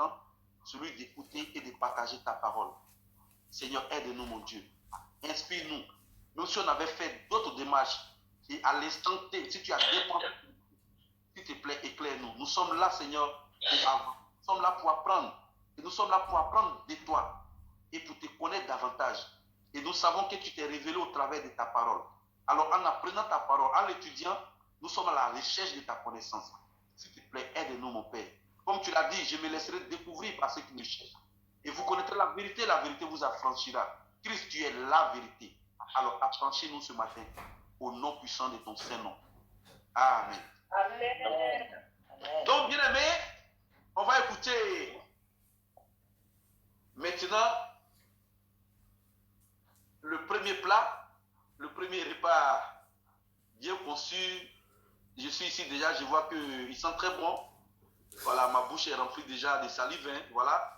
important, celui d'écouter et de partager ta parole. Seigneur, aide-nous, mon Dieu. Inspire-nous. Même si on avait fait d'autres démarches, et à l'instant T, si tu as dépensé, s'il te plaît, éclaire-nous. Nous sommes là, Seigneur, pour avoir. Nous sommes là pour apprendre. Et nous sommes là pour apprendre de toi et pour te connaître davantage. Et nous savons que tu t'es révélé au travers de ta parole. Alors, en apprenant ta parole, en l'étudiant, nous sommes à la recherche de ta connaissance. S'il te plaît, aide-nous, mon Père. Comme tu l'as dit, je me laisserai découvrir par ceux qui me cherchent. Et vous connaîtrez la vérité vous affranchira. Christ, tu es la vérité. Alors, affranchis-nous ce matin, au nom puissant de ton Saint-Nom. Amen. Amen. Donc, bien aimé, on va écouter maintenant le premier plat, le premier repas bien conçu. Je suis ici déjà, je vois qu'il sent très bon. Voilà, ma bouche est remplie déjà de salive. Hein, voilà.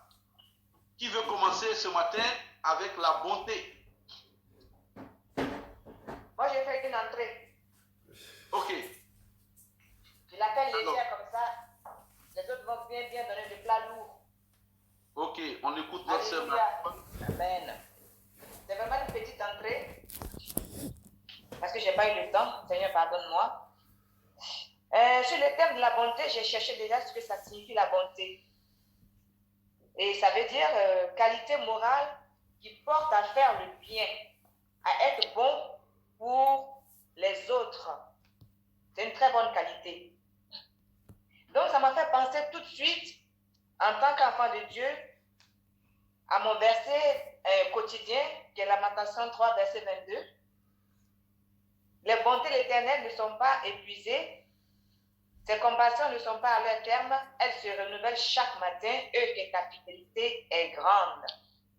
Qui veut commencer ce matin avec la bonté? Moi, j'ai fait une entrée. Ok. Je l'appelle légère comme ça. Les autres vont bien donner des plats lourds. Ok, on écoute notre sœur. Amen. C'est vraiment une petite entrée. Parce que je n'ai pas eu le temps. Seigneur, pardonne-moi. Sur le thème de la bonté, j'ai cherché déjà ce que ça signifie la bonté. Et ça veut dire qualité morale qui porte à faire le bien, à être bon pour les autres. C'est une très bonne qualité. Donc, ça m'a fait penser tout de suite, en tant qu'enfant de Dieu, à mon verset quotidien, qui est Lamentation 3, verset 22. Les bontés de l'Éternel ne sont pas épuisées, ses compassions ne sont pas à leur terme, elles se renouvellent chaque matin, et que ta fidélité est grande.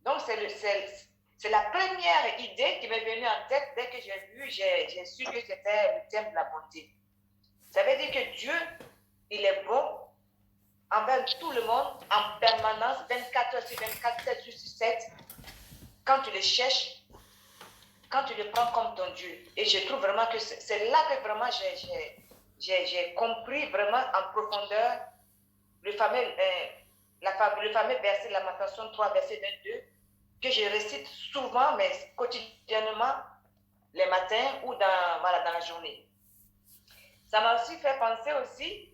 Donc, c'est la première idée qui m'est venue en tête dès que j'ai su que c'était le thème de la bonté. Ça veut dire que Dieu, il est bon envers tout le monde, en permanence, 24 heures sur 24, 7 jours sur 7, quand tu le cherches, quand tu le prends comme ton Dieu. Et je trouve vraiment que c'est là que vraiment j'ai compris vraiment en profondeur le fameux verset de Lamentation 3, verset 22, que je récite souvent, mais quotidiennement, les matins ou dans la journée. Ça m'a aussi fait penser aussi,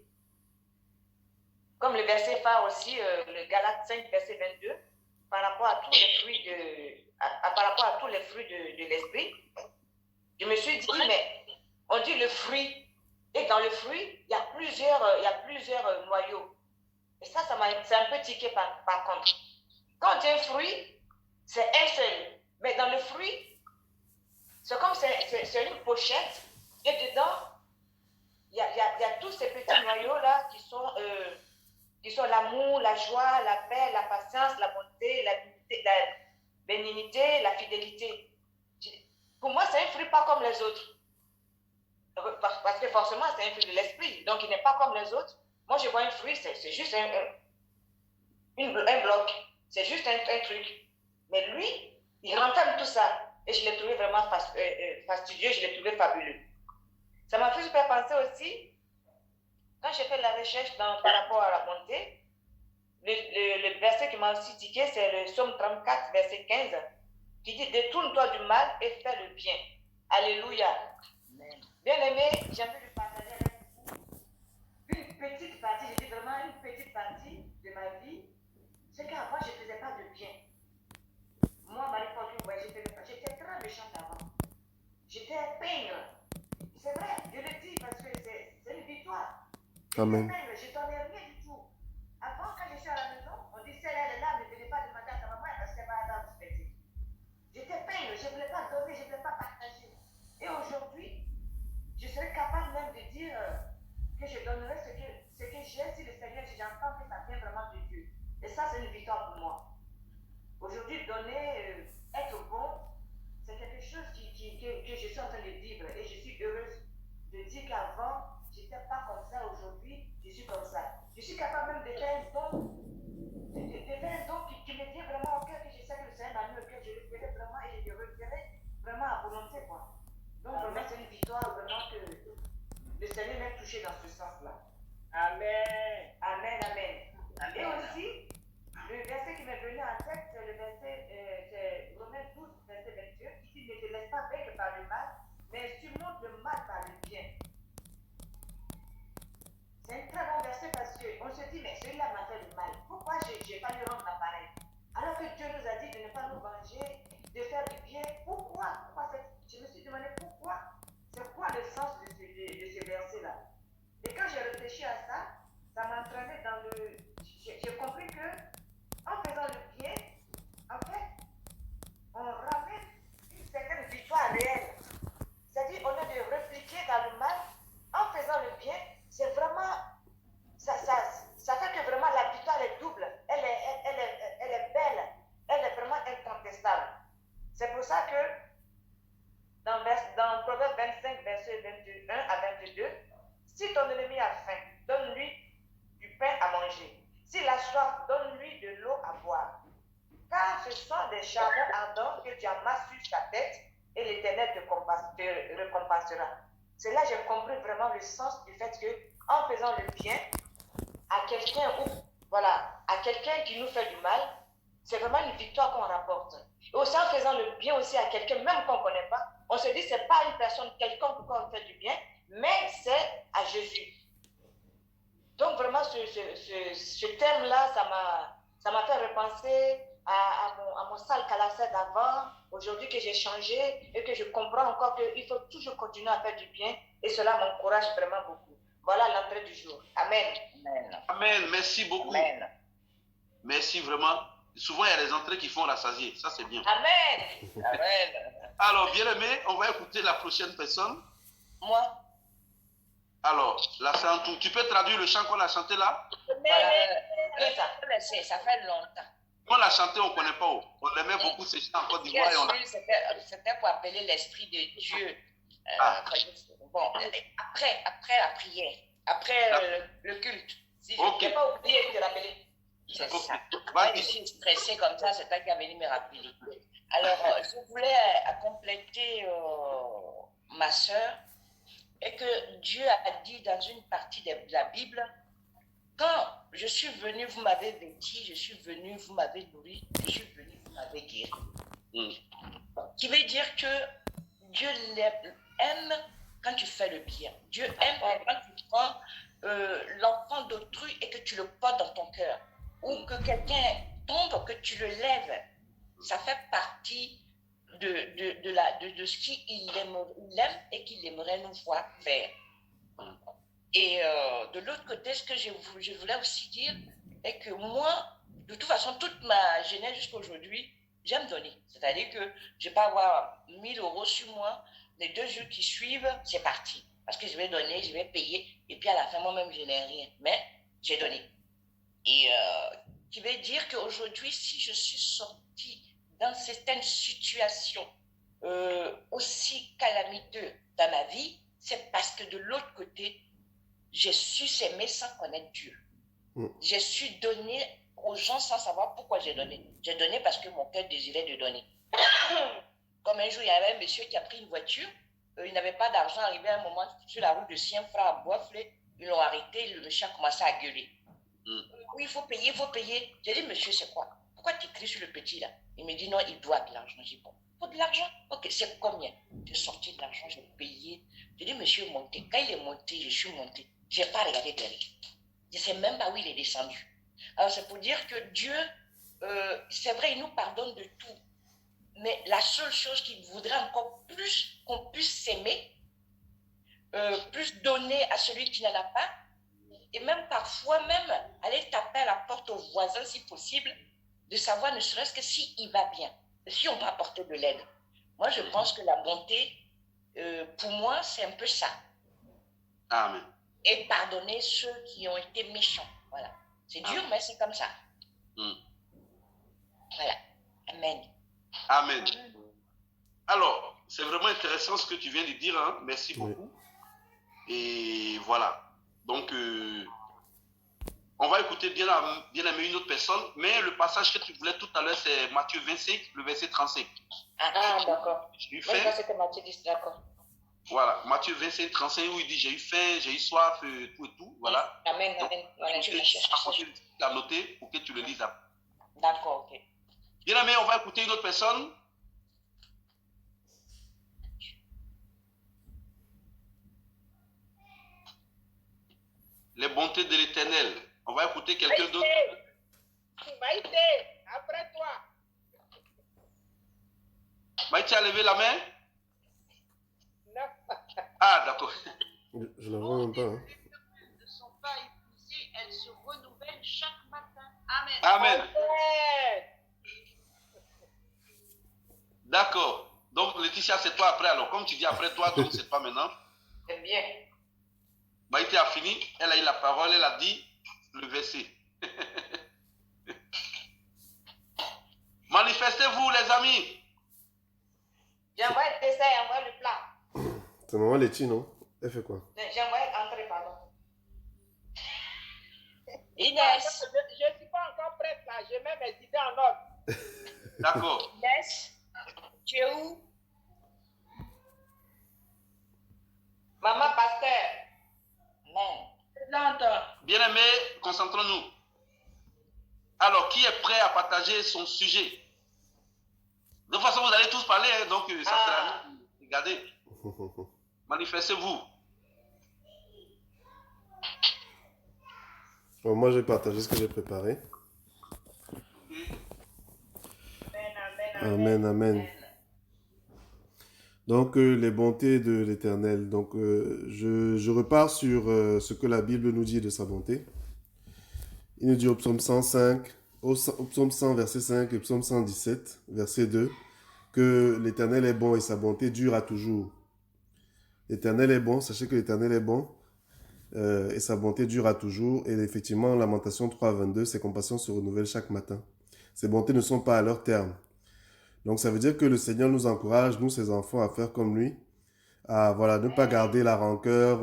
comme le verset phare aussi, le Galates 5, verset 22, par rapport à tous les fruits de l'esprit. Je me suis dit, mais on dit le fruit, et dans le fruit, il y a plusieurs noyaux. Et ça m'a un peu tiqué par contre. Quand on dit un fruit, c'est un seul. Mais dans le fruit, c'est comme c'est une pochette, et dedans, il y a tous ces petits noyaux-là qui sont l'amour, la joie, la paix, la patience, la bonté, la bénignité, la fidélité. Pour moi, c'est un fruit pas comme les autres. Parce que forcément, c'est un fruit de l'esprit. Donc, il n'est pas comme les autres. Moi, je vois un fruit, c'est juste un bloc. C'est juste un truc. Mais lui, il renferme tout ça. Et je l'ai trouvé vraiment fastidieux, je l'ai trouvé fabuleux. Ça m'a fait super penser aussi, quand j'ai fait la recherche par rapport à la bonté, le verset qui m'a aussi tiqué, c'est le Psaume 34, verset 15, qui dit « Détourne-toi du mal et fais le bien. » Alléluia. Bien aimé, j'ai envie de partager avec vous une petite partie, je dis vraiment une petite partie de ma vie, c'est qu'avant, je ne faisais pas de bien. Moi, Marie-Paul, j'étais très méchante avant. J'étais pingre. C'est vrai, je le dis parce que c'est une victoire. Amen. Je ne donnais rien du tout. Avant, quand je suis à la maison, on dit celle-là, elle est là, ne venez pas demander à ta maman parce qu'elle va avoir respecté. J'étais pingre, je ne voulais pas donner, je ne voulais pas partager. Et aujourd'hui, je serais capable même de dire que je donnerai ce que j'ai si le Seigneur, si j'entends que ça vient vraiment de Dieu. Et ça, c'est une victoire pour moi. Aujourd'hui, donner, être bon, c'est quelque chose que je suis en train de vivre. Et je suis heureuse de dire qu'avant, je n'étais pas comme ça. Aujourd'hui, je suis comme ça. Je suis capable même de faire un don, qui me vient vraiment au cœur, que je sais que le Seigneur m'a mis au cœur. Je le ferai vraiment et je le referai vraiment à volonté, quoi. Donc, vraiment, c'est une victoire vraiment que le Seigneur m'ait touché dans ce sens-là. Amen. Amen, amen. Amen. Et aussi, verset 21 à 22. Si ton ennemi a faim, donne-lui du pain à manger. S'il a soif, donne-lui de l'eau à boire. Car ce sont des charbons ardents que tu amasses sur sa tête et l'Éternel te récompensera. C'est là que j'ai compris vraiment le sens du fait que, en faisant le bien à quelqu'un à quelqu'un qui nous fait du mal, c'est vraiment une victoire qu'on rapporte. Et aussi en faisant le bien aussi à quelqu'un, même qu'on ne connaît pas, on se dit que ce n'est pas une personne quelconque qu'on fait du bien, mais c'est à Jésus. Donc vraiment, ce terme-là, ça m'a fait repenser à mon sale calassé d'avant, aujourd'hui que j'ai changé et que je comprends encore qu'il faut toujours continuer à faire du bien et cela m'encourage vraiment beaucoup. Voilà l'entrée du jour. Amen. Amen. Amen. Merci beaucoup. Amen. Merci vraiment. Souvent, il y a des entrées qui font rassasier. Ça, c'est bien. Amen. Amen. Alors, bien aimé, on va écouter la prochaine personne. Moi. Alors, la Santou, tu peux traduire le chant qu'on a chanté là? Ça fait longtemps. On l'a chanté, on ne connaît pas. On aimait beaucoup ces chants en Côte d'Ivoire. C'était pour appeler l'Esprit de Dieu. Bon, après la prière, après le culte. Si je ne peux pas oublier de rappeler. C'est ça. Quand je suis stressée comme ça, c'est toi qui as venu me rappeler. Alors, je voulais compléter ma soeur et que Dieu a dit dans une partie de la Bible, quand je suis venu, vous m'avez vêti, je suis venu, vous m'avez nourri, je suis venu, vous m'avez guéri. Qui veut dire que Dieu aime quand tu fais le bien. Dieu aime quand tu prends l'enfant d'autrui et que tu le portes dans ton cœur. Ou que quelqu'un tombe, que tu le lèves. Ça fait partie de ce qu'il aime et qu'il aimerait nous voir faire. Et de l'autre côté, ce que je voulais aussi dire est que moi, de toute façon, toute ma jeunesse jusqu'à aujourd'hui, j'aime donner. C'est-à-dire que je ne vais pas avoir 1000 € sur moi. Les 2 jours qui suivent, c'est parti. Parce que je vais donner, je vais payer. Et puis à la fin, moi-même, je n'ai rien. Mais j'ai donné. Et qui veut dire qu'aujourd'hui, si je suis sortie dans certaines situations aussi calamiteuses dans ma vie, c'est parce que de l'autre côté, j'ai su s'aimer sans connaître Dieu. J'ai su donner aux gens sans savoir pourquoi j'ai donné. J'ai donné parce que mon cœur désirait de donner. Comme un jour, il y avait un monsieur qui a pris une voiture. Il n'avait pas d'argent. Arrivé à un moment sur la route de Sienfra à Boisflé, ils l'ont arrêté. Le monsieur a commencé à gueuler. Oui, il faut payer, il faut payer. J'ai dit, monsieur, c'est quoi? Pourquoi tu cries sur le petit là? Il me dit, non, il doit de l'argent. J'ai dit, bon, il faut de l'argent? Ok, c'est combien? J'ai sorti de l'argent, j'ai payé. J'ai dit, monsieur, montez. Quand il est monté, je suis monté. Je n'ai pas regardé derrière. Je ne sais même pas où il est descendu. Alors, c'est pour dire que Dieu, c'est vrai, il nous pardonne de tout. Mais la seule chose qu'il voudrait encore plus qu'on puisse s'aimer, plus donner à celui qui n'en a pas, et même parfois même aller taper à la porte au voisin si possible, de savoir ne serait-ce que s'il va bien, si on peut apporter de l'aide. Moi, je pense que la bonté, pour moi, c'est un peu ça. Amen. Et pardonner ceux qui ont été méchants. Voilà. C'est dur, mais c'est comme ça. Voilà. Amen. Amen. Alors, c'est vraiment intéressant ce que tu viens de dire. Hein? Merci beaucoup. Et voilà. Donc, on va écouter bien aimé une autre personne. Mais le passage que tu voulais tout à l'heure, c'est Matthieu 25, le verset 35. Ah, d'accord. J'ai eu faim. C'était Matthieu 10, d'accord. Voilà, Matthieu 25, 35, où il dit j'ai eu faim, j'ai eu soif, tout et tout. Voilà. Amen, amen. Voilà, je l'ai noté pour que tu le lises après. D'accord, ok. Bien aimé, on va écouter une autre personne. Les bontés de l'Éternel. On va écouter quelqu'un d'autre. Maïté, après toi. Maïté a levé la main? Non. Ah, d'accord. Je la vois même pas. Hein. Ne sont pas épuisées, elles se renouvellent chaque matin. Amen. Amen. Amen. D'accord. Donc, Laetitia, c'est toi après. Alors, comme tu dis après toi, donc c'est pas maintenant. C'est bien. Maïté a fini. Elle a eu la parole. Elle a dit le verset. Manifestez-vous, les amis. J'envoie le dessin, j'envoie le plat. C'est maman Letty, non? Elle fait quoi? J'aimerais entrer, pardon. Inès, Je ne suis pas encore prête là, je mets mes idées en ordre. D'accord. Inès, tu es où? Maman pasteur. Amen. Présente. Bien-aimés, concentrons-nous. Alors, qui est prêt à partager son sujet? De toute façon, vous allez tous parler, hein, donc ça sert à rien. Regardez, manifestez-vous. Bon, moi, je vais partager ce que j'ai préparé. Amen, amen. Donc, les bontés de l'Éternel. Donc, je repars sur ce que la Bible nous dit de sa bonté. Il nous dit au psaume 105, au psaume 100, verset 5 et psaume 117, verset 2, que l'Éternel est bon et sa bonté dure à toujours. L'Éternel est bon, sachez que l'Éternel est bon et sa bonté dure à toujours. Et effectivement, Lamentation 3, 22, ses compassions se renouvellent chaque matin. Ses bontés ne sont pas à leur terme. Donc, ça veut dire que le Seigneur nous encourage, nous, ses enfants, à faire comme lui, à ne pas garder la rancœur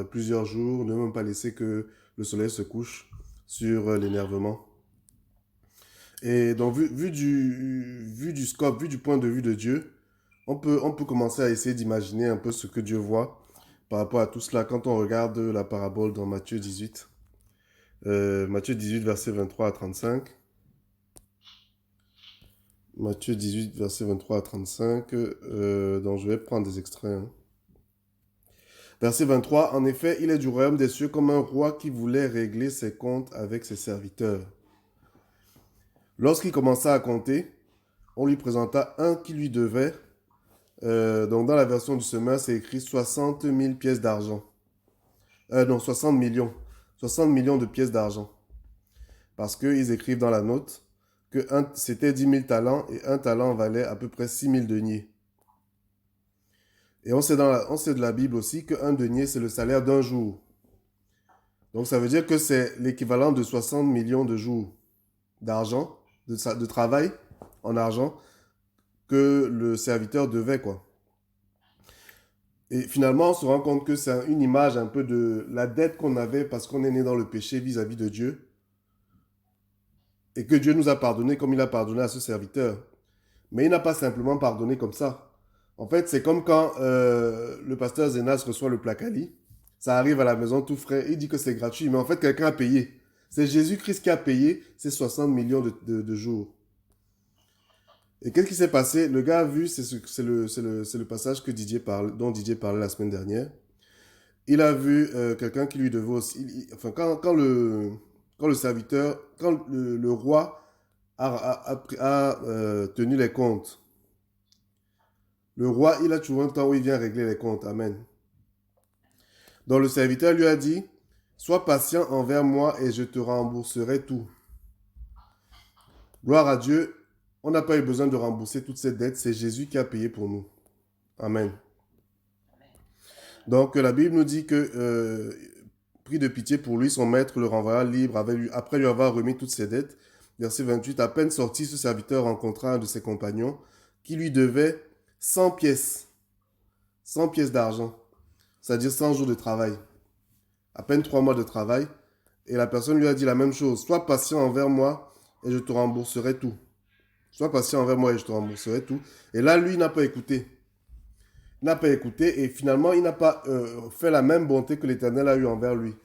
plusieurs jours, ne même pas laisser que le soleil se couche sur l'énervement. Et donc, vu du scope, vu du point de vue de Dieu, on peut commencer à essayer d'imaginer un peu ce que Dieu voit par rapport à tout cela quand on regarde la parabole dans Matthieu 18. Matthieu 18, verset 23 à 35. Matthieu 18, verset 23 à 35. Donc, je vais prendre des extraits. Hein. Verset 23. En effet, il est du royaume des cieux comme un roi qui voulait régler ses comptes avec ses serviteurs. Lorsqu'il commença à compter, on lui présenta un qui lui devait. Donc, dans la version du semeur, c'est écrit 60 000 pièces d'argent. 60 millions. 60 millions de pièces d'argent. Parce qu'ils écrivent dans la note que c'était 10 000 talents et un talent valait à peu près 6 000 deniers. Et on sait de la Bible aussi qu'un denier, c'est le salaire d'un jour. Donc, ça veut dire que c'est l'équivalent de 60 millions de jours d'argent, de travail en argent que le serviteur devait, quoi. Et finalement, on se rend compte que c'est une image un peu de la dette qu'on avait parce qu'on est né dans le péché vis-à-vis de Dieu. Et que Dieu nous a pardonné comme il a pardonné à ce serviteur. Mais il n'a pas simplement pardonné comme ça. En fait, c'est comme quand le pasteur Zénas reçoit le placali. Ça arrive à la maison tout frais. Il dit que c'est gratuit. Mais en fait, quelqu'un a payé. C'est Jésus-Christ qui a payé ces 60 millions de jours. Et qu'est-ce qui s'est passé? Le gars a vu, c'est le passage dont Didier parlait la semaine dernière. Il a vu quelqu'un qui lui devait aussi... quand le serviteur, quand le roi a tenu les comptes, le roi, il a toujours un temps où il vient régler les comptes. Amen. Donc le serviteur lui a dit, sois patient envers moi et je te rembourserai tout. Gloire à Dieu, on n'a pas eu besoin de rembourser toutes ces dettes, c'est Jésus qui a payé pour nous. Amen. Donc la Bible nous dit que, pris de pitié pour lui, son maître le renvoya libre après lui avoir remis toutes ses dettes. Verset 28, à peine sorti, ce serviteur rencontra un de ses compagnons qui lui devait 100 pièces. 100 pièces d'argent. C'est-à-dire 100 jours de travail. À peine 3 mois de travail. Et la personne lui a dit la même chose. Sois patient envers moi et je te rembourserai tout. Sois patient envers moi et je te rembourserai tout. Et là, lui, il n'a pas écouté. Il n'a pas écouté et finalement, il n'a pas fait la même bonté que l'Éternel a eu envers lui.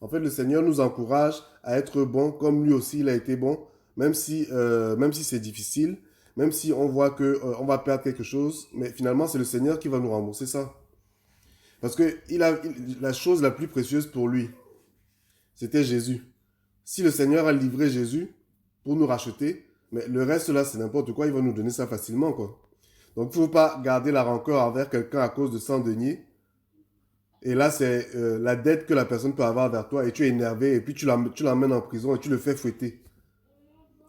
En fait, le Seigneur nous encourage à être bon comme lui aussi, il a été bon. Même si c'est difficile, même si on voit qu'on va perdre quelque chose, mais finalement, c'est le Seigneur qui va nous rembourser ça. Parce que la chose la plus précieuse pour lui, c'était Jésus. Si le Seigneur a livré Jésus pour nous racheter, mais le reste là, c'est n'importe quoi, il va nous donner ça facilement, quoi. Donc, il ne faut pas garder la rancœur envers quelqu'un à cause de 100 deniers. Et là, c'est la dette que la personne peut avoir vers toi et tu es énervé et puis tu l'emmènes en prison et tu le fais fouetter.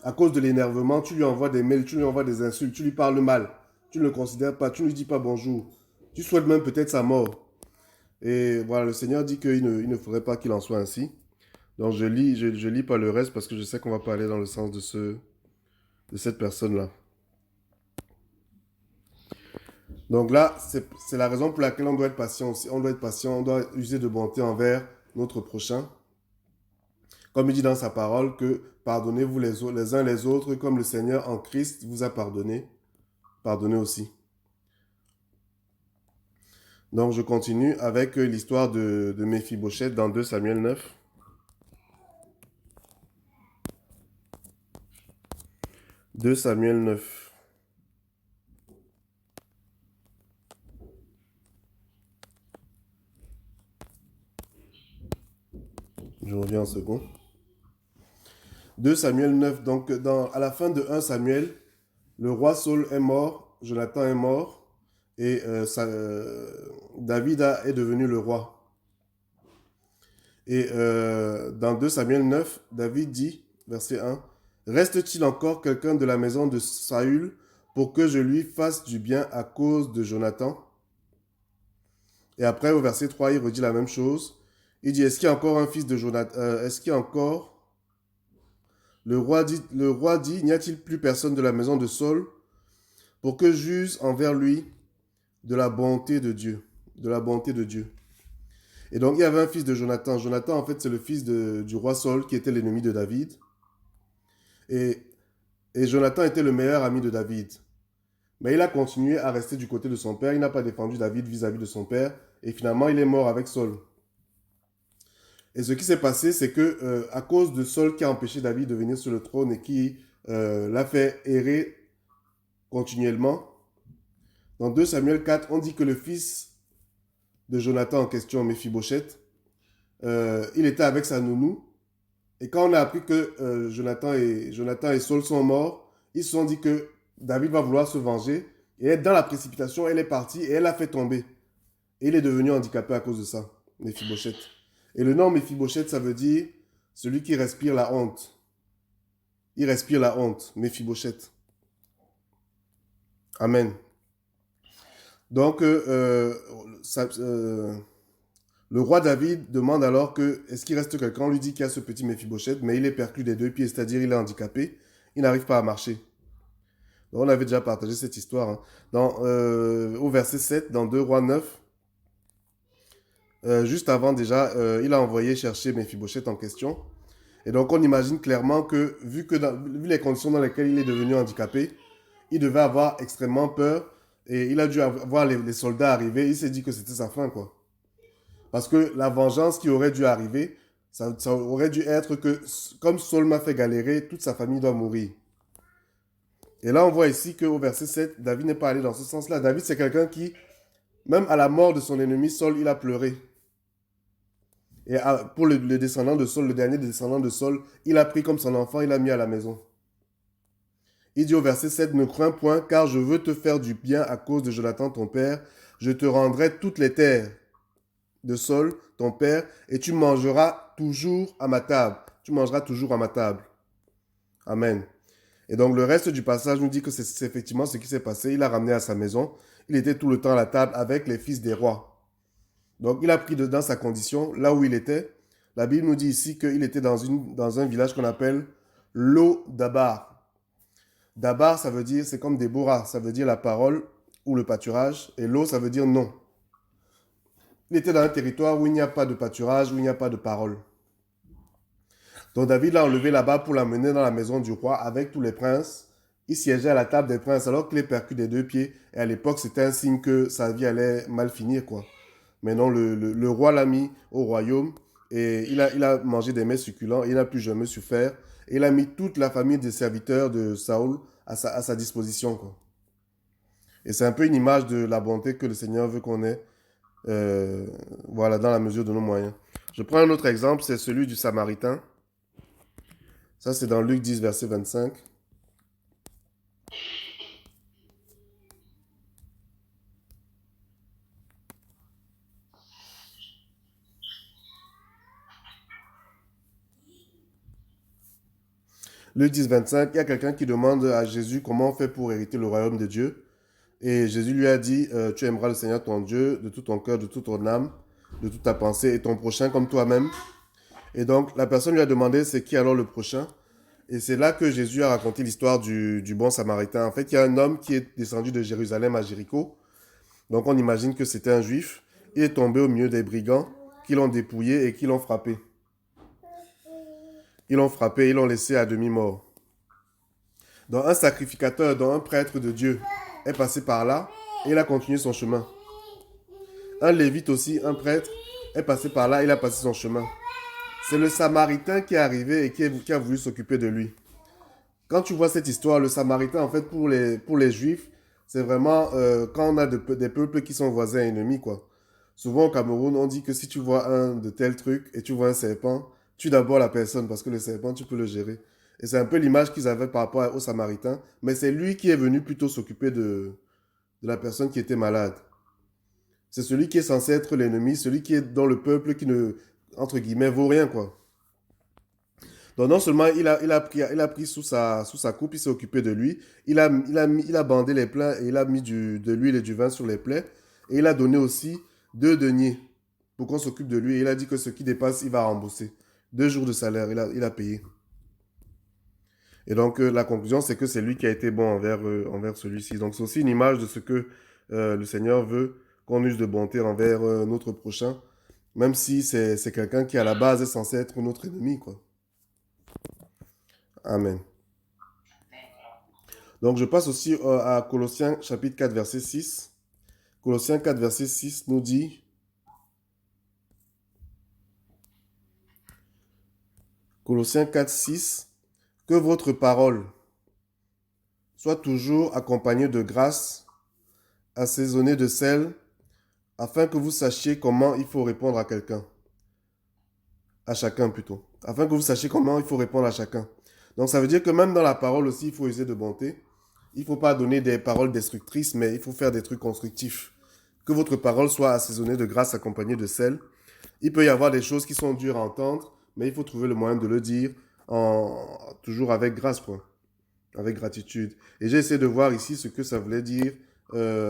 À cause de l'énervement, tu lui envoies des mails, tu lui envoies des insultes, tu lui parles mal, tu ne le considères pas, tu ne lui dis pas bonjour. Tu souhaites même peut-être sa mort. Et voilà, le Seigneur dit qu'il ne faudrait pas qu'il en soit ainsi. Donc je lis pas le reste parce que je sais qu'on va pas aller dans le sens de cette personne-là. Donc là, c'est la raison pour laquelle on doit être patient aussi. On doit être patient, on doit user de bonté envers notre prochain. Comme il dit dans sa parole que pardonnez-vous les uns les autres comme le Seigneur en Christ vous a pardonné. Pardonnez aussi. Donc je continue avec l'histoire de Méphibosheth dans 2 Samuel 9. 2 Samuel 9. Je reviens en second. 2 Samuel 9, donc à la fin de 1 Samuel, le roi Saul est mort, Jonathan est mort, et David est devenu le roi. Et dans 2 Samuel 9, David dit, verset 1, « Reste-t-il encore quelqu'un de la maison de Saül pour que je lui fasse du bien à cause de Jonathan ?» Et après, au verset 3, il redit la même chose. Il dit, « Est-ce qu'il y a encore un fils de Jonathan? Est-ce qu'il y a encore... » Le roi dit, « N'y a-t-il plus personne de la maison de Saul pour que j'use envers lui de la bonté de Dieu. » De la bonté de Dieu. Et donc, il y avait un fils de Jonathan. Jonathan, en fait, c'est le fils du roi Saul qui était l'ennemi de David. Et Jonathan était le meilleur ami de David. Mais il a continué à rester du côté de son père. Il n'a pas défendu David vis-à-vis de son père. Et finalement, il est mort avec Saul. Et ce qui s'est passé, c'est que à cause de Saul qui a empêché David de venir sur le trône et qui l'a fait errer continuellement, dans 2 Samuel 4, on dit que le fils de Jonathan en question, Méphibosheth, il était avec sa nounou. Et quand on a appris que Jonathan et Saul sont morts, ils se sont dit que David va vouloir se venger. Et dans la précipitation, elle est partie et elle l'a fait tomber. Et il est devenu handicapé à cause de ça, Méphibosheth. Et le nom Méphibosheth, ça veut dire celui qui respire la honte. Il respire la honte, Méphibosheth. Amen. Donc, le roi David demande alors est-ce qu'il reste quelqu'un? On lui dit qu'il y a ce petit Méphibosheth, mais il est perclus des 2 pieds, c'est-à-dire il est handicapé. Il n'arrive pas à marcher. Donc, on avait déjà partagé cette histoire. Hein. Au verset 7, dans 2 Rois 9, juste avant déjà, il a envoyé chercher Méphibosheth en question. Et donc, on imagine clairement que, vu les conditions dans lesquelles il est devenu handicapé, il devait avoir extrêmement peur. Et il a dû voir les soldats arriver. Il s'est dit que c'était sa fin, quoi. Parce que la vengeance qui aurait dû arriver, ça aurait dû être que, comme Saul m'a fait galérer, toute sa famille doit mourir. Et là, on voit ici qu'au verset 7, David n'est pas allé dans ce sens-là. David, c'est quelqu'un qui, même à la mort de son ennemi Saul, il a pleuré. Et pour le descendant de Saul, le dernier descendant de Saul, il a pris comme son enfant, il l'a mis à la maison. Il dit au verset 7, « Ne crains point, car je veux te faire du bien à cause de Jonathan ton père. Je te rendrai toutes les terres de Saul, ton père, et tu mangeras toujours à ma table. » Tu mangeras toujours à ma table. Amen. Et donc le reste du passage nous dit que c'est effectivement ce qui s'est passé. Il a ramené à sa maison. Il était tout le temps à la table avec les fils des rois. Donc il a pris dans sa condition, là où il était. La Bible nous dit ici qu'il était dans un village qu'on appelle Lo-Dabar. Dabar, ça veut dire, c'est comme Déborah, ça veut dire la parole ou le pâturage, et l'eau, ça veut dire non. Il était dans un territoire où il n'y a pas de pâturage, où il n'y a pas de parole. Donc David l'a enlevé là-bas pour l'amener dans la maison du roi avec tous les princes. Il siégeait à la table des princes alors qu'il est percu des 2 pieds, et à l'époque, c'était un signe que sa vie allait mal finir, quoi. Mais non, le roi l'a mis au royaume, et il a mangé des mets succulents, et il n'a plus jamais souffert. Et il a mis toute la famille des serviteurs de Saül à sa disposition, quoi. Et c'est un peu une image de la bonté que le Seigneur veut qu'on ait, voilà, dans la mesure de nos moyens. Je prends un autre exemple, c'est celui du Samaritain. Ça, c'est dans Luc 10, verset 25. Luc 10, 25, il y a quelqu'un qui demande à Jésus comment on fait pour hériter le royaume de Dieu. Et Jésus lui a dit, tu aimeras le Seigneur ton Dieu de tout ton cœur, de toute ton âme, de toute ta pensée et ton prochain comme toi-même. Et donc, la personne lui a demandé, c'est qui alors le prochain? Et c'est là que Jésus a raconté l'histoire du bon Samaritain. En fait, il y a un homme qui est descendu de Jérusalem à Jéricho. Donc on imagine que c'était un juif. Il est tombé au milieu des brigands qui l'ont dépouillé et qui l'ont frappé. Ils l'ont frappé, ils l'ont laissé à demi-mort. Donc un sacrificateur, donc un prêtre de Dieu est passé par là et il a continué son chemin. Un lévite aussi, un prêtre, est passé par là, il a passé son chemin. C'est le Samaritain qui est arrivé et qui a voulu s'occuper de lui. Quand tu vois cette histoire, le Samaritain, en fait, pour les Juifs, c'est vraiment quand on a des peuples qui sont voisins et ennemis, quoi. Souvent au Cameroun, on dit que si tu vois un de tels trucs et tu vois un serpent, tue d'abord la personne parce que le serpent, tu peux le gérer. Et c'est un peu l'image qu'ils avaient par rapport au Samaritain, mais c'est lui qui est venu plutôt s'occuper de la personne qui était malade. C'est celui qui est censé être l'ennemi, celui qui est dans le peuple qui ne, entre guillemets, vaut rien, quoi. Donc non seulement il a pris sous sa coupe, il s'est occupé de lui, il a bandé les plaies et il a mis de l'huile et du vin sur les plaies, et il a donné aussi 2 deniers pour qu'on s'occupe de lui, et il a dit que ce qui dépasse, il va rembourser. 2 jours de salaire, il a payé. Et donc la conclusion, c'est que c'est lui qui a été bon envers celui-ci. Donc c'est aussi une image de ce que le Seigneur veut qu'on use de bonté envers notre prochain, même si c'est quelqu'un qui à la base est censé être notre ennemi, quoi. Amen. Donc je passe aussi à Colossiens chapitre 4 verset 6. Colossiens 4 verset 6 nous dit: Colossiens 4, 6, que votre parole soit toujours accompagnée de grâce, assaisonnée de sel, afin que vous sachiez comment il faut répondre à quelqu'un. À chacun plutôt. Afin que vous sachiez comment il faut répondre à chacun. Donc ça veut dire que même dans la parole aussi, il faut user de bonté. Il ne faut pas donner des paroles destructrices, mais il faut faire des trucs constructifs. Que votre parole soit assaisonnée de grâce, accompagnée de sel. Il peut y avoir des choses qui sont dures à entendre, mais il faut trouver le moyen de le dire toujours avec grâce, quoi. Avec gratitude. Et j'ai essayé de voir ici ce que ça voulait dire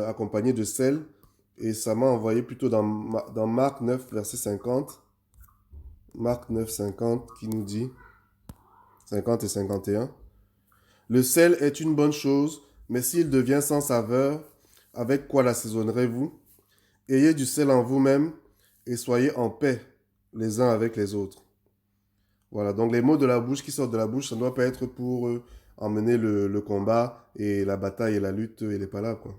accompagné de sel. Et ça m'a envoyé plutôt dans Marc 9, verset 50. Marc 9, 50, qui nous dit, 50 et 51. Le sel est une bonne chose, mais s'il devient sans saveur, avec quoi l'assaisonnerez-vous? Ayez du sel en vous-même et soyez en paix les uns avec les autres. Voilà, donc les mots de la bouche qui sortent de la bouche, ça ne doit pas être pour emmener le combat et la bataille et la lutte, il n'est pas là, quoi.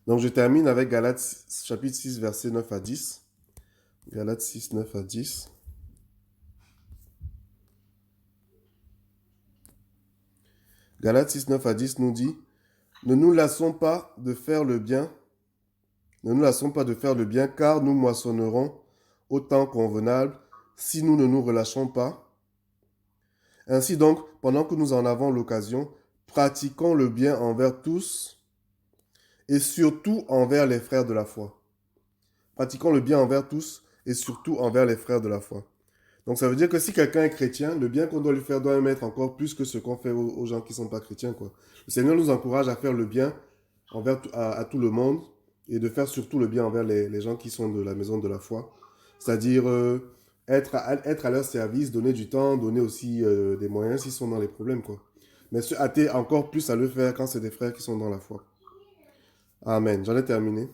Donc je termine avec Galates chapitre 6, verset 9 à 10. Galates 6, 9 à 10. Galates 6, 9 à 10 nous dit: Ne nous lassons pas de faire le bien, car nous moissonnerons au temps convenable si nous ne nous relâchons pas. Ainsi donc, pendant que nous en avons l'occasion, pratiquons le bien envers tous et surtout envers les frères de la foi. Pratiquons le bien envers tous et surtout envers les frères de la foi. Donc ça veut dire que si quelqu'un est chrétien, le bien qu'on doit lui faire doit émettre encore plus que ce qu'on fait aux gens qui ne sont pas chrétiens, quoi. Le Seigneur nous encourage à faire le bien à tout le monde et de faire surtout le bien envers les gens qui sont de la maison de la foi. C'est-à-dire être à leur service, donner du temps, donner aussi des moyens s'ils sont dans les problèmes, quoi. Mais se hâter encore plus à le faire quand c'est des frères qui sont dans la foi. Amen. J'en ai terminé.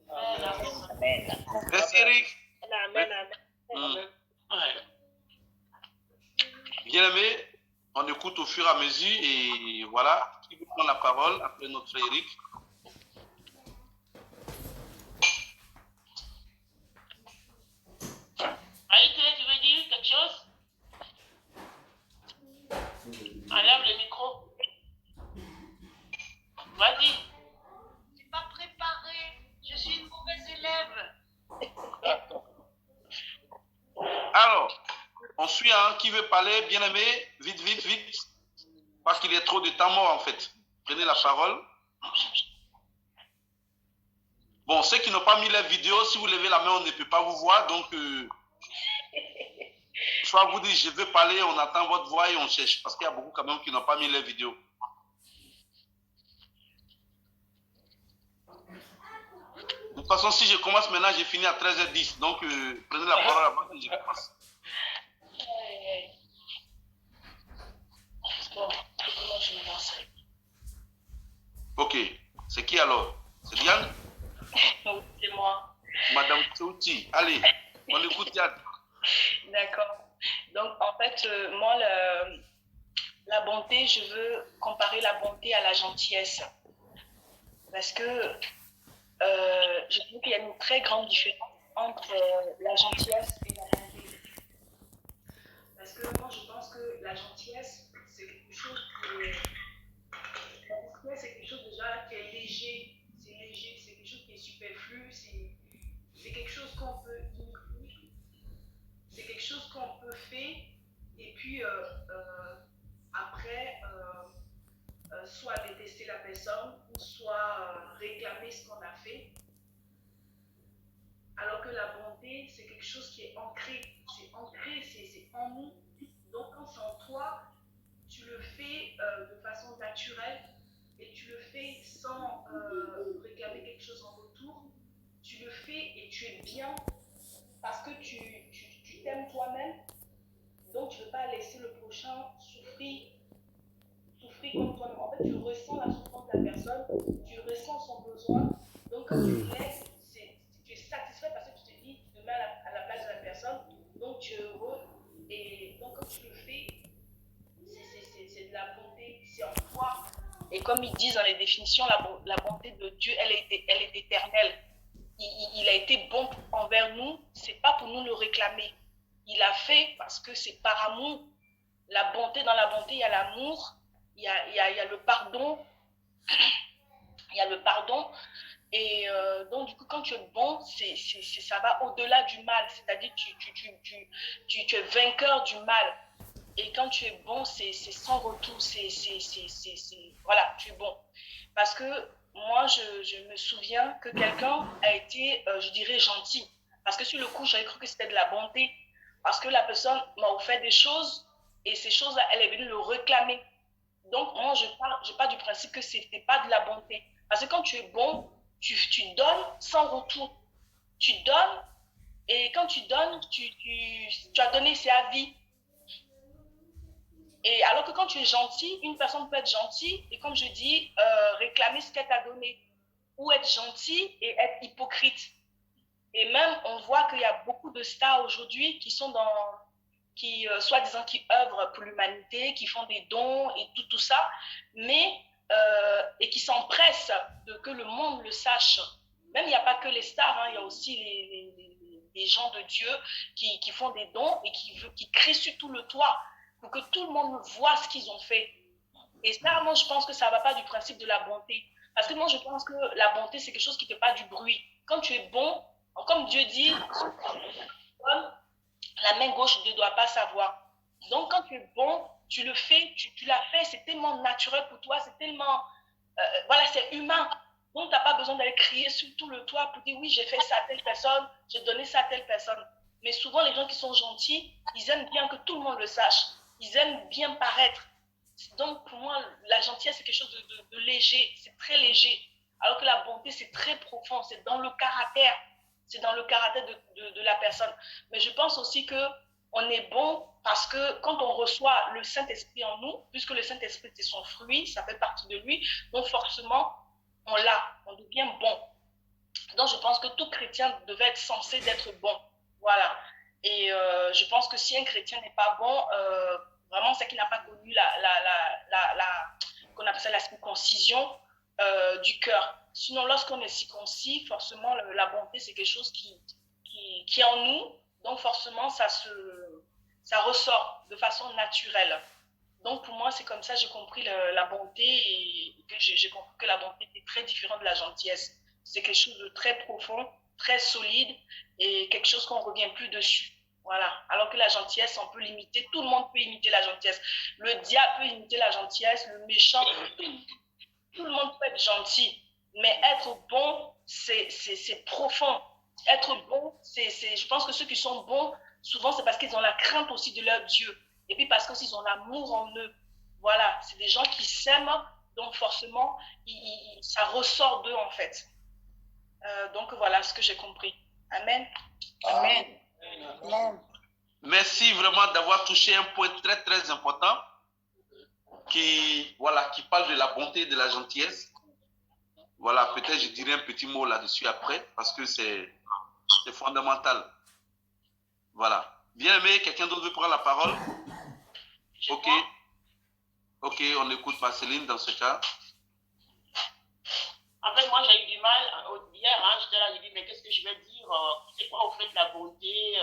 Amen. Merci Eric. Amen, amen. Bien-aimé, on écoute au fur et à mesure et voilà, qui veut prendre la parole après notre frère Eric. Aïté, tu veux dire quelque chose? Enlève le micro. Vas-y. Je n'ai pas préparé. Je suis une mauvaise élève. Alors, on suit un qui veut parler, bien-aimé, vite, vite, vite, parce qu'il y a trop de temps mort en fait. Prenez la parole. Bon, ceux qui n'ont pas mis la vidéo, si vous levez la main, on ne peut pas vous voir, donc soit vous dites je veux parler, on attend votre voix et on cherche, parce qu'il y a beaucoup quand même qui n'ont pas mis la vidéo. De toute façon, si je commence maintenant, j'ai fini à 13h10, donc prenez la parole avant que je commence. Ok. Ce qui qui alors? C'est Diane? C'est moi. Madame Souti. Allez, on écoute Diane. D'accord. Donc, en fait, moi, la bonté, je veux comparer la bonté à la gentillesse. Parce que je trouve qu'il y a une très grande différence entre la gentillesse et la bonté. Parce que moi, je pense que la gentillesse, c'est quelque chose la gentillesse, c'est quelque chose déjà qui est léger. C'est léger, c'est quelque chose qui est superflu, c'est quelque chose qu'on peut imiter, c'est quelque chose qu'on peut faire, et puis après, soit détester la personne, ou soit réclamer ce qu'on a fait. Alors que la bonté, c'est quelque chose qui est ancré, c'est en nous. Donc quand c'est en toi, tu le fais de façon naturelle, et tu le fais sans réclamer quelque chose en retour. Tu le fais et tu es bien parce que tu t'aimes toi-même. Donc tu ne veux pas laisser le prochain souffrir comme toi-même. En fait, tu ressens la souffrance de la personne, tu ressens son besoin. Donc quand tu laisses, tu es satisfait parce que tu te dis, tu te mets à la place de la personne. Donc tu es heureux. Et donc quand tu le fais, c'est de la bonté, c'est en toi. Et comme ils disent dans les définitions, la bonté de Dieu, elle est éternelle. Il a été bon envers nous, c'est pas pour nous le réclamer. Il a fait parce que c'est par amour. La bonté, dans la bonté, il y a l'amour, il y a le pardon. Il y a le pardon. Et donc, du coup, quand tu es bon, ça va au-delà du mal. C'est-à-dire tu es vainqueur du mal. Et quand tu es bon, c'est sans retour. Voilà, tu es bon. Parce que moi, je me souviens que quelqu'un a été, je dirais, gentil. Parce que sur le coup, j'avais cru que c'était de la bonté. Parce que la personne m'a offert des choses et ces choses-là, elle est venue le réclamer. Donc, moi, je pars du principe que ce n'était pas de la bonté. Parce que quand tu es bon, tu donnes sans retour. Tu donnes et quand tu donnes, tu as donné, c'est à vie. Et alors que quand tu es gentil, une personne peut être gentille et comme je dis, réclamer ce qu'elle t'a donné. Ou être gentil et être hypocrite. Et même, on voit qu'il y a beaucoup de stars aujourd'hui qui sont soi-disant, qui œuvrent pour l'humanité, qui font des dons et tout ça, mais, et qui s'empressent que le monde le sache. Même, il n'y a pas que les stars, hein, il y a aussi les gens de Dieu qui font des dons et qui crient sur tout le toit pour que tout le monde voit ce qu'ils ont fait. Et ça, moi, je pense que ça ne va pas du principe de la bonté. Parce que moi, je pense que la bonté, c'est quelque chose qui ne fait pas du bruit. Quand tu es bon, comme Dieu dit, la main gauche ne doit pas savoir. Donc, quand tu es bon, tu le fais, tu l'as fait, c'est tellement naturel pour toi, c'est tellement, voilà, c'est humain. Donc, tu n'as pas besoin d'aller crier sur tout le toit pour dire, oui, j'ai fait ça à telle personne, j'ai donné ça à telle personne. Mais souvent, les gens qui sont gentils, ils aiment bien que tout le monde le sache. Ils aiment bien paraître. Donc, pour moi, la gentillesse, c'est quelque chose de léger, c'est très léger. Alors que la bonté, c'est très profond, c'est dans le caractère. C'est dans le caractère de la personne. Mais je pense aussi qu'on est bon parce que quand on reçoit le Saint-Esprit en nous, puisque le Saint-Esprit, c'est son fruit, ça fait partie de lui, donc forcément, on devient bon. Donc, je pense que tout chrétien devait être censé d'être bon. Voilà. Et je pense que si un chrétien n'est pas bon, vraiment, c'est qu'il n'a pas connu qu'on appelle ça la circoncision du cœur. Sinon, lorsqu'on est circoncis, forcément, la bonté, c'est quelque chose qui est en nous. Donc, forcément, ça ressort de façon naturelle. Donc, pour moi, c'est comme ça que j'ai compris la bonté et que j'ai compris que la bonté était très différente de la gentillesse. C'est quelque chose de très profond, très solide et quelque chose qu'on ne revient plus dessus. Voilà. Alors que la gentillesse, on peut l'imiter. Tout le monde peut imiter la gentillesse. Le diable peut imiter la gentillesse, le méchant, tout le monde peut être gentil. Mais être bon, c'est profond. Être bon, je pense que ceux qui sont bons, souvent, c'est parce qu'ils ont la crainte aussi de leur Dieu. Et puis parce qu'ils ont l'amour en eux. Voilà, c'est des gens qui s'aiment, donc forcément, ça ressort d'eux, en fait. Donc voilà ce que j'ai compris. Amen. Amen. Amen. Merci vraiment d'avoir touché un point très, très important qui parle de la bonté et de la gentillesse. Voilà, peut-être je dirai un petit mot là-dessus après, parce que c'est fondamental. Voilà. Bien aimé, quelqu'un d'autre veut prendre la parole? Ok. Ok, on écoute Marceline dans ce cas. En fait, moi, j'ai eu du mal. Hier, hein, j'étais là, j'ai dit, mais qu'est-ce que je vais dire? C'est quoi, au fait, la bonté?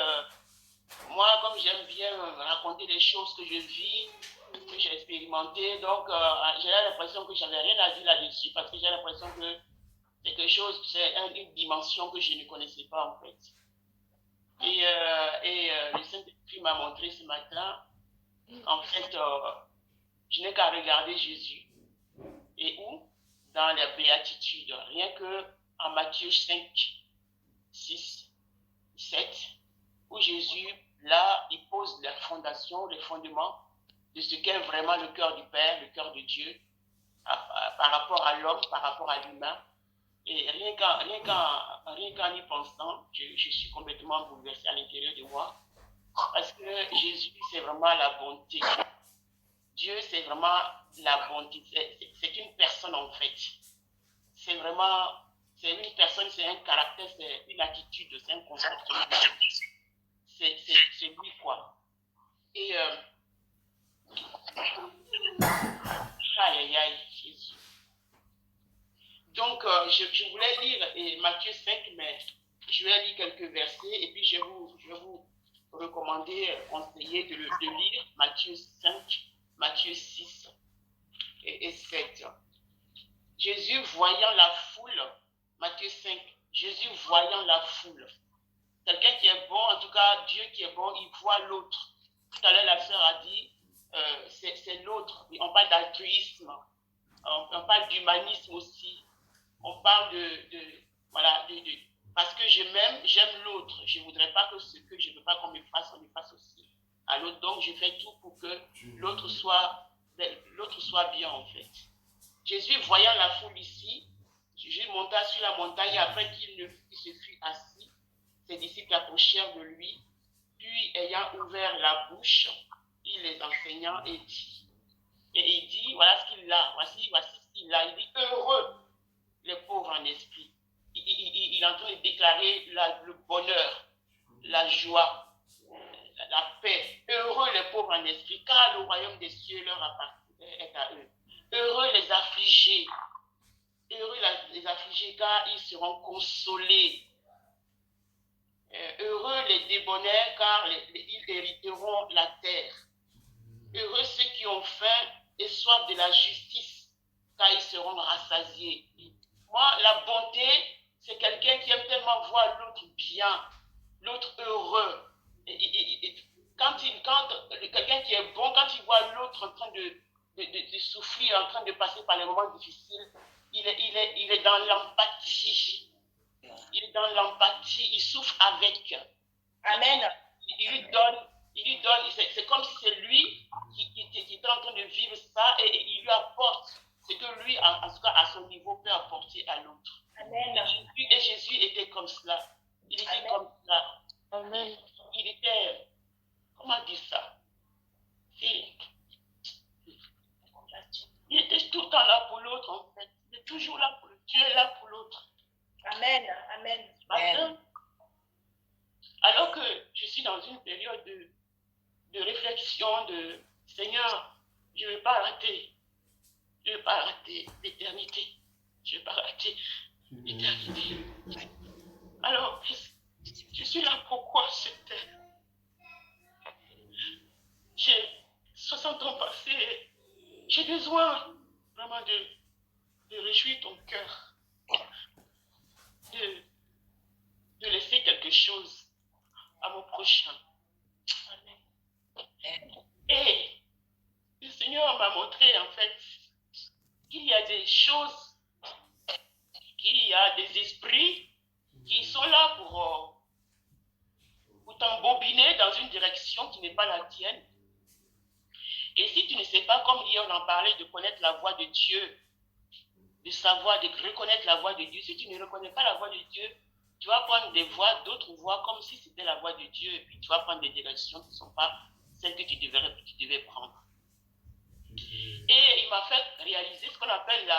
Moi, comme j'aime bien raconter les choses que je vis, que j'ai expérimentées, donc j'ai l'impression que j'avais rien à dire là-dessus, parce que j'ai l'impression que c'est quelque chose, c'est une dimension que je ne connaissais pas, en fait. Et le Saint-Esprit m'a montré ce matin, en fait, je n'ai qu'à regarder Jésus. Et où? Dans la béatitude. Rien que en Matthieu 5, 6, 7, où Jésus, là, il pose la fondation, les fondements de ce qu'est vraiment le cœur du Père, le cœur de Dieu, par rapport à l'homme, par rapport à l'humain. Et rien qu'en y pensant, je suis complètement bouleversé à l'intérieur de moi. Parce que Jésus, c'est vraiment la bonté. Dieu, c'est vraiment la bonté. C'est une personne, en fait. C'est vraiment, c'est une personne, c'est un caractère, c'est une attitude, c'est un comportement. C'est lui, quoi. Et, aïe, Jésus. Donc, je voulais lire Matthieu 5, mais je vais lire quelques versets et puis je vais vous recommander, conseiller de lire Matthieu 5, Matthieu 6 et 7. Jésus voyant la foule, Matthieu 5, Jésus voyant la foule. Quelqu'un qui est bon, en tout cas Dieu qui est bon, il voit l'autre. Tout à l'heure, la sœur a dit, c'est l'autre. On parle d'altruisme, on parle d'humanisme aussi. On parle voilà, parce que j'aime l'autre. Je ne voudrais pas que ce que je ne veux pas qu'on me fasse, on me fasse aussi à l'autre. Donc, je fais tout pour que l'autre soit bien, en fait. Jésus, voyant la foule ici, Jésus monta sur la montagne et après qu'il se fût assis, ses disciples approchèrent de lui, puis ayant ouvert la bouche, il les enseigna et il dit, voilà ce qu'il a, voici ce qu'il a, il dit, heureux les pauvres en esprit. Il est en train de déclarer le bonheur, la joie, la paix. Heureux les pauvres en esprit, car le royaume des cieux leur appartient, est à eux. Heureux les affligés, car ils seront consolés. Heureux les débonnaires, car ils hériteront la terre. Heureux ceux qui ont faim et soif de la justice, car ils seront rassasiés. Moi, la bonté, c'est quelqu'un qui aime tellement voir l'autre bien, l'autre heureux. Quand quelqu'un qui est bon, quand il voit l'autre en train de souffrir, en train de passer par les moments difficiles, il est dans l'empathie. Il est dans l'empathie, il souffre avec. Amen. Il lui donne, c'est comme si c'est lui qui est en train de vivre ça et il lui apporte ce que lui, en tout cas à son niveau, peut apporter à l'autre. Amen. Et Jésus était comme cela. Il était Amen. comme cela. Amen. Il était, comment dire ça? Il était tout le temps là pour l'autre, en fait. Il est toujours là pour l'autre. Dieu est là pour l'autre. Amen. Amen. Amen. Alors que je suis dans une période de réflexion, de Seigneur, je ne vais pas rater. Je ne vais pas rater l'éternité. Je ne vais pas rater l'éternité. Alors, je suis là pourquoi sur terre? J'ai 60 ans passés. J'ai besoin vraiment de réjouir ton cœur. De laisser quelque chose à mon prochain. Amen. Et le Seigneur m'a montré en fait qu'il y a des choses, qu'il y a des esprits qui sont là pour t'embobiner dans une direction qui n'est pas la tienne. Et si tu ne sais pas, comme hier on en parlait, de connaître la voix de Dieu, de savoir, de reconnaître la voix de Dieu, si tu ne reconnais pas la voix de Dieu, tu vas prendre des voix, d'autres voix, comme si c'était la voix de Dieu, et puis tu vas prendre des directions qui ne sont pas celles que tu devais prendre. Et il m'a fait réaliser ce qu'on appelle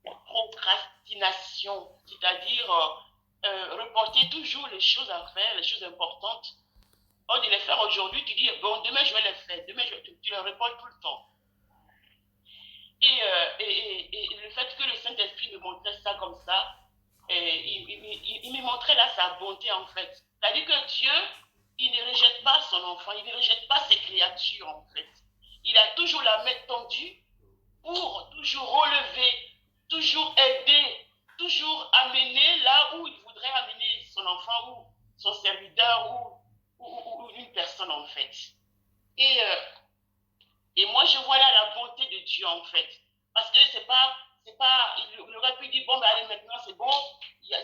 la procrastination, c'est-à-dire reporter toujours les choses à faire, les choses importantes. Au lieu de les faire aujourd'hui, tu dis, bon, demain je vais les faire, tu les reportes tout le temps. Et le fait que le Saint-Esprit me montrait ça comme ça, il me montrait là sa bonté en fait. C'est-à-dire que Dieu, il ne rejette pas son enfant, il ne rejette pas ses créatures en fait. Il a toujours la main tendue pour toujours relever, toujours aider, toujours amener là où il voudrait amener son enfant ou son serviteur ou une personne en fait. Et moi, je vois là la bonté de Dieu, en fait. Parce que il aurait pu dire, bon, ben allez, maintenant, c'est bon, je peux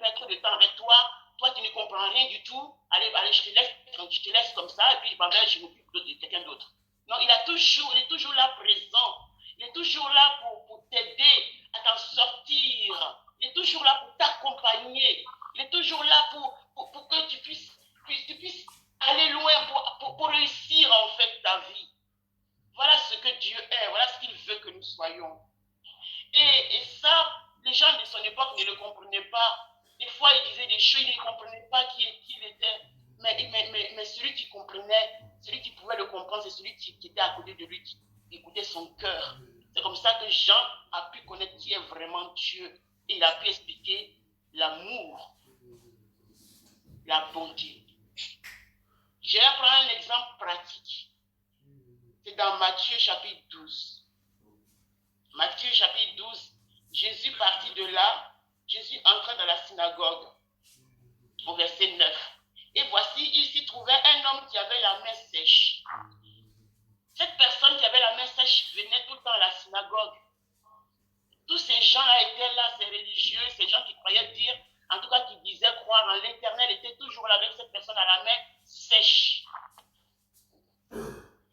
être de temps avec toi, toi, tu ne comprends rien du tout, allez, je te laisse comme ça, et puis, ben, je m'occupe de quelqu'un d'autre. Non, il est toujours là présent, il est toujours là pour t'aider à t'en sortir, il est toujours là pour t'accompagner, il est toujours là pour que tu puisses aller loin pour réussir en fait ta vie. Voilà ce que Dieu est, voilà ce qu'il veut que nous soyons. Et ça, les gens de son époque ne le comprenaient pas. Des fois, ils disaient des choses, ils ne comprenaient pas qui il était. Mais celui qui comprenait, celui qui pouvait le comprendre, c'est celui qui était à côté de lui, qui écoutait son cœur. C'est comme ça que Jean a pu connaître qui est vraiment Dieu. Et il a pu expliquer l'amour, la bonté. Je vais prendre un exemple pratique. C'est dans Matthieu chapitre 12. Matthieu chapitre 12, Jésus partit de là, Jésus entra dans la synagogue, au verset 9. Et voici, il s'y trouvait un homme qui avait la main sèche. Cette personne qui avait la main sèche venait tout le temps à la synagogue. Tous ces gens-là étaient là, ces religieux, ces gens qui croyaient dire, en tout cas qui disaient croire en l'Éternel, étaient toujours là avec cette personne à la main sèche.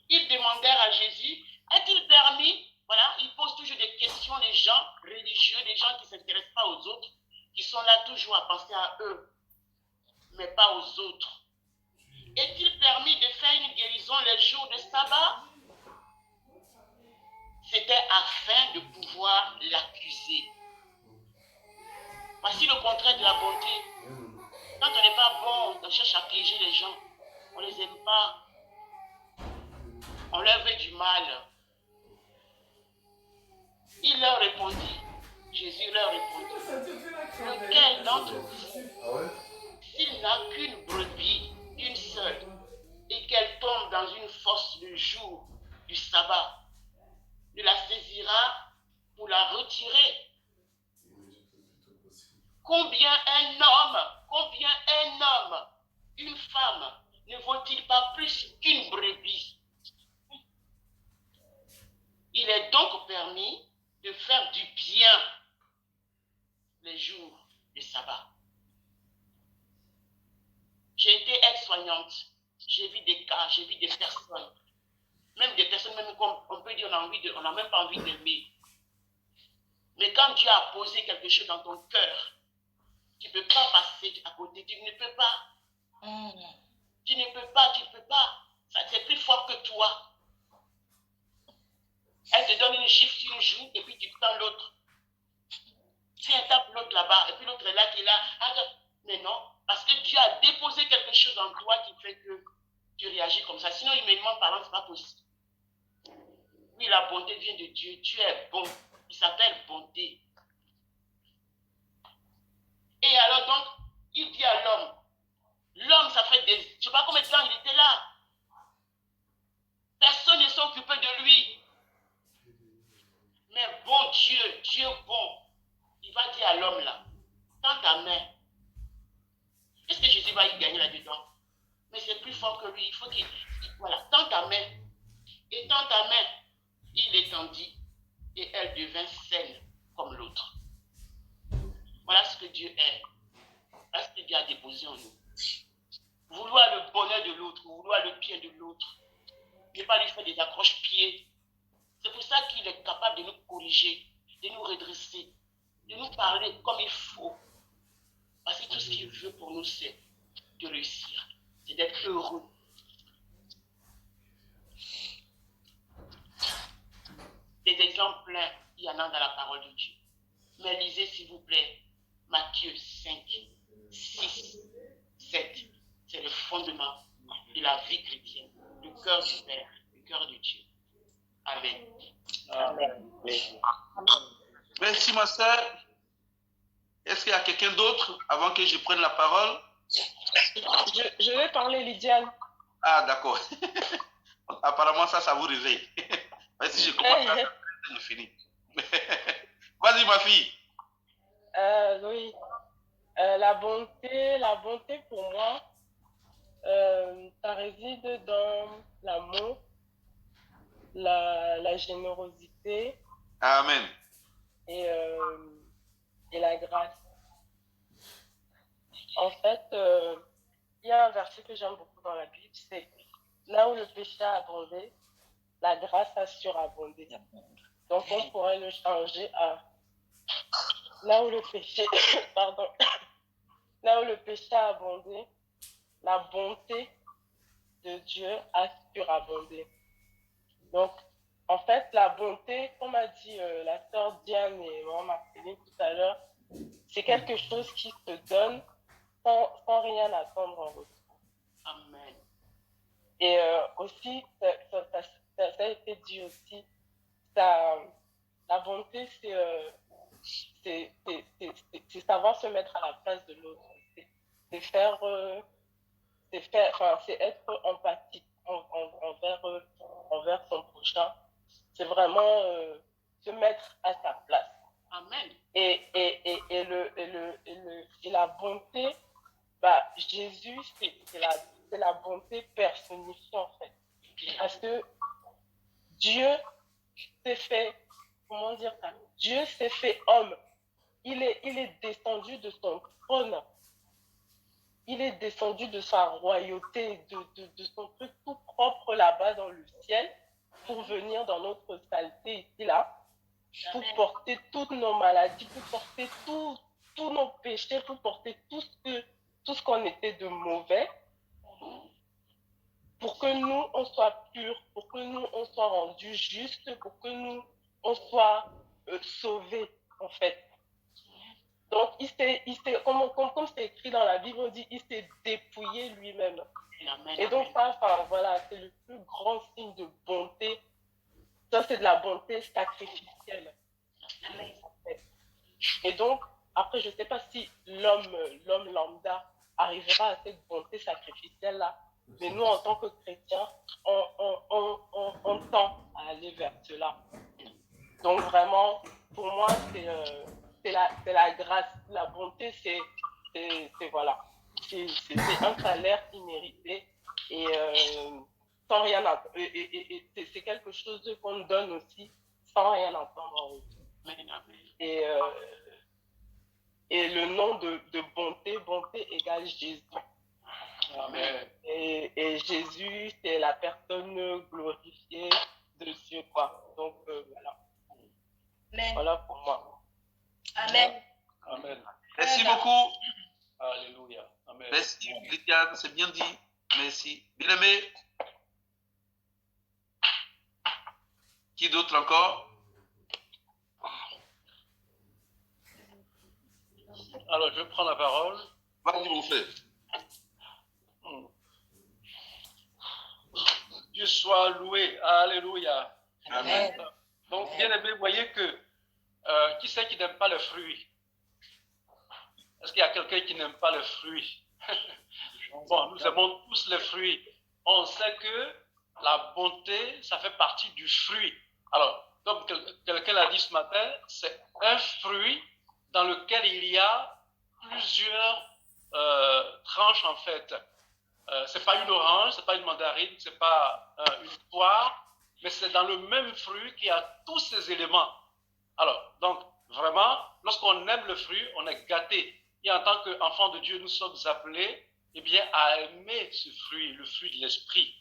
Ils demandèrent à Jésus, est-il permis? Voilà, ils posent toujours des questions, les gens religieux, des gens qui ne s'intéressent pas aux autres, qui sont là toujours à penser à eux, mais pas aux autres. Est-il permis de faire une guérison les jours de sabbat? C'était afin de pouvoir l'accuser. Voici le contraire de la bonté. Quand on n'est pas bon, on cherche à piéger les gens. On ne les aime pas. On leur veut du mal. Il leur répondit, Jésus leur répondit, lequel d'entre vous, s'il n'a qu'une brebis, une seule, et qu'elle tombe dans une fosse le jour du sabbat, ne la saisira pour la retirer? Combien un homme, une femme, ne vaut-il pas plus qu'une brebis? Il est donc permis de faire du bien les jours du sabbat. J'ai été aide-soignante, j'ai vu des cas, j'ai vu des personnes, même des personnes, même comme on peut dire, on n'a même pas envie d'aimer. Mais quand Dieu a posé quelque chose dans ton cœur, tu ne peux pas passer à côté, tu ne peux pas. Tu ne peux pas. C'est plus fort que toi. Elle te donne une gifle sur une joue et puis tu prends l'autre. Tu tape l'autre là-bas et puis l'autre est là qui est là. Mais non, parce que Dieu a déposé quelque chose en toi qui fait que tu réagis comme ça. Sinon, humainement parlant, ce n'est pas possible. Oui, la bonté vient de Dieu. Dieu est bon. Il s'appelle bonté. Et alors donc, il dit à l'homme, l'homme, ça fait des... Je ne sais pas combien de temps il était là. Personne ne s'est occupé de lui. Mais bon Dieu, Dieu bon, il va dire à l'homme là, tends ta main. Est-ce que Jésus va y gagner là-dedans? Mais c'est plus fort que lui. Il faut qu'il... Voilà, tends ta main. Et tends ta main. Il l'étendit et elle devint saine comme l'autre. Voilà ce que Dieu est. Voilà ce que Dieu a déposé en nous. Vouloir le bonheur de l'autre, vouloir le bien de l'autre. Ne pas lui faire des accroche-pieds. C'est pour ça qu'il est capable de nous corriger, de nous redresser, de nous parler comme il faut. Parce que tout ce qu'il veut pour nous, c'est de réussir, c'est d'être heureux. Des exemples pleins. il y en a dans la parole de Dieu. Mais lisez, s'il vous plaît, Matthieu 5, 6, 7. C'est le fondement de la vie chrétienne, le cœur du Père, le cœur de Dieu. Amen. Amen. Merci, ma soeur. Est-ce qu'il y a quelqu'un d'autre avant que je prenne la parole? Je vais parler, Lydiane. Ah, d'accord. Apparemment, ça vous réveille. Mais si je commence à je finis. Vas-y, ma fille. Oui. La bonté pour moi, ça réside dans l'amour, la générosité Amen. et la grâce. En fait, il y a un verset que j'aime beaucoup dans la Bible, c'est là où le péché a abondé, la grâce a surabondé. Donc on pourrait le changer à là où le péché, pardon, là où le péché a abondé, la bonté de Dieu a surabondé. Donc, en fait, la bonté, comme a dit la sœur Diane et maman Marceline tout à l'heure, c'est quelque chose qui se donne sans rien attendre en retour. Amen. Et aussi, ça a été dit aussi, la bonté, c'est savoir se mettre à la place de l'autre. C'est être empathique envers son prochain. C'est vraiment se mettre à sa place. Amen. Et la bonté, Jésus, c'est la bonté personnifiée en fait. Parce que Dieu s'est fait, comment dire ça? Dieu s'est fait homme. Il est descendu de son trône. Il est descendu de sa royauté, de son truc tout propre là-bas dans le ciel, pour venir dans notre saleté ici-là, pour porter toutes nos maladies, pour porter tous nos péchés, pour porter tout ce qu'on était de mauvais, pour que nous, on soit purs, pour que nous, on soit rendus justes, pour que nous, on soit sauvés, en fait. Donc, comme c'est écrit dans la Bible, on dit, il s'est dépouillé lui-même. Amen. Et donc, ça, voilà, c'est le plus grand signe de bonté. Ça, c'est de la bonté sacrificielle. En fait. Et donc, après, je ne sais pas si l'homme lambda arrivera à cette bonté sacrificielle-là. Mais nous, en tant que chrétiens, on tend à aller vers cela. Donc, vraiment, pour moi, c'est la grâce. La bonté, c'est voilà. C'est un salaire immérité et sans rien attendre. Et c'est quelque chose qu'on donne aussi sans rien attendre en retour. Et le nom de bonté égale Jésus. Amen. Et Jésus, c'est la personne glorifiée de Dieu, quoi. Donc, voilà. Amen. Voilà pour moi. Amen. Amen. Merci beaucoup. Alléluia. Amen. Merci, Lydiane, c'est bien dit. Merci. Bien-aimé. Qui d'autre encore? Alors, je prends la parole. Vas-y, mon frère. Dieu soit loué. Alléluia. Amen. Donc, bien aimé, vous voyez que qui c'est qui n'aime pas le fruit? Est-ce qu'il y a quelqu'un qui n'aime pas le fruit? Bon, nous aimons tous les fruits. On sait que la bonté, ça fait partie du fruit. Alors, comme quelqu'un l'a dit ce matin, c'est un fruit dans lequel il y a plusieurs tranches en fait. C'est pas une orange, c'est pas une mandarine, c'est pas une poire, mais c'est dans le même fruit qu'il y a tous ces éléments. Alors, donc, vraiment, lorsqu'on aime le fruit, on est gâté. Et en tant qu'enfants de Dieu, nous sommes appelés eh bien, à aimer ce fruit, le fruit de l'esprit.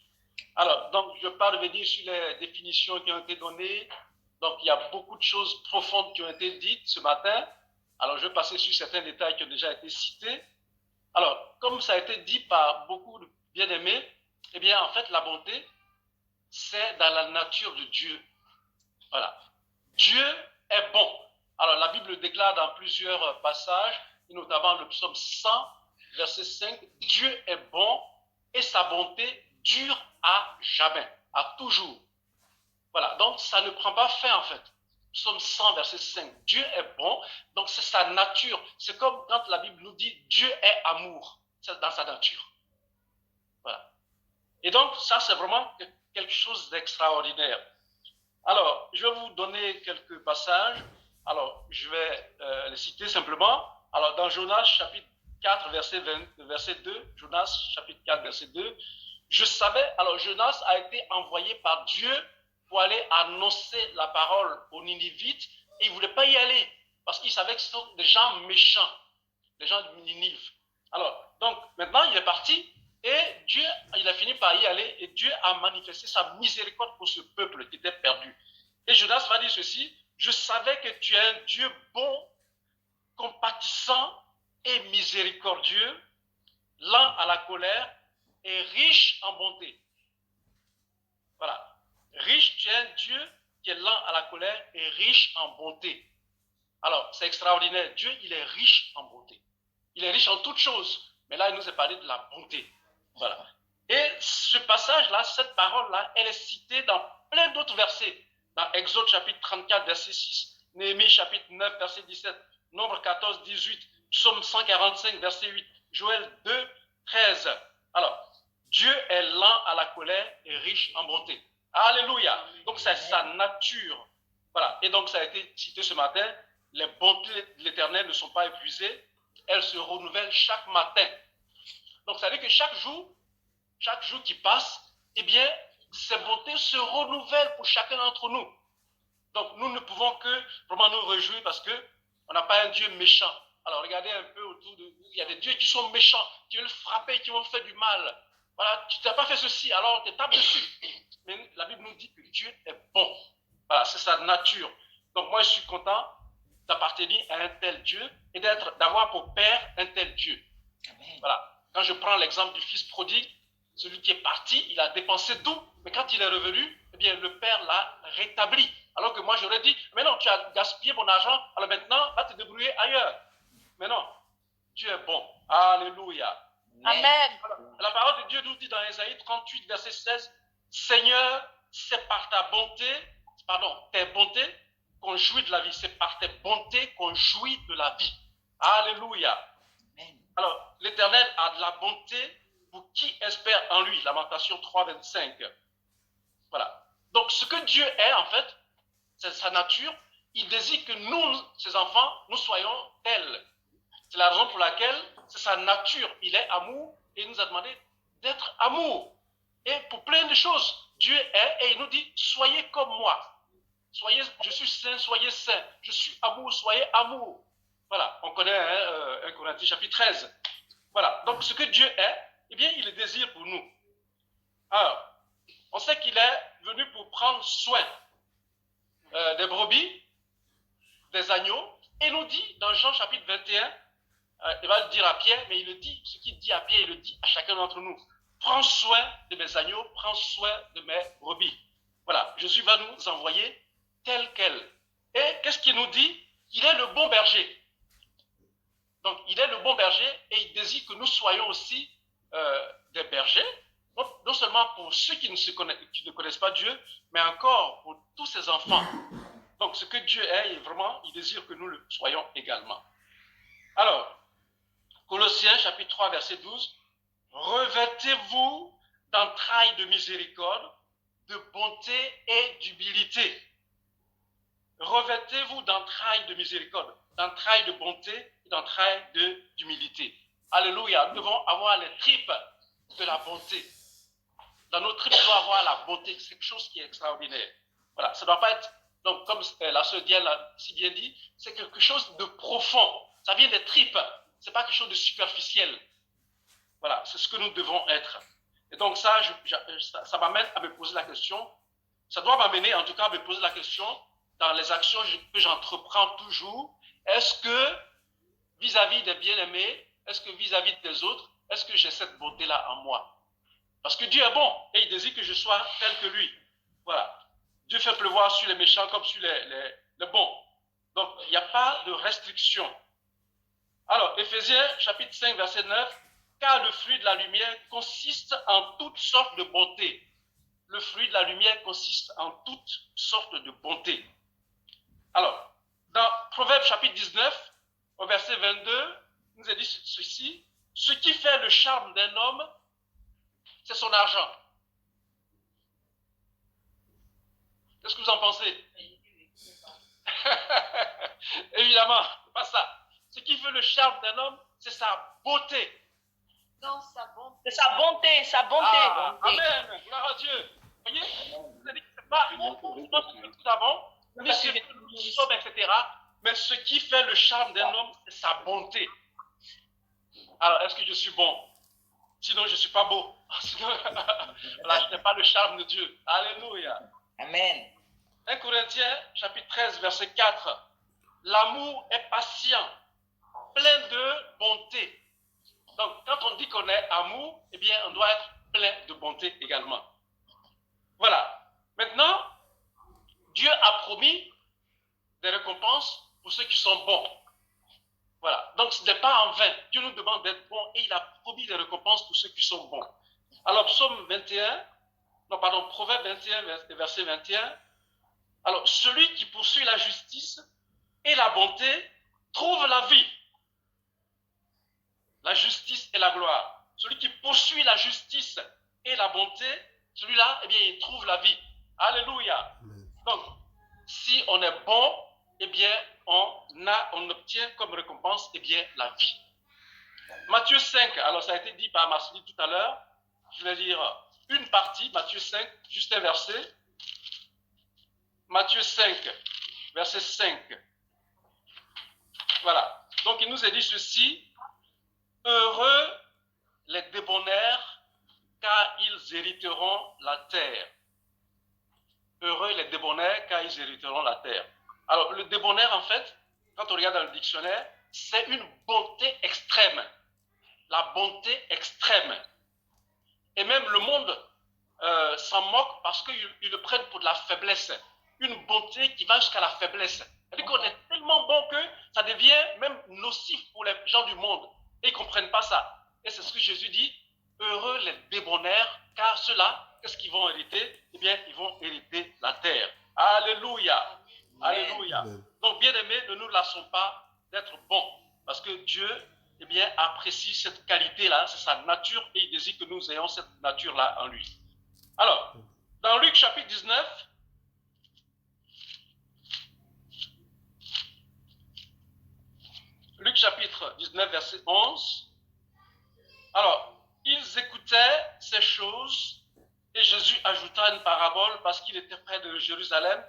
Alors, donc, je ne vais pas revenir sur les définitions qui ont été données. Donc, il y a beaucoup de choses profondes qui ont été dites ce matin. Alors, je vais passer sur certains détails qui ont déjà été cités. Alors, comme ça a été dit par beaucoup de bien-aimés, eh bien, en fait, la bonté, c'est dans la nature de Dieu. Voilà. Dieu est bon. Alors, la Bible déclare dans plusieurs passages, et notamment le psaume 100, verset 5, Dieu est bon et sa bonté dure à jamais, à toujours. Voilà, donc ça ne prend pas fin en fait. Psaume 100, verset 5, Dieu est bon, donc c'est sa nature. C'est comme quand la Bible nous dit Dieu est amour, c'est dans sa nature. Voilà. Et donc, ça, c'est vraiment quelque chose d'extraordinaire. Alors, je vais vous donner quelques passages. Alors, je vais les citer simplement. Alors, dans Jonas, chapitre 4, verset 2, Jonas, chapitre 4, verset 2, je savais, alors Jonas a été envoyé par Dieu pour aller annoncer la parole aux Ninivites, et il ne voulait pas y aller, parce qu'il savait que ce sont des gens méchants, les gens de Ninive. Alors, donc, maintenant, il est parti, et Dieu, il a fini par y aller, et Dieu a manifesté sa miséricorde pour ce peuple qui était perdu. Et Jonas va dire ceci, je savais que tu es un Dieu bon, compatissant et miséricordieux, lent à la colère et riche en bonté. Voilà. Riche, tu es un Dieu qui est lent à la colère et riche en bonté. Alors, c'est extraordinaire. Dieu, il est riche en bonté. Il est riche en toutes choses. Mais là, il nous a parlé de la bonté. Voilà. Et ce passage-là, cette parole-là, elle est citée dans plein d'autres versets. Dans Exode chapitre 34, verset 6, Néhémie chapitre 9, verset 17, Nombre 14, 18, Psaume 145, verset 8, Joël 2, 13. Alors, Dieu est lent à la colère et riche en bonté. Alléluia. Donc, c'est sa nature. Voilà. Et donc, ça a été cité ce matin. Les bontés de l'Éternel ne sont pas épuisées. Elles se renouvellent chaque matin. Donc, ça veut dire que chaque jour qui passe, eh bien, ces bontés se renouvellent pour chacun d'entre nous. Donc, nous ne pouvons que vraiment nous réjouir parce qu'on n'a pas un Dieu méchant. Alors, regardez un peu autour de nous. Il y a des dieux qui sont méchants, qui veulent frapper, qui vont faire du mal. Voilà, tu n'as pas fait ceci, alors on te tape dessus. Mais la Bible nous dit que Dieu est bon. Voilà, c'est sa nature. Donc, moi, je suis content d'appartenir à un tel Dieu et d'avoir pour père un tel Dieu. Amen. Voilà. Quand je prends l'exemple du fils prodigue, celui qui est parti, il a dépensé tout, mais quand il est revenu, eh bien, le père l'a rétabli. Alors que moi, j'aurais dit, mais non, tu as gaspillé mon argent, alors maintenant, va te débrouiller ailleurs. Mais non, Dieu est bon. Alléluia. Amen. La parole de Dieu nous dit dans Ésaïe 38, verset 16, Seigneur, c'est par ta bonté, tes bontés qu'on jouit de la vie. C'est par tes bontés qu'on jouit de la vie. Alléluia. Amen. Alors, l'Éternel a de la bonté pour qui espère en lui. Lamentation 3, 25. Voilà. Donc, ce que Dieu est, en fait, c'est sa nature. Il désire que nous, ses enfants, nous soyons tels. C'est la raison pour laquelle c'est sa nature. Il est amour et il nous a demandé d'être amour. Et pour plein de choses, Dieu est et il nous dit, soyez comme moi. Je suis saint, soyez saint. Je suis amour, soyez amour. Voilà, on connaît 1 Corinthiens chapitre 13. Voilà, donc ce que Dieu est, eh bien, il le désire pour nous. Alors, on sait qu'il est venu pour prendre soin des brebis, des agneaux, et nous dit dans Jean chapitre 21, il va le dire à Pierre, mais il le dit, ce qu'il dit à Pierre, il le dit à chacun d'entre nous. Prends soin de mes agneaux, prends soin de mes brebis. Voilà, Jésus va nous envoyer tel quel. Et qu'est-ce qu'il nous dit? Il est le bon berger. Donc, il est le bon berger et il désire que nous soyons aussi des bergers, non seulement pour ceux qui ne connaissent pas Dieu, mais encore pour tous ses enfants. Donc, ce que Dieu est, vraiment, il désire que nous le soyons également. Alors, Colossiens chapitre 3, verset 12, revêtez-vous d'entrailles de miséricorde, de bonté et d'humilité. Revêtez-vous d'entrailles de miséricorde, d'entrailles de bonté et d'entrailles d'humilité. Alléluia, nous devons avoir les tripes de la bonté. Dans nos tripes, nous devons avoir la bonté, c'est quelque chose qui est extraordinaire. Voilà, ça ne doit pas être, donc comme la sœur Diane l'a si bien dit, c'est quelque chose de profond. Ça vient des tripes, ce n'est pas quelque chose de superficiel. Voilà, c'est ce que nous devons être. Et donc ça m'amène à me poser la question, ça doit m'amener en tout cas à me poser la question, dans les actions que j'entreprends toujours, est-ce que vis-à-vis des bien-aimés, est-ce que vis-à-vis des autres, est-ce que j'ai cette bonté-là en moi? Parce que Dieu est bon et il désire que je sois tel que lui. Voilà. Dieu fait pleuvoir sur les méchants comme sur les bons. Donc, il n'y a pas de restriction. Alors, Éphésiens chapitre 5, verset 9, car le fruit de la lumière consiste en toutes sortes de bonté. Le fruit de la lumière consiste en toutes sortes de bonté. Alors, dans Proverbe chapitre 19, au verset 22, il nous est dit ceci, ce qui fait le charme d'un homme, c'est son argent. Qu'est-ce que vous en pensez? Évidemment, pas ça. Ce qui fait le charme d'un homme, c'est sa beauté. Non, sa bonté. C'est sa bonté, sa bonté. Ah, amen, gloire à Dieu. Vous voyez, vous avez dit que ce n'est pas ce que nous avons, ni ce que nous sommes, etc. Mais ce qui fait le charme d'un homme, c'est sa bonté. Alors, est-ce que je suis bon? Sinon, je ne suis pas beau. Sinon, voilà, je n'ai pas le charme de Dieu. Alléluia. Amen. 1 Corinthiens, chapitre 13, verset 4. L'amour est patient, plein de bonté. Donc, quand on dit qu'on est amour, eh bien, on doit être plein de bonté également. Voilà. Maintenant, Dieu a promis des récompenses pour ceux qui sont bons. Voilà. Donc, ce n'est pas en vain. Dieu nous demande d'être bons et il a promis des récompenses pour ceux qui sont bons. Alors, Proverbe 21, verset 21. Alors, celui qui poursuit la justice et la bonté trouve la vie. La justice et la gloire. Celui qui poursuit la justice et la bonté, celui-là, eh bien, il trouve la vie. Alléluia. Donc, si on est bon, eh bien, on obtient comme récompense, eh bien, la vie. Matthieu 5, alors ça a été dit par Marceline tout à l'heure. Je vais lire une partie, Matthieu 5, juste un verset. Matthieu 5, verset 5. Voilà. Donc, il nous est dit ceci. Heureux les débonnaires, car ils hériteront la terre. Heureux les débonnaires, car ils hériteront la terre. Alors, le débonnaire, en fait, quand on regarde dans le dictionnaire, c'est une bonté extrême. La bonté extrême. Et même le monde s'en moque parce qu'ils le prennent pour de la faiblesse. Une bonté qui va jusqu'à la faiblesse. C'est-à-dire qu'on est tellement bon que ça devient même nocif pour les gens du monde. Et ils ne comprennent pas ça. Et c'est ce que Jésus dit, heureux les débonnaires, car ceux-là, qu'est-ce qu'ils vont hériter? Eh bien, ils vont hériter la terre. Alléluia. Alléluia. Donc, bien-aimés, ne nous lassons pas d'être bons. Parce que Dieu, eh bien, apprécie cette qualité-là, c'est sa nature, et il désire que nous ayons cette nature-là en lui. Alors, dans Luc chapitre 19, Luc chapitre 19, verset 11. Alors, ils écoutaient ces choses et Jésus ajouta une parabole parce qu'il était près de Jérusalem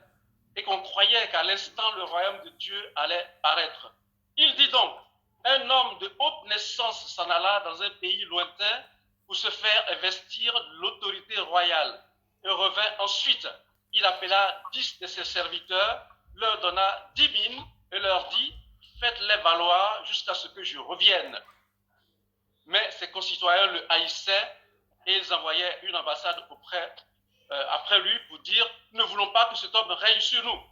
et qu'on croyait qu'à l'instant le royaume de Dieu allait paraître. Il dit donc, un homme de haute naissance s'en alla dans un pays lointain pour se faire investir de l'autorité royale et revint ensuite. Il appela 10 de ses serviteurs, leur donna 10 000 et leur dit, faites-les valoir jusqu'à ce que je revienne. Mais ses concitoyens le haïssaient et ils envoyaient une ambassade après lui pour dire « Ne voulons pas que cet homme règne sur nous ».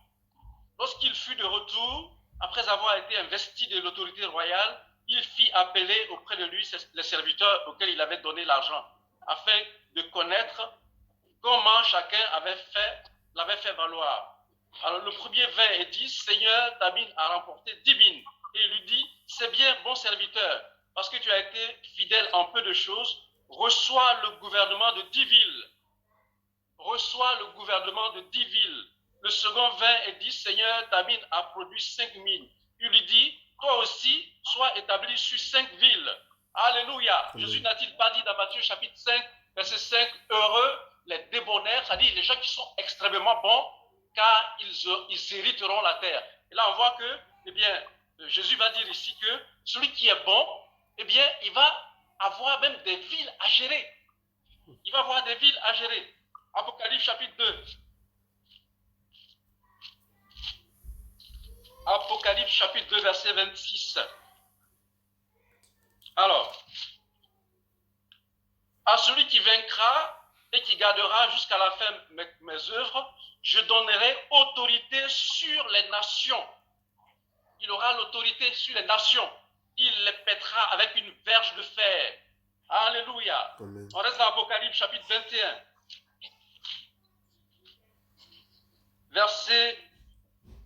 Lorsqu'il fut de retour, après avoir été investi de l'autorité royale, il fit appeler auprès de lui les serviteurs auxquels il avait donné l'argent, afin de connaître comment chacun l'avait fait valoir. Alors le premier vint et dit, Seigneur, ta mine a remporté 10 000. Et il lui dit, c'est bien, bon serviteur, parce que tu as été fidèle en peu de choses, reçois le gouvernement de 10 villes. Reçois le gouvernement de 10 villes. Le second vint et dit, Seigneur, ta mine a produit 5 000. Il lui dit, toi aussi, sois établi sur 5 villes. Alléluia. Oui. Jésus n'a-t-il pas dit dans Matthieu chapitre 5, verset 5, heureux les débonnaires, c'est-à-dire les gens qui sont extrêmement bons, car ils hériteront la terre. Et là, on voit que, eh bien, Jésus va dire ici que celui qui est bon, eh bien, il va avoir même des villes à gérer. Il va avoir des villes à gérer. Apocalypse chapitre 2. Apocalypse chapitre 2, verset 26. Alors, à celui qui vaincra et qui gardera jusqu'à la fin mes œuvres, je donnerai autorité sur les nations. il aura l'autorité sur les nations. Il les pètera avec une verge de fer. Alléluia. Amen. On reste dans Apocalypse chapitre 21. Versets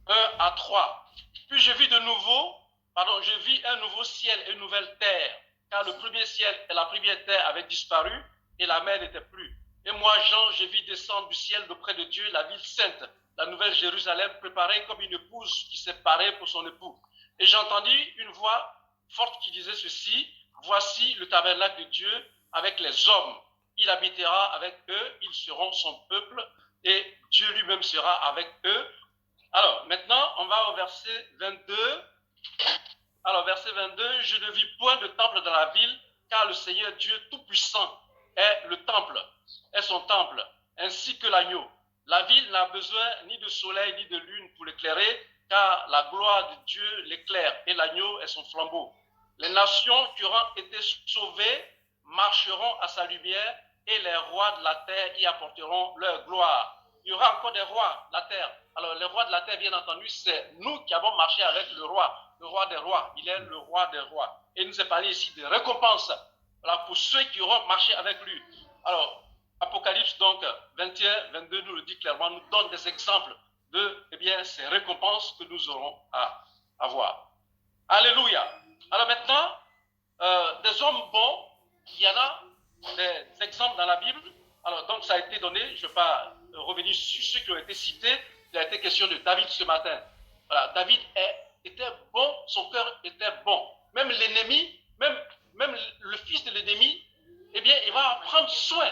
1 à 3. Puis je vis je vis un nouveau ciel et une nouvelle terre, car le premier ciel et la première terre avaient disparu et la mer n'était plus. Et moi, Jean, je vis descendre du ciel d'auprès de Dieu la ville sainte, la nouvelle Jérusalem, préparée comme une épouse qui s'est parée pour son époux. Et j'entendis une voix forte qui disait ceci: voici le tabernacle de Dieu avec les hommes. Il habitera avec eux, ils seront son peuple, et Dieu lui-même sera avec eux. Alors, maintenant, on va au verset 22. Alors, verset 22, je ne vis point de temple dans la ville, car le Seigneur Dieu Tout-Puissant est le temple, est son temple, ainsi que l'agneau. La ville n'a besoin ni de soleil ni de lune pour l'éclairer, car la gloire de Dieu l'éclaire, et l'agneau est son flambeau. Les nations qui auront été sauvées marcheront à sa lumière, et les rois de la terre y apporteront leur gloire. Il y aura encore des rois de la terre. Alors, les rois de la terre, bien entendu, c'est nous qui avons marché avec le roi des rois. Il est le roi des rois. Et il nous est parlé ici de récompense, voilà, pour ceux qui auront marché avec lui. Alors, Apocalypse, donc, 21, 22 nous le dit clairement, nous donne des exemples de, ces récompenses que nous aurons à avoir. Alléluia. Alors maintenant, des hommes bons, il y en a des exemples dans la Bible. Alors, donc, ça a été donné, je ne vais pas revenir sur ceux qui ont été cités. Il a été question de David ce matin. Voilà, David était bon, son cœur était bon. Même l'ennemi, même le fils de l'ennemi, il va prendre soin.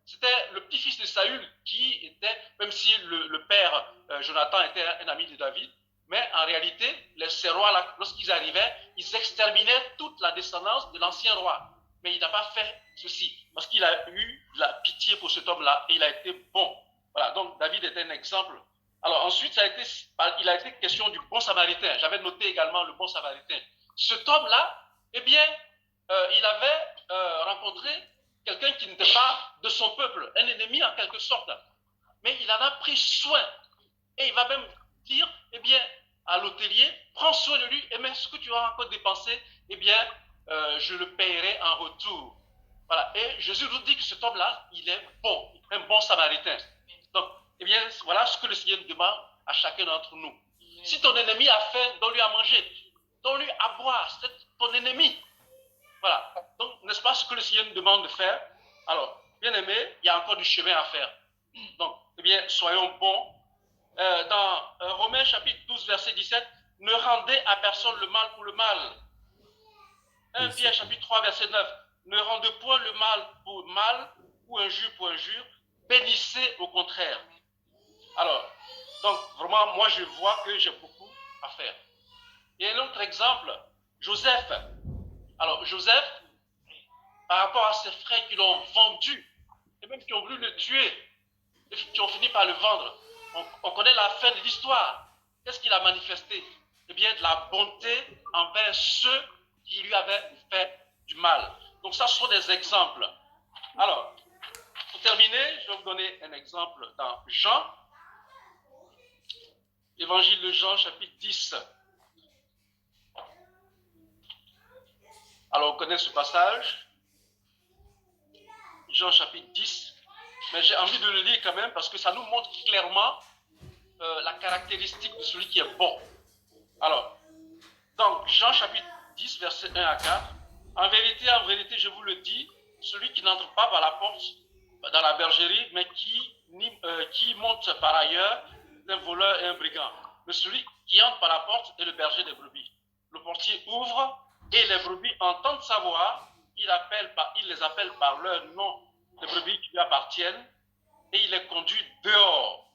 C'était le petit-fils de Saül qui était, même si le père Jonathan était un ami de David, mais en réalité, ces rois-là, lorsqu'ils arrivaient, ils exterminaient toute la descendance de l'ancien roi. Mais il n'a pas fait ceci, parce qu'il a eu de la pitié pour cet homme-là, et il a été bon. Voilà, donc David était un exemple. Alors ensuite, il a été question du bon samaritain. J'avais noté également le bon samaritain. Cet homme-là, il avait rencontré quelqu'un qui n'était pas de son peuple, un ennemi en quelque sorte. Mais il en a pris soin. Et il va même dire, à l'hôtelier, prends soin de lui, et même ce que tu as encore dépensé, je le paierai en retour. Voilà. Et Jésus nous dit que cet homme-là, il est bon, un bon samaritain. Donc, voilà ce que le Seigneur demande à chacun d'entre nous. Si ton ennemi a faim, donne-lui à manger, donne-lui à boire, c'est ton ennemi. Voilà. Donc, n'est-ce pas ce que le Seigneur nous demande de faire? Alors, bien aimé, il y a encore du chemin à faire. Donc, soyons bons. Dans Romains chapitre 12, verset 17, ne rendez à personne le mal pour le mal. 1 Pierre chapitre 3, verset 9, ne rendez point le mal pour mal, ou injure pour injure, bénissez au contraire. Alors, donc, vraiment, moi, je vois que j'ai beaucoup à faire. Et un autre exemple, Joseph. Alors, Joseph, par rapport à ses frères qui l'ont vendu, et même qui ont voulu le tuer, et qui ont fini par le vendre, on connaît la fin de l'histoire. Qu'est-ce qu'il a manifesté? De la bonté envers ceux qui lui avaient fait du mal. Donc, ça, ce sont des exemples. Alors, pour terminer, je vais vous donner un exemple dans Jean, Évangile de Jean, chapitre 10. Alors, on connaît ce passage, Jean, chapitre 10, mais j'ai envie de le lire quand même parce que ça nous montre clairement la caractéristique de celui qui est bon. Alors, donc, Jean, chapitre 10, versets 1 à 4. En vérité, je vous le dis, celui qui n'entre pas par la porte dans la bergerie, mais qui monte par ailleurs, est un voleur et un brigand. Mais celui qui entre par la porte est le berger des brebis. Le portier ouvre et les brebis entendent sa voix. Il les appelle par leur nom, les brebis qui lui appartiennent, et il les conduit dehors.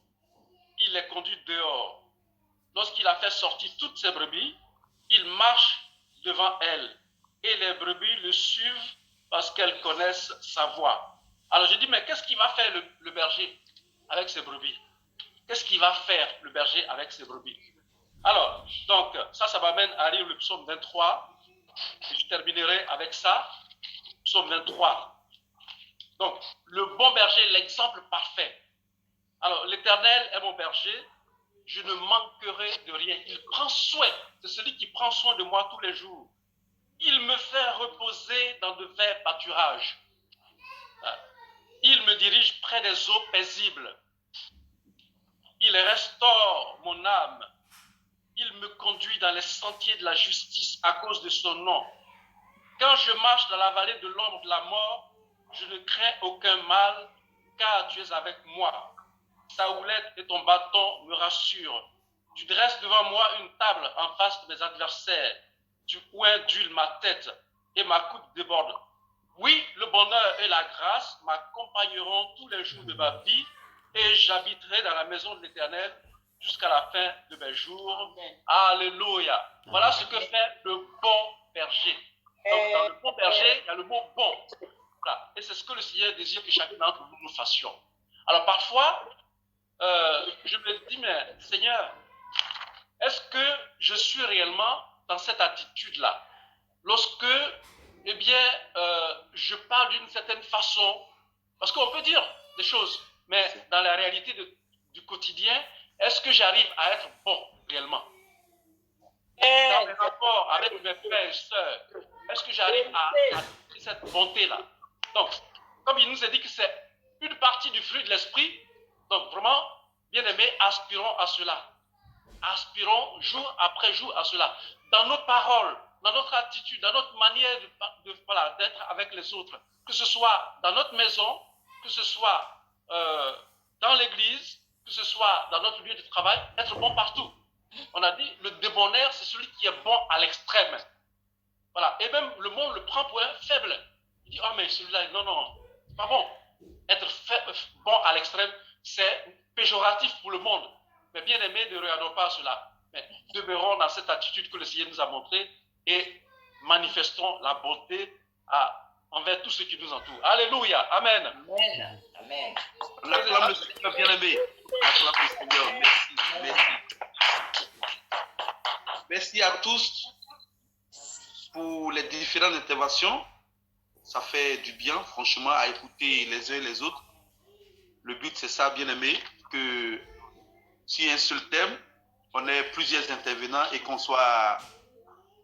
Il les conduit dehors. Lorsqu'il a fait sortir toutes ses brebis, il marche devant elles. Et les brebis le suivent parce qu'elles connaissent sa voix. Alors je dis, mais qu'est-ce qu'il va faire le berger avec ses brebis? Qu'est-ce qu'il va faire le berger avec ses brebis? Alors, donc, ça m'amène à lire le psaume 23. Et je terminerai avec ça. Psaume 23. Donc, le bon berger, l'exemple parfait. Alors, l'Éternel est mon berger, je ne manquerai de rien. Il prend soin, c'est celui qui prend soin de moi tous les jours. Il me fait reposer dans de verts pâturages. Il me dirige près des eaux paisibles. Il restaure mon âme. Il me conduit dans les sentiers de la justice à cause de son nom. Quand je marche dans la vallée de l'ombre de la mort, je ne crains aucun mal, car tu es avec moi. Ta houlette et ton bâton me rassurent. Tu dresses devant moi une table en face de mes adversaires. Tu induis ma tête et ma coupe déborde. Oui, le bonheur et la grâce m'accompagneront tous les jours de ma vie et j'habiterai dans la maison de l'Éternel jusqu'à la fin de mes jours. Amen. Alléluia. Voilà ce que fait le bon berger. Donc, dans le bon berger, il y a le mot bon. Voilà. Et c'est ce que le Seigneur désire que chacun d'entre nous nous fassions. Alors parfois, je me dis, mais Seigneur, est-ce que je suis réellement dans cette attitude-là? Lorsque, eh bien, je parle d'une certaine façon, parce qu'on peut dire des choses, mais dans la réalité du quotidien, est-ce que j'arrive à être bon réellement? Dans mes rapports avec mes frères et sœurs, est-ce que j'arrive à cette bonté-là? Donc, comme il nous a dit que c'est une partie du fruit de l'esprit, donc vraiment, bien aimés, aspirons à cela. Aspirons jour après jour à cela. Dans nos paroles, dans notre attitude, dans notre manière d'être avec les autres, que ce soit dans notre maison, que ce soit dans l'église, que ce soit dans notre lieu de travail, être bon partout. On a dit, le débonnaire, c'est celui qui est bon à l'extrême. Voilà. Et même le monde le prend pour un faible. Il dit, oh mais celui-là, non, c'est pas bon. Être bon à l'extrême, c'est péjoratif pour le monde. Mais bien aimé, ne regardons pas cela. Mais demeurons dans cette attitude que le Seigneur nous a montrée et manifestons la bonté envers tous ceux qui nous entourent. Alléluia. Amen. Amen. Amen. L'acclame le Seigneur, bien aimé. L'acclame le Seigneur. Merci. Merci à tous pour les différentes interventions. Ça fait du bien, franchement, à écouter les uns et les autres. Le but, c'est ça, bien aimé, que si un seul thème, on ait plusieurs intervenants et qu'on soit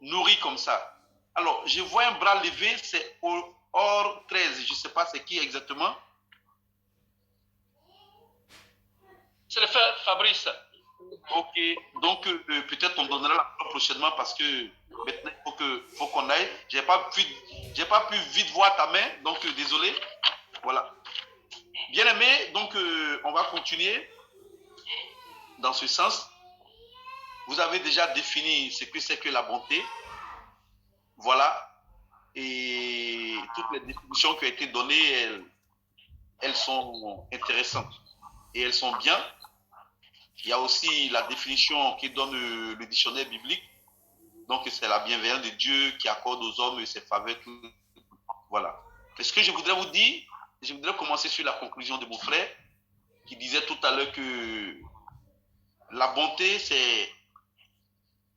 nourris comme ça. Alors, je vois un bras levé, c'est hors 13. Je ne sais pas c'est qui exactement. C'est le frère Fabrice. Ok, donc peut-être on donnera la parole prochainement parce que maintenant il faut qu'on aille. J'ai pas pu vite voir ta main, donc désolé. Voilà. Bien aimé, donc on va continuer dans ce sens. Vous avez déjà défini ce que c'est que la bonté. Voilà. Et toutes les définitions qui ont été données, elles sont intéressantes et elles sont bien. Il y a aussi la définition qui donne le dictionnaire biblique. Donc, c'est la bienveillance de Dieu qui accorde aux hommes ses faveurs. Voilà. Et ce que je voudrais vous dire, je voudrais commencer sur la conclusion de mon frère qui disait tout à l'heure que la bonté, c'est,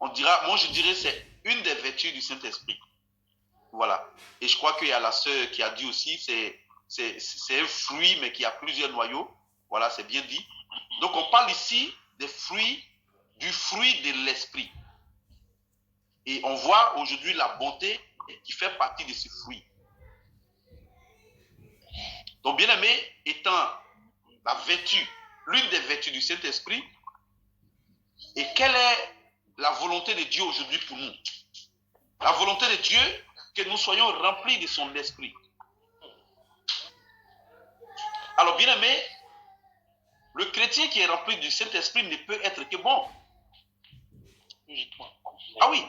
je dirais, c'est une des vertus du Saint-Esprit. Voilà. Et je crois qu'il y a la sœur qui a dit aussi, c'est un fruit, mais qui a plusieurs noyaux. Voilà, c'est bien dit. Donc, on parle ici du fruit de l'esprit. Et on voit aujourd'hui la bonté qui fait partie de ce fruit. Donc, bien aimé, étant la vertu, l'une des vertus du Saint-Esprit, et quelle est la volonté de Dieu aujourd'hui pour nous? La volonté de Dieu, que nous soyons remplis de son esprit. Alors, bien aimé, le chrétien qui est rempli du Saint-Esprit ne peut être que bon. Ah oui,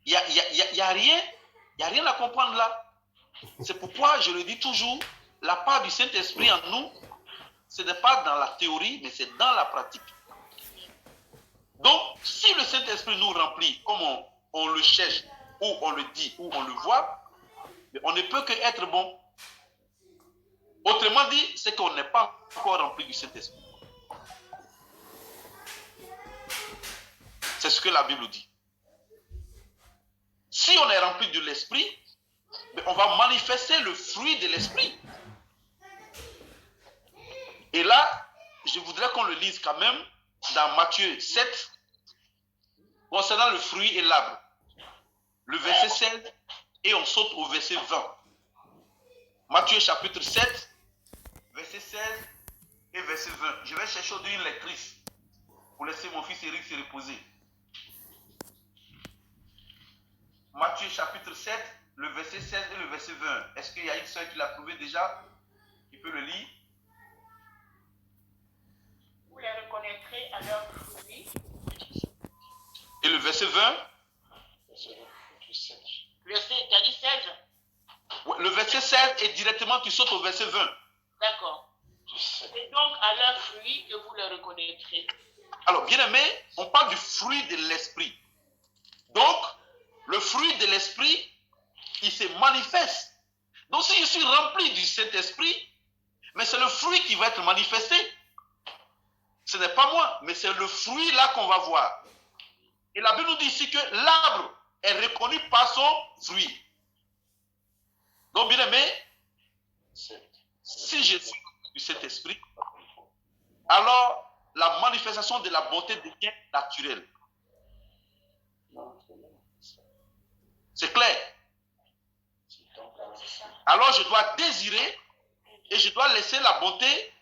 il y a rien à comprendre là. C'est pourquoi je le dis toujours, la part du Saint-Esprit en nous, ce n'est pas dans la théorie, mais c'est dans la pratique. Donc, si le Saint-Esprit nous remplit, comme on le cherche, ou on le dit, ou on le voit, on ne peut que être bon. Autrement dit, c'est qu'on n'est pas encore rempli du Saint-Esprit. C'est ce que la Bible dit. Si on est rempli de l'esprit, on va manifester le fruit de l'esprit. Et là, je voudrais qu'on le lise quand même dans Matthieu 7 concernant le fruit et l'arbre. Le verset 16 et on saute au verset 20. Matthieu chapitre 7, verset 16 et verset 20. Je vais chercher aujourd'hui une lectrice pour laisser mon fils Eric se reposer. Matthieu chapitre 7, le verset 16 et le verset 20. Est-ce qu'il y a une sœur qui l'a trouvé déjà? Qui peut le lire? Vous les reconnaîtrez à leurs fruits. Et le verset 20? Verset, tu as dit 16? Le verset 16 et directement tu sautes au verset 20. D'accord. Et donc à leurs fruits que vous les reconnaîtrez. Alors, bien aimé, on parle du fruit de l'esprit. Donc, le fruit de l'esprit, il se manifeste. Donc, si je suis rempli du Saint-Esprit, mais c'est le fruit qui va être manifesté. Ce n'est pas moi, mais c'est le fruit là qu'on va voir. Et la Bible nous dit ici que l'arbre est reconnu par son fruit. Donc, bien aimé, si je suis du Saint-Esprit, alors la manifestation de la bonté devient naturelle. C'est clair. Alors je dois désirer et je dois laisser la bonté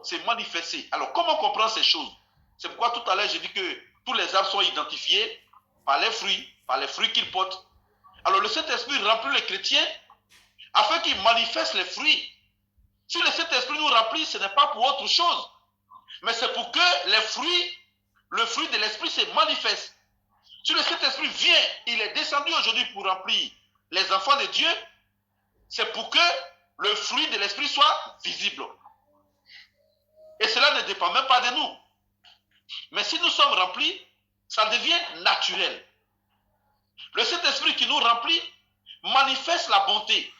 se manifester. Alors comment comprendre ces choses? C'est pourquoi tout à l'heure j'ai dit que tous les arbres sont identifiés par les fruits qu'ils portent. Alors le Saint-Esprit remplit les chrétiens afin qu'ils manifestent les fruits. Si le Saint-Esprit nous remplit, ce n'est pas pour autre chose, mais c'est pour que le fruit de l'Esprit se manifeste. Si le Saint-Esprit vient, il est descendu aujourd'hui pour remplir les enfants de Dieu, c'est pour que le fruit de l'Esprit soit visible. Et cela ne dépend même pas de nous. Mais si nous sommes remplis, ça devient naturel. Le Saint-Esprit qui nous remplit manifeste la bonté,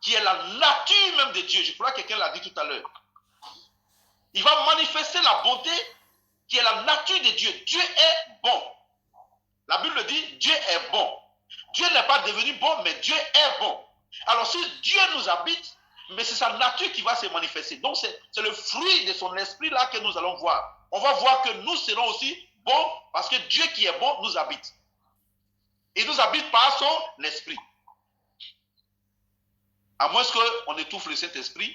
qui est la nature même de Dieu. Je crois que quelqu'un l'a dit tout à l'heure. Il va manifester la bonté qui est la nature de Dieu. Dieu est bon. La Bible dit, Dieu est bon. Dieu n'est pas devenu bon, mais Dieu est bon. Alors si Dieu nous habite, mais c'est sa nature qui va se manifester. Donc c'est le fruit de son esprit là que nous allons voir. On va voir que nous serons aussi bons parce que Dieu qui est bon nous habite. Il nous habite par son esprit. À moins qu'on étouffe le Saint-Esprit,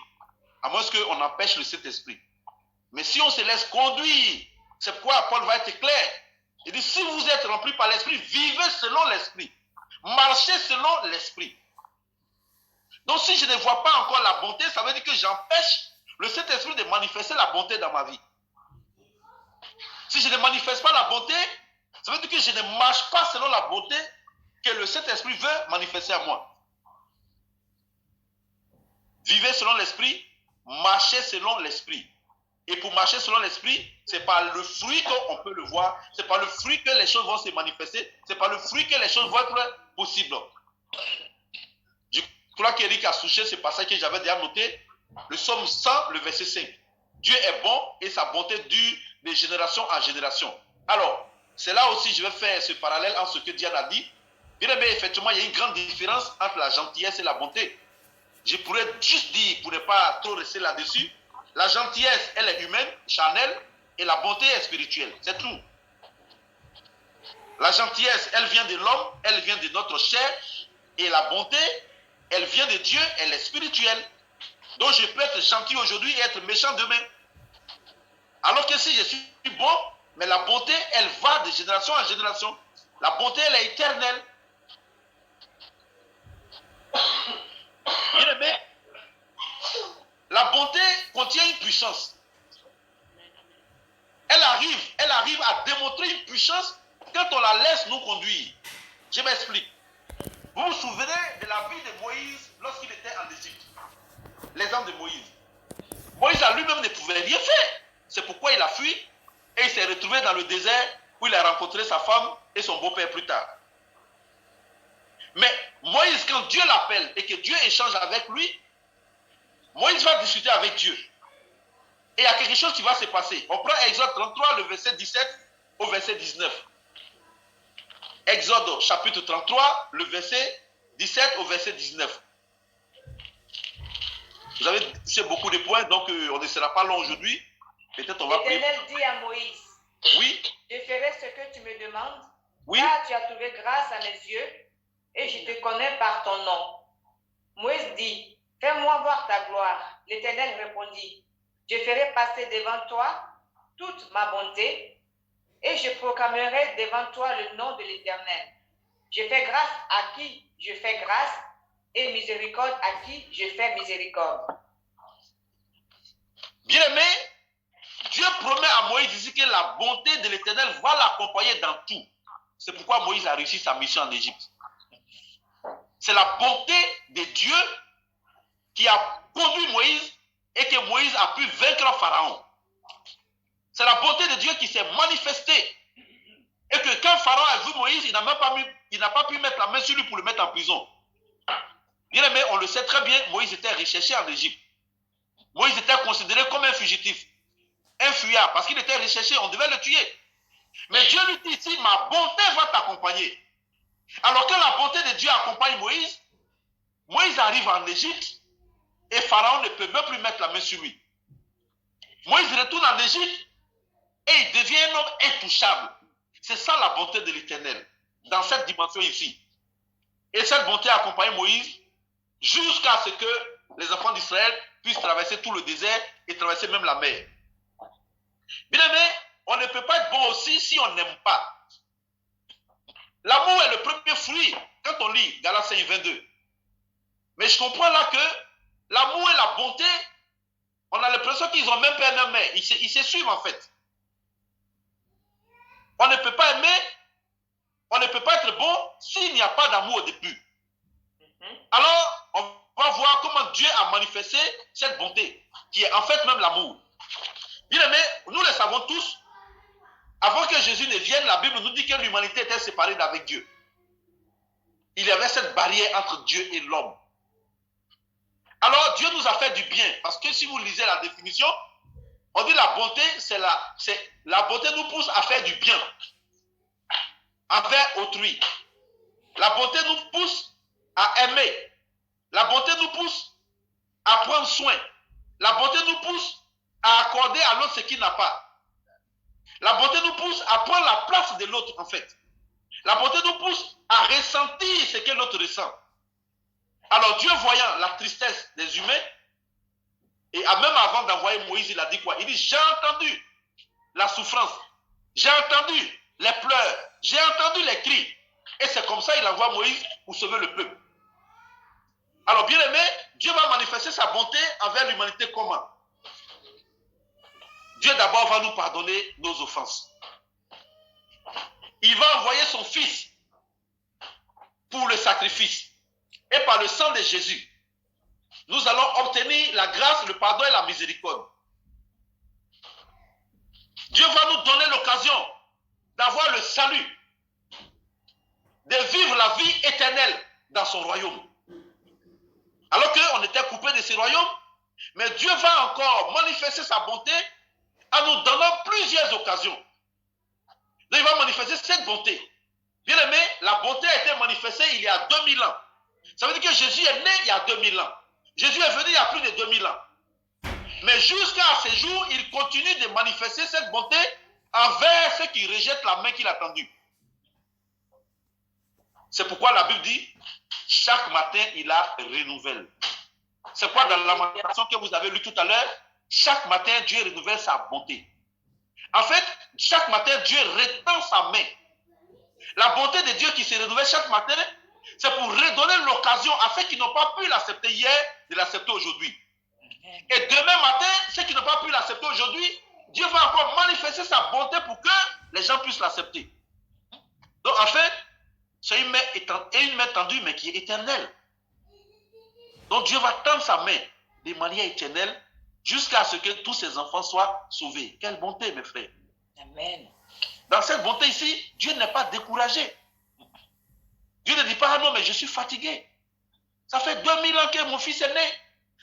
à moins qu'on empêche le Saint-Esprit. Mais si on se laisse conduire, c'est pourquoi Paul va être clair. Il dit, si vous êtes remplis par l'Esprit, vivez selon l'Esprit. Marchez selon l'Esprit. Donc si je ne vois pas encore la bonté, ça veut dire que j'empêche le Saint-Esprit de manifester la bonté dans ma vie. Si je ne manifeste pas la bonté, ça veut dire que je ne marche pas selon la bonté que le Saint-Esprit veut manifester à moi. Vivez selon l'Esprit, marchez selon l'Esprit. Et pour marcher selon l'Esprit, c'est par le fruit qu'on peut le voir, c'est par le fruit que les choses vont se manifester, c'est par le fruit que les choses vont être possibles. Je crois qu'Éric a touché ce passage que j'avais déjà noté, le psaume 100, le verset 5. Dieu est bon et sa bonté dure de génération en génération. Alors, c'est là aussi je vais faire ce parallèle entre ce que Diane a dit. Bien aimé, effectivement, il y a une grande différence entre la gentillesse et la bonté. Je pourrais juste dire, pour ne pas trop rester là-dessus, la gentillesse, elle est humaine, charnelle, et la bonté est spirituelle. C'est tout. La gentillesse, elle vient de l'homme, elle vient de notre chair, et la bonté, elle vient de Dieu, elle est spirituelle. Donc je peux être gentil aujourd'hui et être méchant demain. Alors que si je suis bon, mais la bonté, elle va de génération en génération. La bonté, elle est éternelle. Bien aimé, la bonté contient une puissance. Elle arrive à démontrer une puissance quand on la laisse nous conduire. Je m'explique. Vous vous souvenez de la vie de Moïse lorsqu'il était en Égypte? L'exemple de Moïse. Moïse à lui-même ne pouvait rien faire. C'est pourquoi il a fui et il s'est retrouvé dans le désert où il a rencontré sa femme et son beau-père plus tard. Mais Moïse, quand Dieu l'appelle et que Dieu échange avec lui, Moïse va discuter avec Dieu. Et il y a quelque chose qui va se passer. On prend Exode 33, le verset 17 au verset 19. Exode chapitre 33, le verset 17 au verset 19. Vous avez touché beaucoup de points, donc on ne sera pas long aujourd'hui. Peut-être on va prier. L'Éternel dit à Moïse, Oui. Car tu as trouvé grâce à mes yeux et je te connais par ton nom. Moïse dit, fais-moi voir ta gloire. L'Éternel répondit, je ferai passer devant toi toute ma bonté et je proclamerai devant toi le nom de l'Éternel. Je fais grâce à qui je fais grâce et miséricorde à qui je fais miséricorde. Bien-aimé, Dieu promet à Moïse ici que la bonté de l'Éternel va l'accompagner dans tout. C'est pourquoi Moïse a réussi sa mission en Égypte. C'est la bonté de Dieu qui a conduit Moïse et que Moïse a pu vaincre Pharaon. C'est la bonté de Dieu qui s'est manifestée. Et que quand Pharaon a vu Moïse, il n'a pas pu mettre la main sur lui pour le mettre en prison. Bien aimé, on le sait très bien, Moïse était recherché en Égypte. Moïse était considéré comme un fugitif, un fuyard, parce qu'il était recherché, on devait le tuer. Mais Dieu lui dit ici, ma bonté va t'accompagner. Alors que la bonté de Dieu accompagne Moïse, Moïse arrive en Égypte et Pharaon ne peut même plus mettre la main sur lui. Moïse retourne en Égypte et il devient un homme intouchable. C'est ça la bonté de l'Éternel, dans cette dimension ici. Et cette bonté accompagne Moïse jusqu'à ce que les enfants d'Israël puissent traverser tout le désert et traverser même la mer. Bien aimé, on ne peut pas être bon aussi si on n'aime pas. L'amour est le premier fruit quand on lit Galates 5, 22. Mais je comprends là que l'amour et la bonté, on a l'impression qu'ils ont même pas un main. Ils se suivent en fait. On ne peut pas aimer, on ne peut pas être bon s'il n'y a pas d'amour au début. Alors, on va voir comment Dieu a manifesté cette bonté, qui est en fait même l'amour. Bien aimé, nous le savons tous, avant que Jésus ne vienne, la Bible nous dit que l'humanité était séparée d'avec Dieu. Il y avait cette barrière entre Dieu et l'homme. Alors, Dieu nous a fait du bien, parce que si vous lisez la définition, on dit la bonté, la bonté nous pousse à faire du bien envers autrui. La bonté nous pousse à aimer. La bonté nous pousse à prendre soin. La bonté nous pousse à accorder à l'autre ce qu'il n'a pas. La bonté nous pousse à prendre la place de l'autre en fait. La bonté nous pousse à ressentir ce que l'autre ressent. Alors Dieu voyant la tristesse des humains, et même avant d'envoyer Moïse, il a dit quoi? Il dit, j'ai entendu la souffrance, j'ai entendu les pleurs, j'ai entendu les cris. Et c'est comme ça qu'il envoie Moïse pour sauver le peuple. Alors bien aimé, Dieu va manifester sa bonté envers l'humanité comment? Dieu d'abord va nous pardonner nos offenses. Il va envoyer son fils pour le sacrifice. Et par le sang de Jésus, nous allons obtenir la grâce, le pardon et la miséricorde. Dieu va nous donner l'occasion d'avoir le salut, de vivre la vie éternelle dans son royaume. Alors qu'on était coupé de ce royaume, mais Dieu va encore manifester sa bonté en nous donnant plusieurs occasions. Donc il va manifester cette bonté. Bien aimé, la bonté a été manifestée il y a 2000 ans. Ça veut dire que Jésus est né il y a 2000 ans. Jésus est venu il y a plus de 2000 ans. Mais jusqu'à ce jour, il continue de manifester cette bonté envers ceux qui rejettent la main qu'il a tendue. C'est pourquoi la Bible dit, chaque matin, il la renouvelle. C'est quoi dans la lamentation que vous avez lu tout à l'heure? Chaque matin, Dieu renouvelle sa bonté. En fait, chaque matin, Dieu retend sa main. La bonté de Dieu qui se renouvelle chaque matin, c'est pour redonner l'occasion à ceux qui n'ont pas pu l'accepter hier, de l'accepter aujourd'hui. Et demain matin, ceux qui n'ont pas pu l'accepter aujourd'hui, Dieu va encore manifester sa bonté pour que les gens puissent l'accepter. Donc en fait, c'est une main tendue, mais qui est éternelle. Donc Dieu va tendre sa main de manière éternelle jusqu'à ce que tous ses enfants soient sauvés. Quelle bonté, mes frères. Amen. Dans cette bonté ici, Dieu n'est pas découragé. Dieu ne dit pas, ah non, mais je suis fatigué. Ça fait 2000 ans que mon fils est né.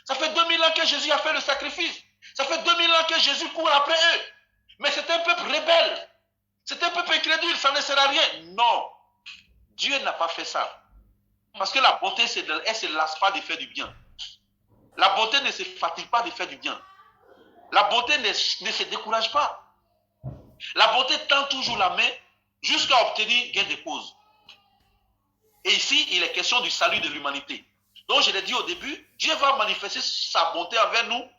Ça fait 2000 ans que Jésus a fait le sacrifice. Ça fait 2000 ans que Jésus court après eux. Mais c'est un peuple rebelle. C'est un peuple incrédule, ça ne sert à rien. Non. Dieu n'a pas fait ça. Parce que la bonté, elle ne se lasse pas de faire du bien. La bonté ne se fatigue pas de faire du bien. La bonté ne se décourage pas. La bonté tend toujours la main jusqu'à obtenir gain de cause. Et ici, il est question du salut de l'humanité. Donc, je l'ai dit au début, Dieu va manifester sa bonté envers nous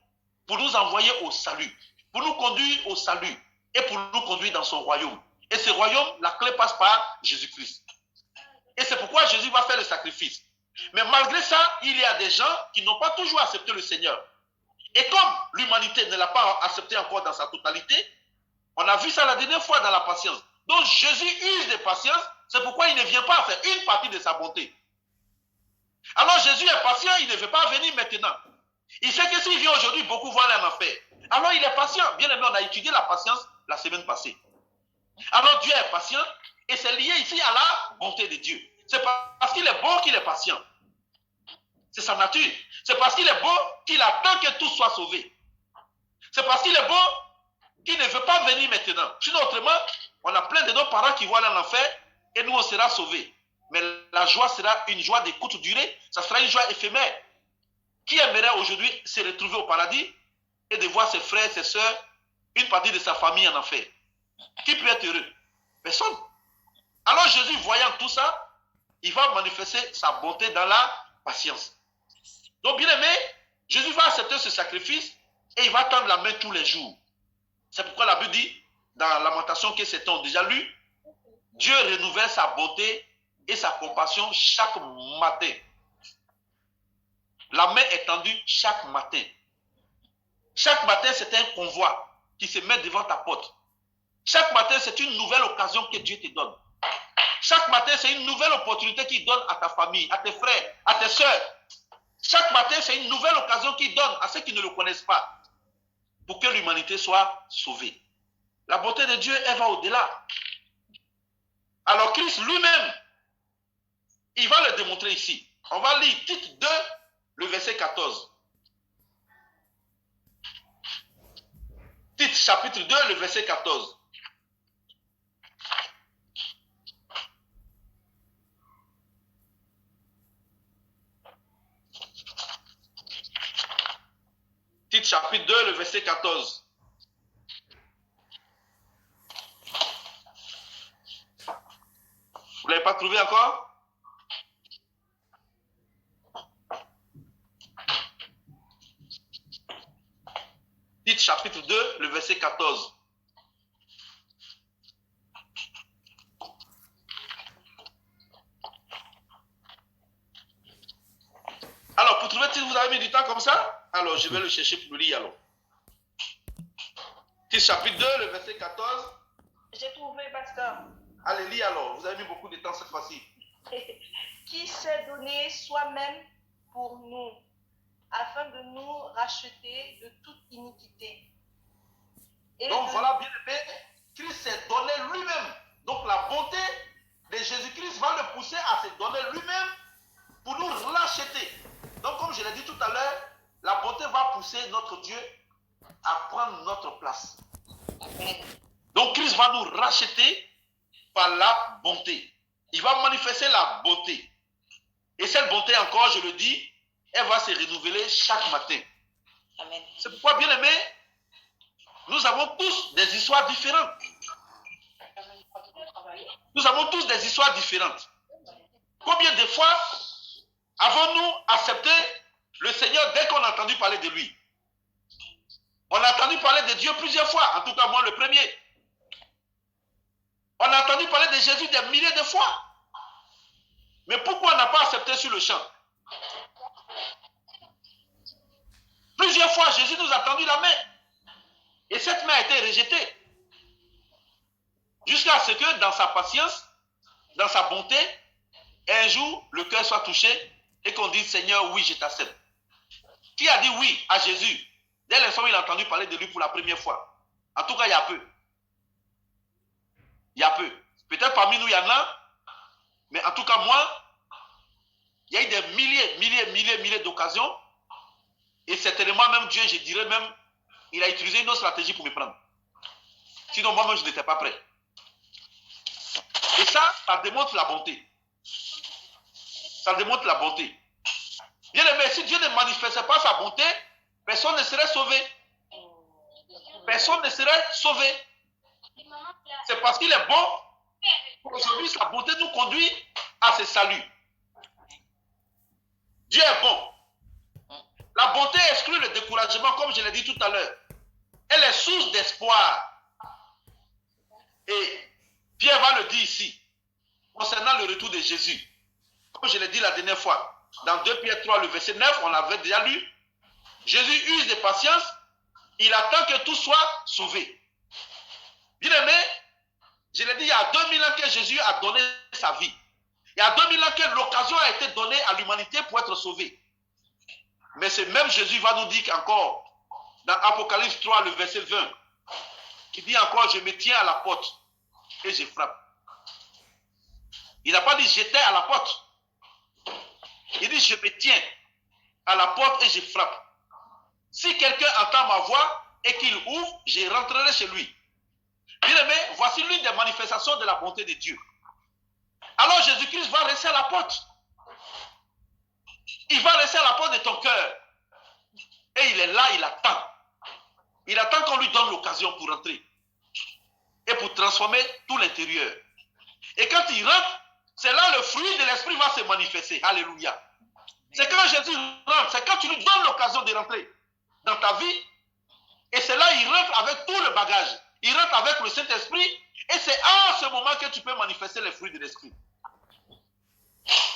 pour nous envoyer au salut, pour nous conduire au salut et pour nous conduire dans son royaume. Et ce royaume, la clé passe par Jésus-Christ. Et c'est pourquoi Jésus va faire le sacrifice. Mais malgré ça, il y a des gens qui n'ont pas toujours accepté le Seigneur. Et comme l'humanité ne l'a pas accepté encore dans sa totalité, on a vu ça la dernière fois dans la patience. Donc Jésus use de patience, c'est pourquoi il ne vient pas faire une partie de sa bonté. Alors Jésus est patient, il ne veut pas venir maintenant. Il sait que s'il vient aujourd'hui, beaucoup vont aller en enfer. Alors il est patient. Bien aimé, on a étudié la patience la semaine passée. Alors Dieu est patient et c'est lié ici à la bonté de Dieu. C'est parce qu'il est bon qu'il est patient. C'est sa nature. C'est parce qu'il est bon qu'il attend que tout soit sauvé. C'est parce qu'il est bon qu'il ne veut pas venir maintenant. Sinon, autrement, on a plein de nos parents qui vont aller en enfer et nous, on sera sauvés. Mais la joie sera une joie de courte durée. Ça sera une joie éphémère. Qui aimerait aujourd'hui se retrouver au paradis et de voir ses frères, ses sœurs, une partie de sa famille en enfer? Qui peut être heureux? Personne. Alors Jésus, voyant tout ça, il va manifester sa bonté dans la patience. Donc, bien aimé, Jésus va accepter ce sacrifice et il va tendre la main tous les jours. C'est pourquoi la Bible dit, dans Lamentation que certains ont déjà lu, Dieu renouvelle sa bonté et sa compassion chaque matin. La main est tendue chaque matin. Chaque matin, c'est un convoi qui se met devant ta porte. Chaque matin, c'est une nouvelle occasion que Dieu te donne. Chaque matin, c'est une nouvelle opportunité qu'il donne à ta famille, à tes frères, à tes soeurs. Chaque matin, c'est une nouvelle occasion qu'il donne à ceux qui ne le connaissent pas pour que l'humanité soit sauvée. La bonté de Dieu, elle va au-delà. Alors Christ lui-même, il va le démontrer ici. On va lire Tite 2, le verset 14. Tite chapitre 2, le verset 14. Tite chapitre 2, le verset 14. Vous ne l'avez pas trouvé encore? Tite chapitre 2, le verset 14. Alors, pour trouver Tite, vous avez mis du temps comme ça? Alors, je vais le chercher pour le lire alors. Tite chapitre 2, le verset 14. J'ai trouvé, pasteur. Allez, lis alors. Vous avez mis beaucoup de temps cette fois-ci. Qui s'est donné soi-même pour nous, afin de nous racheter de toute iniquité. Et donc voilà, bien aimé, Christ s'est donné lui-même. Donc la bonté de Jésus-Christ va le pousser à se donner lui-même pour nous racheter. Donc comme je l'ai dit tout à l'heure, la bonté va pousser notre Dieu à prendre notre place. Donc Christ va nous racheter par la bonté. Il va manifester la bonté. Et cette bonté encore, je le dis, elle va se renouveler chaque matin. Amen. C'est pourquoi, bien aimé, nous avons tous des histoires différentes. Nous avons tous des histoires différentes. Combien de fois avons-nous accepté le Seigneur dès qu'on a entendu parler de lui? On a entendu parler de Dieu plusieurs fois, en tout cas moi le premier. On a entendu parler de Jésus des milliers de fois. Mais pourquoi on n'a pas accepté sur le champ? Plusieurs fois, Jésus nous a tendu la main. Et cette main a été rejetée. Jusqu'à ce que dans sa patience, dans sa bonté, un jour, le cœur soit touché et qu'on dise, Seigneur, oui, je t'accepte. Qui a dit oui à Jésus dès l'instant où il a entendu parler de lui pour la première fois? En tout cas, il y a peu. Il y a peu. Peut-être parmi nous, il y en a. Mais en tout cas, moi, il y a eu des milliers d'occasions. Et certainement, même Dieu, je dirais même, il a utilisé une autre stratégie pour me prendre. Sinon, moi-même, je n'étais pas prêt. Et ça démontre la bonté. Ça démontre la bonté. Bien aimé, si Dieu ne manifestait pas sa bonté, personne ne serait sauvé. Personne ne serait sauvé. C'est parce qu'il est bon Aujourd'hui, sa bonté nous conduit à ce salut. Dieu est bon. La bonté exclut le découragement, comme je l'ai dit tout à l'heure. Elle est source d'espoir. Et Pierre va le dire ici, concernant le retour de Jésus. Comme je l'ai dit la dernière fois, dans 2 Pierre 3, le verset 9, on l'avait déjà lu. Jésus use de patience, il attend que tout soit sauvé. Bien aimé, je l'ai dit, il y a 2000 ans que Jésus a donné sa vie. Il y a 2000 ans que l'occasion a été donnée à l'humanité pour être sauvée. Mais ce même Jésus va nous dire encore, dans Apocalypse 3, le verset 20, qui dit encore, je me tiens à la porte et je frappe. Il n'a pas dit j'étais à la porte. Il dit je me tiens à la porte et je frappe. Si quelqu'un entend ma voix et qu'il ouvre, je rentrerai chez lui. Bien aimé, voici l'une des manifestations de la bonté de Dieu. Alors Jésus-Christ va rester à la porte. Il va rester à la porte de ton cœur. Et il est là, il attend. Il attend qu'on lui donne l'occasion pour rentrer. Et pour transformer tout l'intérieur. Et quand il rentre, c'est là le fruit de l'esprit va se manifester. Alléluia. C'est quand Jésus rentre, c'est quand tu lui donnes l'occasion de rentrer dans ta vie. Et c'est là il rentre avec tout le bagage. Il rentre avec le Saint-Esprit. Et c'est à ce moment que tu peux manifester les fruits de l'esprit.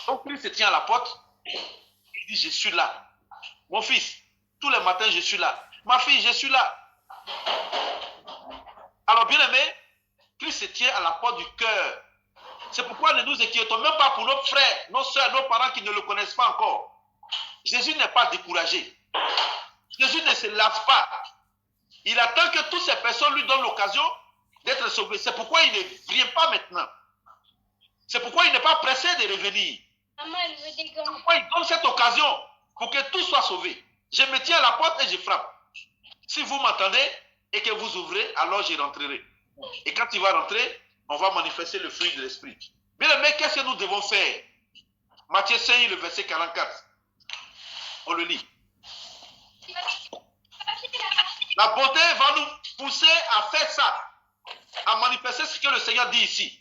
Donc il se tient à la porte. Il dit, je suis là. Mon fils, tous les matins, je suis là. Ma fille, je suis là. Alors, bien aimé, Christ se tient à la porte du cœur. C'est pourquoi ne nous inquiétons même pas pour nos frères, nos soeurs, nos parents qui ne le connaissent pas encore. Jésus n'est pas découragé. Jésus ne se lasse pas. Il attend que toutes ces personnes lui donnent l'occasion d'être sauvées. C'est pourquoi il ne vient pas maintenant. C'est pourquoi il n'est pas pressé de revenir. Maman, elle veut des gants. Pourquoi il donne cette occasion pour que tout soit sauvé. Je me tiens à la porte et je frappe. Si vous m'entendez et que vous ouvrez, alors je rentrerai. Et quand il va rentrer, on va manifester le fruit de l'esprit. Bien aimé, qu'est-ce que nous devons faire? Matthieu 5, le verset 44. On le lit. La bonté va nous pousser à faire ça, à manifester ce que le Seigneur dit ici.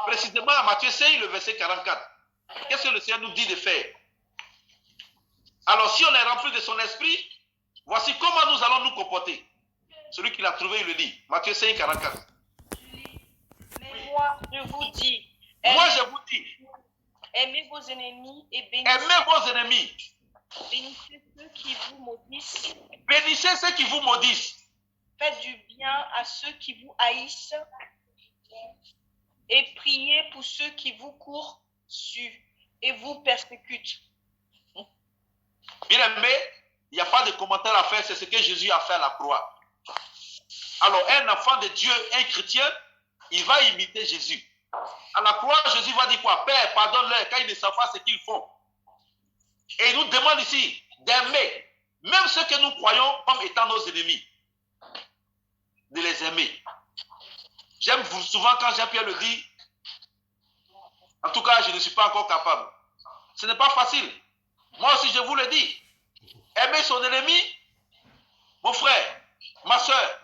Précisément à Matthieu 5, le verset 44. Qu'est-ce que le Seigneur nous dit de faire? Alors, si on est rempli de son esprit, voici comment nous allons nous comporter. Celui qui l'a trouvé, il le dit. Matthieu 5, 44. Mais moi, je vous dis, Moi, je vous dis, aimez vos ennemis et aimez vos ennemis. bénissez ceux qui vous maudissent. Bénissez ceux qui vous maudissent. Faites du bien à ceux qui vous haïssent et priez pour ceux qui vous courent dessus et vous persécutent. Bien aimé, il n'y a pas de commentaire à faire, c'est ce que Jésus a fait à la croix. Alors, un enfant de Dieu, un chrétien, il va imiter Jésus. À la croix, Jésus va dire quoi? Père, pardonne-leur, quand ils ne savent pas ce qu'ils font. Et il nous demande ici d'aimer, même ceux que nous croyons comme étant nos ennemis, de les aimer. J'aime souvent quand Jean-Pierre le dit, en tout cas, je ne suis pas encore capable. Ce n'est pas facile. Moi aussi, je vous le dis. Aimer son ennemi, mon frère, ma soeur,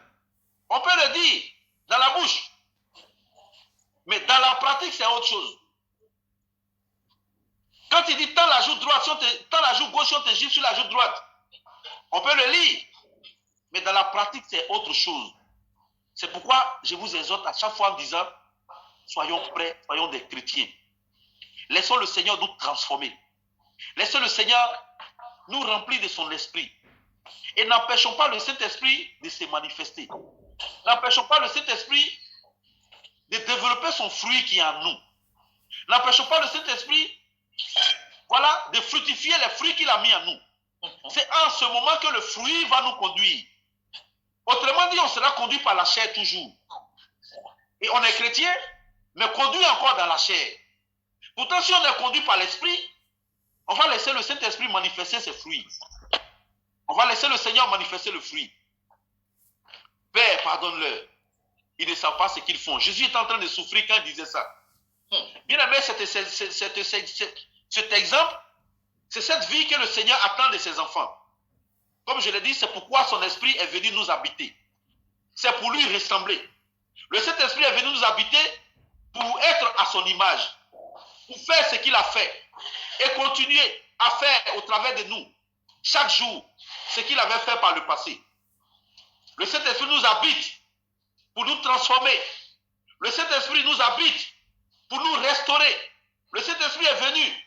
on peut le dire dans la bouche. Mais dans la pratique, c'est autre chose. Quand il dit tends la joue droite, tends la joue gauche, on te gifle sur la joue droite. On peut le lire. Mais dans la pratique, c'est autre chose. C'est pourquoi je vous exhorte à chaque fois en disant, soyons prêts, soyons des chrétiens. Laissons le Seigneur nous transformer. Laissons le Seigneur nous remplir de son esprit. Et n'empêchons pas le Saint-Esprit de se manifester. N'empêchons pas le Saint-Esprit de développer son fruit qui est en nous. N'empêchons pas le Saint-Esprit, voilà, de fructifier les fruits qu'il a mis en nous. C'est en ce moment que le fruit va nous conduire. Autrement dit, on sera conduit par la chair toujours. Et on est chrétien, mais conduit encore dans la chair. Pourtant, si on est conduit par l'Esprit, on va laisser le Saint-Esprit manifester ses fruits. On va laisser le Seigneur manifester le fruit. Père, pardonne-leur. Ils ne savent pas ce qu'ils font. Jésus est en train de souffrir quand il disait ça. Bien aimé, cet exemple, c'est cette vie que le Seigneur attend de ses enfants. Comme je l'ai dit, c'est pourquoi son esprit est venu nous habiter. C'est pour lui ressembler. Le Saint-Esprit est venu nous habiter pour être à son image, pour faire ce qu'il a fait et continuer à faire au travers de nous, chaque jour, ce qu'il avait fait par le passé. Le Saint-Esprit nous habite pour nous transformer. Le Saint-Esprit nous habite pour nous restaurer. Le Saint-Esprit est venu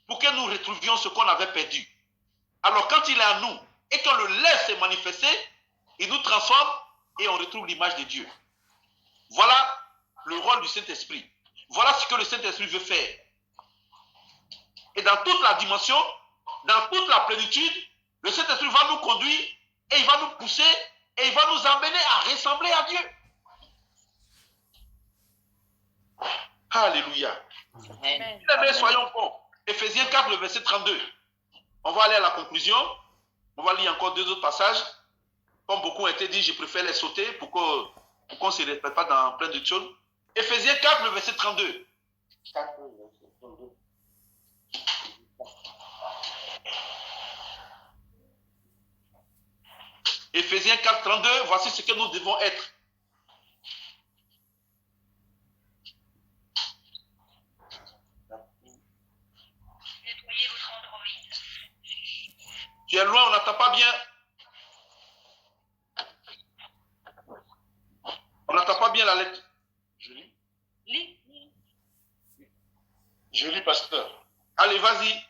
pour que nous retrouvions ce qu'on avait perdu. Alors quand il est en nous et qu'on le laisse se manifester, il nous transforme et on retrouve l'image de Dieu. Voilà le rôle du Saint-Esprit. Voilà ce que le Saint-Esprit veut faire. Et dans toute la dimension, dans toute la plénitude, le Saint-Esprit va nous conduire et il va nous pousser et il va nous emmener à ressembler à Dieu. Alléluia. Amen. Mais soyons bons. Éphésiens 4, le verset 32. On va aller à la conclusion. On va lire encore 2 autres passages. Comme beaucoup ont été dit, je préfère les sauter pour qu'on ne se répète pas dans plein de choses. Éphésiens 4, le verset 32. Éphésiens 4, 32, voici ce que nous devons être. Nettoyez votre Android. Tu es loin, on n'entend pas bien. On n'entend pas bien la lettre. Je lis. Lis. Je lis, pasteur. Allez, vas-y.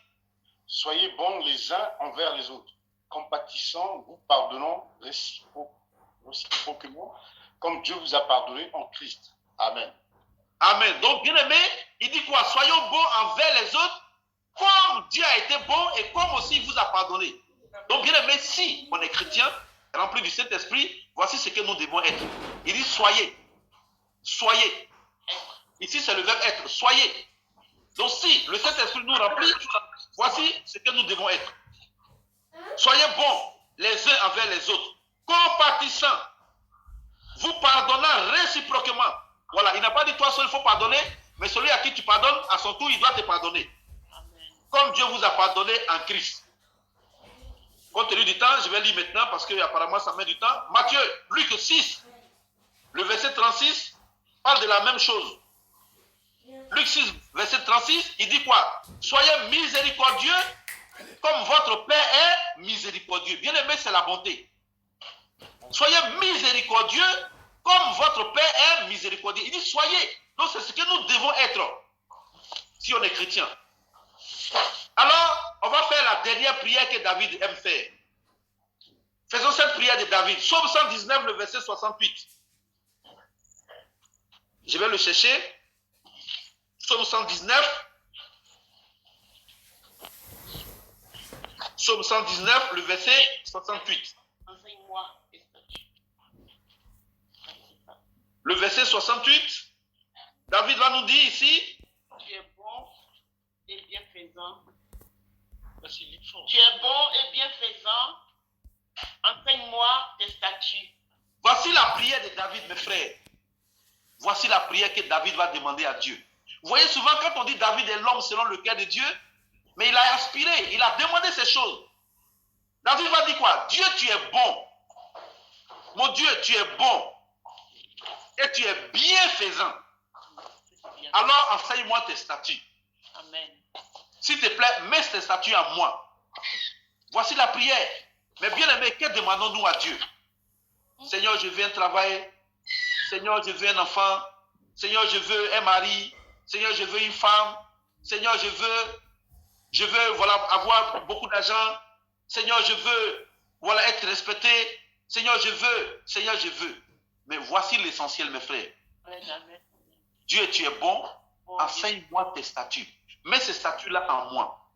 Soyez bons les uns envers les autres, compatissants, vous pardonnant réciproquement, comme Dieu vous a pardonné en Christ. Amen. Amen. Donc, bien aimé, il dit quoi? Soyons bons envers les autres, comme Dieu a été bon et comme aussi il vous a pardonné. Donc, bien aimé, si on est chrétien, rempli du Saint-Esprit, voici ce que nous devons être. Il dit soyez. Soyez. Ici, c'est le verbe être. Soyez. Donc, si le Saint-Esprit nous remplit, voici ce que nous devons être. Soyez bons les uns envers les autres, compatissants, vous pardonnant réciproquement. Voilà, il n'a pas dit toi seul il faut pardonner, mais celui à qui tu pardonnes, à son tour, il doit te pardonner. Comme Dieu vous a pardonné en Christ. Compte tenu du temps, je vais lire maintenant parce que apparemment ça met du temps. Matthieu, Luc 6, le verset 36, parle de la même chose. Luc 6, verset 36, il dit quoi? Soyez miséricordieux comme votre Père est miséricordieux. Bien aimé, c'est la bonté. Soyez miséricordieux comme votre Père est miséricordieux. Il dit soyez. Donc c'est ce que nous devons être si on est chrétien. Alors, on va faire la dernière prière que David aime faire. Faisons cette prière de David. Psaume 119, le verset 68. Je vais le chercher. Psaume 119. Psaume 119, le verset 68. Enseigne-moi tes statuts. Le verset 68, David va nous dire ici, Tu es bon et bienfaisant. Vas-y, lis fort. Tu es bon et bienfaisant. Enseigne-moi tes statuts. voici la prière de David, mes frères. Voici la prière que David va demander à Dieu. Vous voyez souvent quand on dit David est l'homme selon le cœur de Dieu, mais il a aspiré, il a demandé ces choses. David va dire quoi? Dieu, tu es bon. Mon Dieu, tu es bon. Et tu es bienfaisant. Alors enseigne-moi tes statuts. Amen. S'il te plaît, mets tes statuts en moi. Voici la prière. Mais bien aimé, que demandons-nous à Dieu? Seigneur, je veux un travail. Seigneur, je veux un enfant. Seigneur, je veux un mari. Seigneur, je veux une femme. Seigneur, je veux voilà, avoir beaucoup d'argent. Seigneur, je veux voilà, être respecté. Seigneur, je veux. Seigneur, je veux. Mais voici l'essentiel, mes frères. Amen. Dieu, tu es bon. Enseigne-moi tes statuts. Mets ces statuts-là en moi.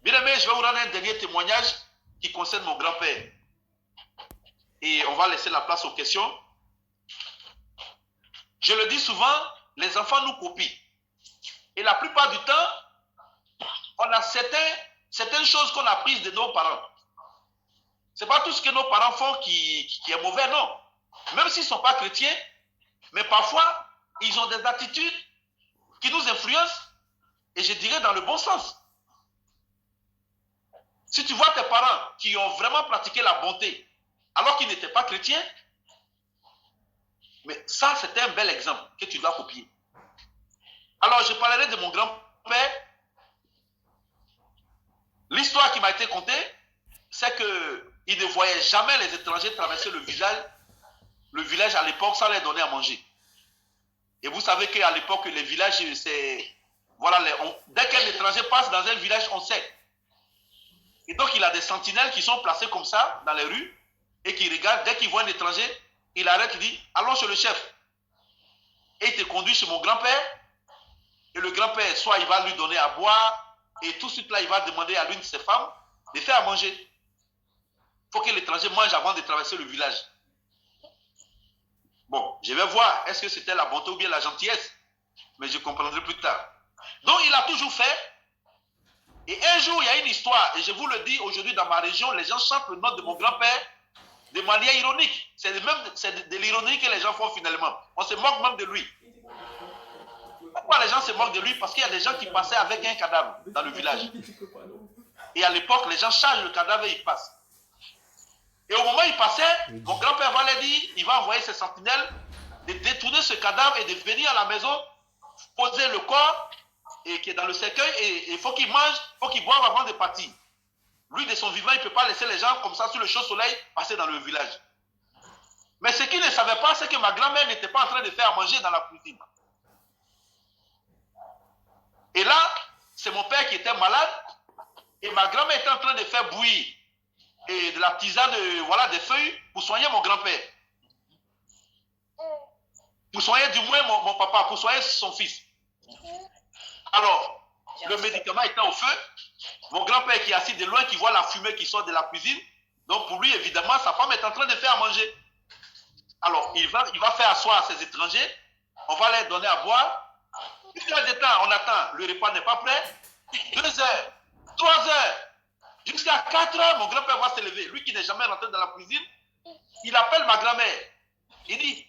Bien aimé, je vais vous rendre un dernier témoignage qui concerne mon grand-père. Et on va laisser la place aux questions. Je le dis souvent, les enfants nous copient. Et la plupart du temps, on a certaines choses qu'on a prises de nos parents. Ce n'est pas tout ce que nos parents font qui est mauvais, non. Même s'ils ne sont pas chrétiens, mais parfois, ils ont des attitudes qui nous influencent, et je dirais dans le bon sens. Si tu vois tes parents qui ont vraiment pratiqué la bonté, alors qu'ils n'étaient pas chrétiens, Mais ça, c'était un bel exemple que tu dois copier. Alors, je parlerai de mon grand-père. L'histoire qui m'a été contée, c'est qu'il ne voyait jamais les étrangers traverser le village à l'époque sans leur donner à manger. Et vous savez qu'à l'époque, les villages, c'est... Voilà, dès qu'un étranger passe dans un village, on sait. Et donc, il a des sentinelles qui sont placées comme ça, dans les rues, et qui regardent, dès qu'il voit un étranger, il arrête, il dit, allons chez le chef. Et il te conduit chez mon grand-père, et le grand-père, soit il va lui donner à boire, et tout de suite là, il va demander à l'une de ses femmes de faire à manger. Il faut que l'étranger mange avant de traverser le village. Bon, je vais voir, est-ce que c'était la bonté ou bien la gentillesse? Mais je comprendrai plus tard. Donc, il a toujours fait. Et un jour, il y a une histoire, et je vous le dis aujourd'hui dans ma région, les gens chantent le nom de mon grand-père de manière ironique. C'est de l'ironie que les gens font finalement. On se moque même de lui. Pourquoi les gens se moquent de lui? Parce qu'il y a des gens qui passaient avec un cadavre dans le village. Et à l'époque, les gens chargent le cadavre et ils passent. Et au moment où il passait, mon grand-père va leur dire, il va envoyer ses sentinelles de détourner ce cadavre et de venir à la maison, poser le corps et qui est dans le cercueil, et il faut qu'il mange, il faut qu'il boive avant de partir. Lui, de son vivant, il ne peut pas laisser les gens comme ça sur le chaud soleil passer dans le village. Mais ce qu'il ne savait pas, c'est que ma grand-mère n'était pas en train de faire à manger dans la cuisine. Et là, c'est mon père qui était malade, et ma grand-mère était en train de faire bouillir et de la tisane, voilà, des feuilles pour soigner mon grand-père. Pour soigner du moins mon papa, pour soigner son fils. Alors, le médicament étant au feu, mon grand-père qui est assis de loin, qui voit la fumée qui sort de la cuisine, donc pour lui, évidemment, sa femme est en train de faire à manger. Alors, il va faire asseoir ses étrangers, on va leur donner à boire. 1 heure de temps, on attend, le repas n'est pas prêt. 2 heures, 3 heures, jusqu'à 4 heures, mon grand-père va se lever. Lui qui n'est jamais rentré dans la cuisine, il appelle ma grand-mère. Il dit,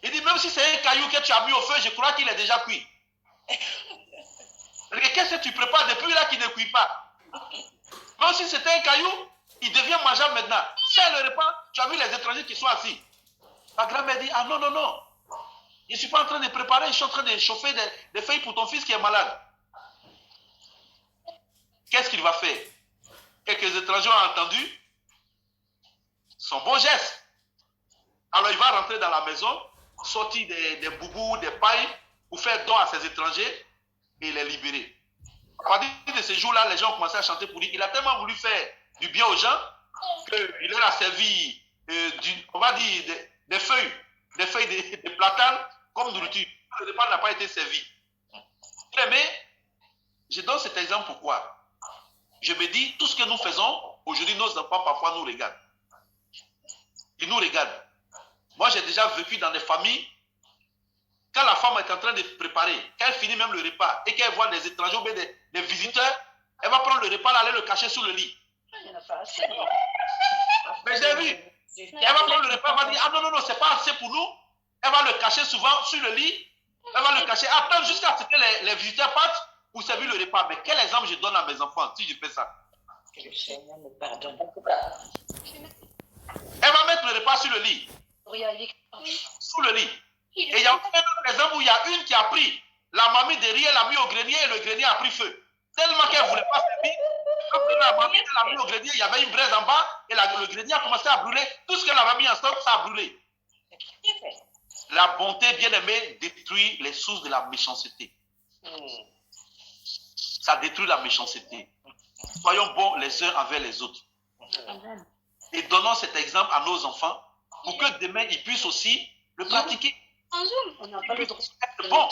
même si c'est un caillou que tu as mis au feu, je crois qu'il est déjà cuit. Qu'est-ce que tu prépares depuis là qui ne cuit pas? Même si c'était un caillou, il devient mangeable maintenant. C'est le repas, tu as vu les étrangers qui sont assis. Ma grand-mère dit, ah non, non, non. Je ne suis pas en train de préparer, je suis en train de chauffer des feuilles pour ton fils qui est malade. Qu'est-ce qu'il va faire? Quelques étrangers ont entendu son bon geste. Alors il va rentrer dans la maison, sortir des boubous, des pailles, pour faire don à ces étrangers et les libérer. À partir de ce jour-là, les gens ont commencé à chanter pour lui. Il a tellement voulu faire du bien aux gens qu'il leur a servi, on va dire, des feuilles de platane comme nourriture. Le repas n'a pas été servi. Mais je donne cet exemple pourquoi? Je me dis, tout ce que nous faisons, aujourd'hui, nos enfants parfois nous regardent. Ils nous regardent. Moi, j'ai déjà vécu dans des familles, quand la femme est en train de préparer, quand elle finit même le repas, et qu'elle voit des étrangers ou des visiteurs, elle va prendre le repas, aller le cacher sous le lit. Mais j'ai vu. Elle va prendre le repas, elle va dire, ah non, non, non, c'est pas assez pour nous. Elle va le cacher souvent sur le lit. Elle va le cacher, attendre jusqu'à ce que les visiteurs partent pour servir le repas. Mais quel exemple je donne à mes enfants si je fais ça? Que le Seigneur me pardonne. Elle va mettre le repas sur le lit. Sous le lit. Et il y a un autre exemple où il y a une qui a pris la mamie derrière, l'a mis au grenier et le grenier a pris feu. Tellement qu'elle ne voulait pas servir. Quand la mamie l'a mis au grenier, il y avait une braise en bas et le grenier a commencé à brûler. Tout ce qu'elle avait mis en stock, ça a brûlé. La bonté, bien aimée, détruit les sources de la méchanceté. Ça détruit la méchanceté. Soyons bons les uns envers les autres. Et donnons cet exemple à nos enfants pour que demain ils puissent aussi le pratiquer. En Zoom, on n'a pas le droit. Bon.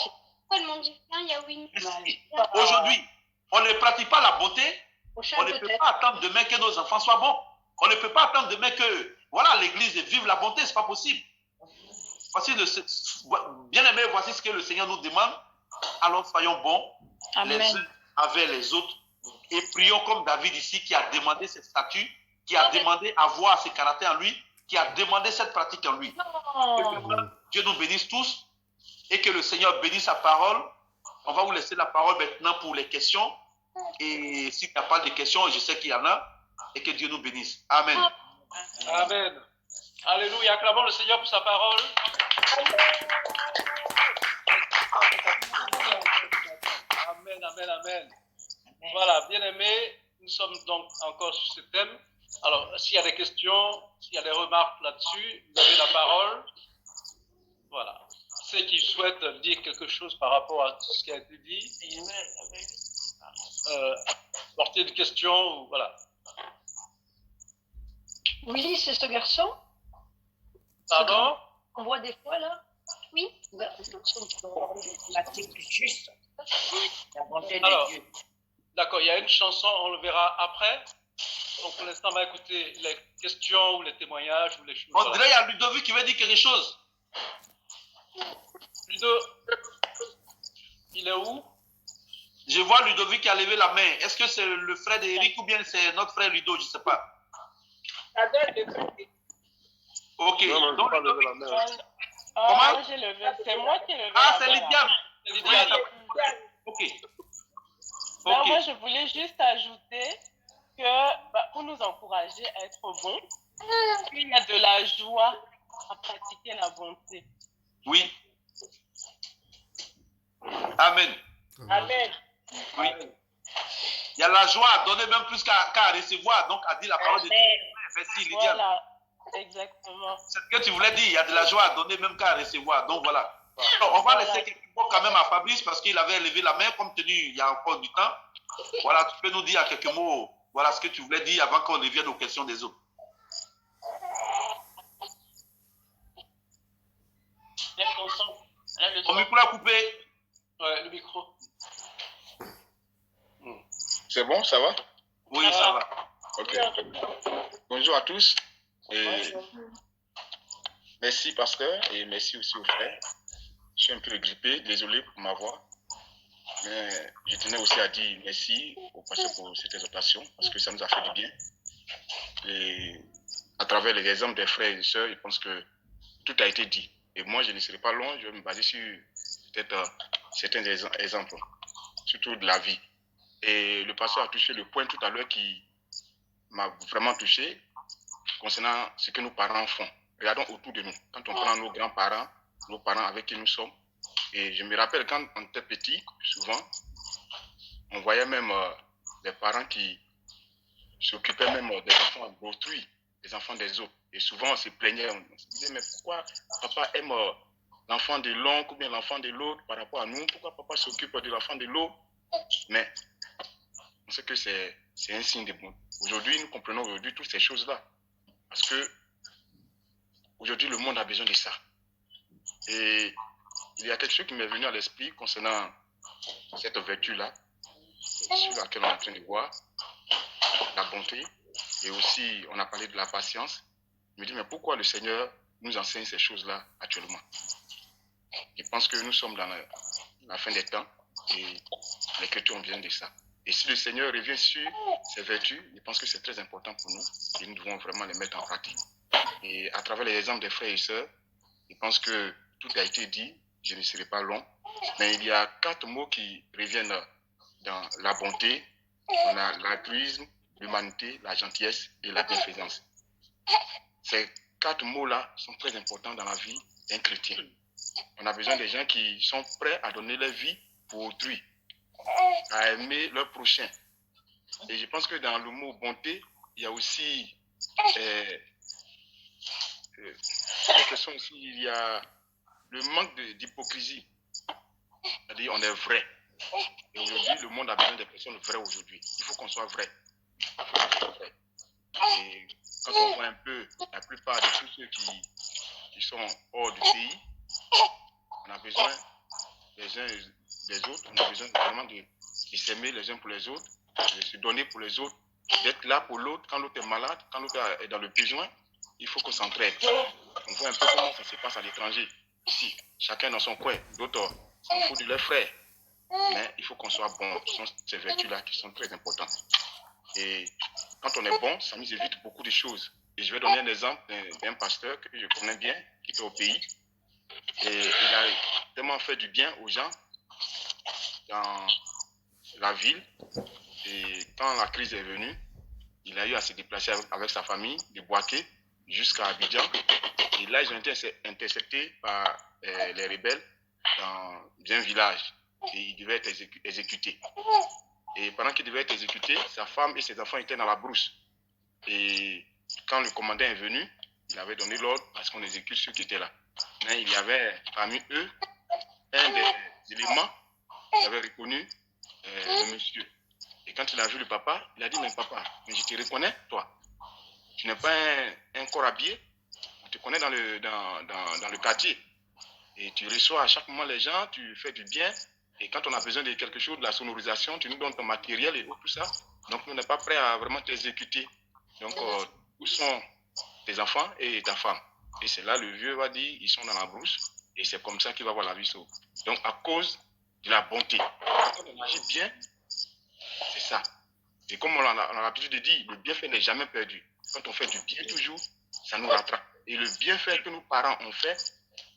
Aujourd'hui, on ne pratique pas la bonté. On ne peut pas attendre demain que nos enfants soient bons. On ne peut pas attendre demain que voilà l'église vive la bonté, c'est pas possible. Voici bien aimé, voici ce que le Seigneur nous demande. Alors soyons bons les uns envers les autres et prions comme David ici qui a demandé cette statue, qui a demandé à voir ce caractère en lui, qui a demandé cette pratique en lui. Que Dieu nous bénisse tous et que le Seigneur bénisse sa parole. On va vous laisser la parole maintenant pour les questions. Et s'il n'y a pas de questions, je sais qu'il y en a, et que Dieu nous bénisse. Amen. Amen. Alléluia, acclamons le Seigneur pour sa parole. Amen, amen, amen. Voilà, bien-aimés, nous sommes donc encore sur ce thème. Alors, s'il y a des questions, s'il y a des remarques là-dessus, vous avez la parole. Voilà. Ceux qui souhaitent dire quelque chose par rapport à tout ce qui a été dit, porter une question, voilà. Oui, c'est ce garçon. Pardon? On voit des fois là. Oui. Juste. La bonté de Alors, Dieu. d'accord, il y a une chanson, on le verra après. Donc pour l'instant, on va écouter les questions ou les témoignages ou les choses. On dirait qu'il y a Ludovic qui veut dire quelque chose. Ludo, il est où? Je vois Ludovic qui a levé la main. Est-ce que c'est le frère d'Éric ou bien c'est notre frère Ludo? Je ne sais pas. Ça doit être le frère. Ok. Non, Donc, pas lever la main. Comment? J'ai levé. C'est moi qui ai levé. Ah, la c'est main, Lydiane. C'est Lydiane. Ok. Ben, Ok. moi, je voulais juste ajouter que pour nous encourager à être bons, il y a de la joie à pratiquer la bonté. Oui. Amen. Amen. Oui. Il y a la joie à donner même plus qu'à recevoir. Donc, à dire la parole de Dieu. Merci, Lydiane. Voilà, exactement. C'est ce que tu voulais dire. Il y a de la joie à donner même qu'à recevoir. Donc, voilà. Alors, on va laisser quelques mots quand même à Fabrice parce qu'il avait levé la main. Comme tenu, il y a encore du temps. Voilà, tu peux nous dire quelques mots. Voilà ce que tu voulais dire avant qu'on ne vienne aux questions des autres. Ton micro est coupé. Ouais, le micro. C'est bon, ça va? Oui, ça va. Ok. Bonjour à tous. Et merci, pasteur, et merci aussi aux frères. Je suis un peu grippé, désolé pour ma voix. Mais je tenais aussi à dire merci au pasteur pour cette exhortation, parce que ça nous a fait du bien. Et à travers les exemples des frères et sœurs, je pense que tout a été dit. Et moi, je ne serai pas long, je vais me baser sur peut-être certains exemples, surtout de la vie. Et le pasteur a touché le point tout à l'heure qui m'a vraiment touché concernant ce que nos parents font. Regardons autour de nous. Quand on prend nos grands-parents, nos parents avec qui nous sommes, et je me rappelle quand on était petit, souvent, on voyait même des parents qui s'occupaient même des enfants d'autrui, des enfants des autres. Et souvent, on se plaignait, on se disait, mais pourquoi papa aime l'enfant de l'oncle ou bien l'enfant de l'autre par rapport à nous? Pourquoi papa s'occupe de l'enfant de l'autre? Mais on sait que c'est un signe de bon. Aujourd'hui, nous comprenons aujourd'hui toutes ces choses-là. Parce que aujourd'hui, le monde a besoin de ça. Et il y a quelque chose qui m'est venu à l'esprit concernant cette vertu-là, sur laquelle on est en train de voir, la bonté. Et aussi, on a parlé de la patience. Je me dis, mais pourquoi le Seigneur nous enseigne ces choses-là actuellement? Je pense que nous sommes dans la fin des temps et l'Écriture ont besoin de ça. Et si le Seigneur revient sur ces vertus, je pense que c'est très important pour nous et nous devons vraiment les mettre en pratique. Et à travers les exemples des frères et sœurs, je pense que tout a été dit, je ne serai pas long, mais il y a 4 mots qui reviennent dans la bonté. On a l'altruisme, l'humanité, la gentillesse et la bienfaisance. Ces 4 mots-là sont très importants dans la vie d'un chrétien. On a besoin des gens qui sont prêts à donner leur vie pour autrui, à aimer leur prochain. Et je pense que dans le mot bonté, il y a aussi la question aussi, il y a le manque d'hypocrisie. C'est-à-dire on est vrai. Et aujourd'hui, le monde a besoin des personnes vraies aujourd'hui. Il faut qu'on soit vrai. Et quand on voit un peu la plupart de tous ceux qui sont hors du pays, on a besoin les uns des autres, on a besoin vraiment de s'aimer les uns pour les autres, de se donner pour les autres, d'être là pour l'autre quand l'autre est malade, quand l'autre est dans le besoin, il faut qu'on s'entraide. On voit un peu comment ça se passe à l'étranger. Ici, chacun dans son coin, d'autres s'en foutent de leurs frères. Mais il faut qu'on soit bon. Ce sont ces vertus-là qui sont très importantes. Et quand on est bon, ça nous évite beaucoup de choses. Et je vais donner un exemple d'un pasteur que je connais bien, qui était au pays. Et il a tellement fait du bien aux gens dans la ville. Et quand la crise est venue, il a eu à se déplacer avec sa famille de Boaké jusqu'à Abidjan. Et là, ils ont été interceptés par les rebelles dans un village. Et ils devaient être exécutés. Et pendant qu'ils devaient être exécutés, sa femme et ses enfants étaient dans la brousse. Et quand le commandant est venu, il avait donné l'ordre parce qu'on exécute ceux qui étaient là. Mais il y avait parmi eux un des éléments qui avait reconnu le monsieur. Et quand il a vu le papa, il a dit, mais papa, mais je te reconnais, toi. Tu n'es pas un corps habillé. On te connaît dans le quartier. Et tu reçois à chaque moment les gens, tu fais du bien. Et quand on a besoin de quelque chose, de la sonorisation, tu nous donnes ton matériel et tout ça. Donc, on n'est pas prêt à vraiment t'exécuter. Donc, où sont tes enfants et ta femme? Et c'est là, le vieux va dire, ils sont dans la brousse. Et c'est comme ça qu'il va voir la vie sauve. Donc, à cause de la bonté. Quand on agit bien, c'est ça. Et comme on a l'habitude de dire, le bienfait n'est jamais perdu. Quand on fait du bien toujours, ça nous rattrape. Et le bienfait que nos parents ont fait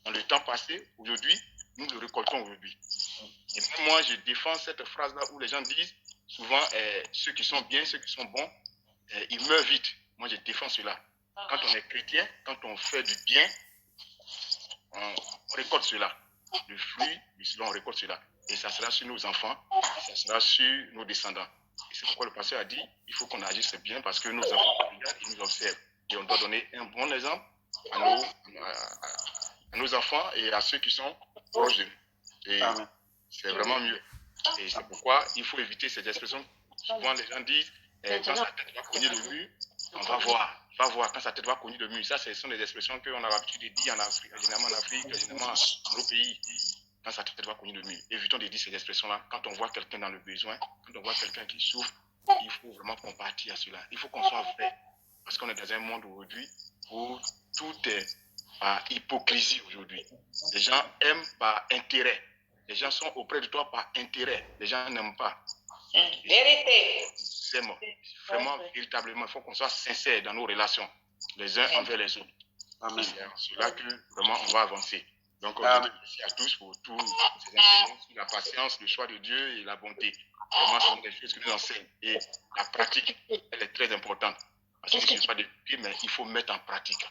dans le temps passé, aujourd'hui, nous le récoltons aujourd'hui. Et moi, je défends cette phrase-là où les gens disent souvent, ceux qui sont bien, ceux qui sont bons, ils meurent vite. Moi, je défends cela. Quand on est chrétien, quand on fait du bien, on récolte cela. Le fruit du cela, on récolte cela. Et ça sera sur nos enfants, ça sera sur nos descendants. Et c'est pourquoi le pasteur a dit, il faut qu'on agisse bien parce que nos enfants regardent et nous observent. Et on doit donner un bon exemple à nos enfants et à ceux qui sont proches de nous. Et c'est vraiment mieux. Et c'est pourquoi il faut éviter ces expressions. Souvent, les gens disent, quand sa tête va cogner le mur, on va voir. Va voir quand sa tête va cogner le mur. Ça, ce sont des expressions qu'on a l'habitude de dire en Afrique, généralement en Afrique, généralement dans nos pays. Quand sa tête va cogner le mur. Évitons de dire ces expressions-là. Quand on voit quelqu'un dans le besoin, quand on voit quelqu'un qui souffre, il faut vraiment compatir à cela. Il faut qu'on soit vrai. Parce qu'on est dans un monde aujourd'hui où tout est par hypocrisie aujourd'hui. Les gens aiment par intérêt. Les gens sont auprès de toi par intérêt. Les gens n'aiment pas. Vérité. C'est moi. Vraiment, véritablement, il faut qu'on soit sincère dans nos relations, les uns envers les autres. Amen. C'est en cela que vraiment on va avancer. Donc, merci à tous pour tous ces enseignements sur la patience, le choix de Dieu et la bonté. Vraiment, ce sont des choses que nous enseignent. Et la pratique, elle est très importante. Parce que ce n'est pas des pieds, mais il faut mettre en pratique.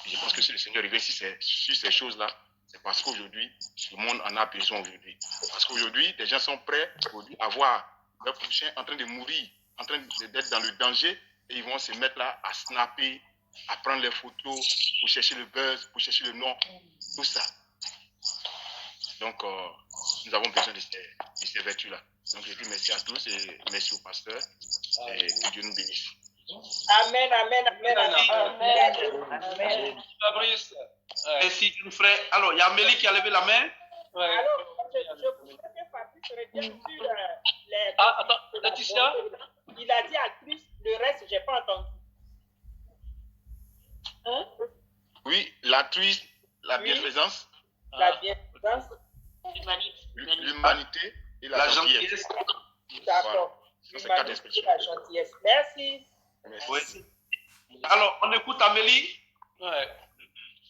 Et je pense que si le Seigneur révèle sur ces choses-là, c'est parce qu'aujourd'hui, le monde en a besoin aujourd'hui. Parce qu'aujourd'hui, les gens sont prêts à voir leur prochain en train de mourir, en train d'être dans le danger, et ils vont se mettre là à snapper, à prendre les photos, pour chercher le buzz, pour chercher le nom, tout ça. Donc, nous avons besoin de ces vertus-là. Donc, je dis merci à tous et merci au pasteur, et que Dieu nous bénisse. Amen, amen, amen, amen. Amen. Fabrice, merci, jeune frère. Alors, il y a Amélie qui a levé la main. Ouais. Alors, je voudrais que Fabrice revienne sur les... attends, Laetitia? Il a dit à Christ, le reste, je n'ai pas entendu. Hein? Oui, l'altruisme, la bienfaisance. La bienfaisance. L'humanité et la gentillesse. D'accord. Voilà. C'est la gentillesse. Merci. Oui. Alors, on écoute Amélie. Ouais.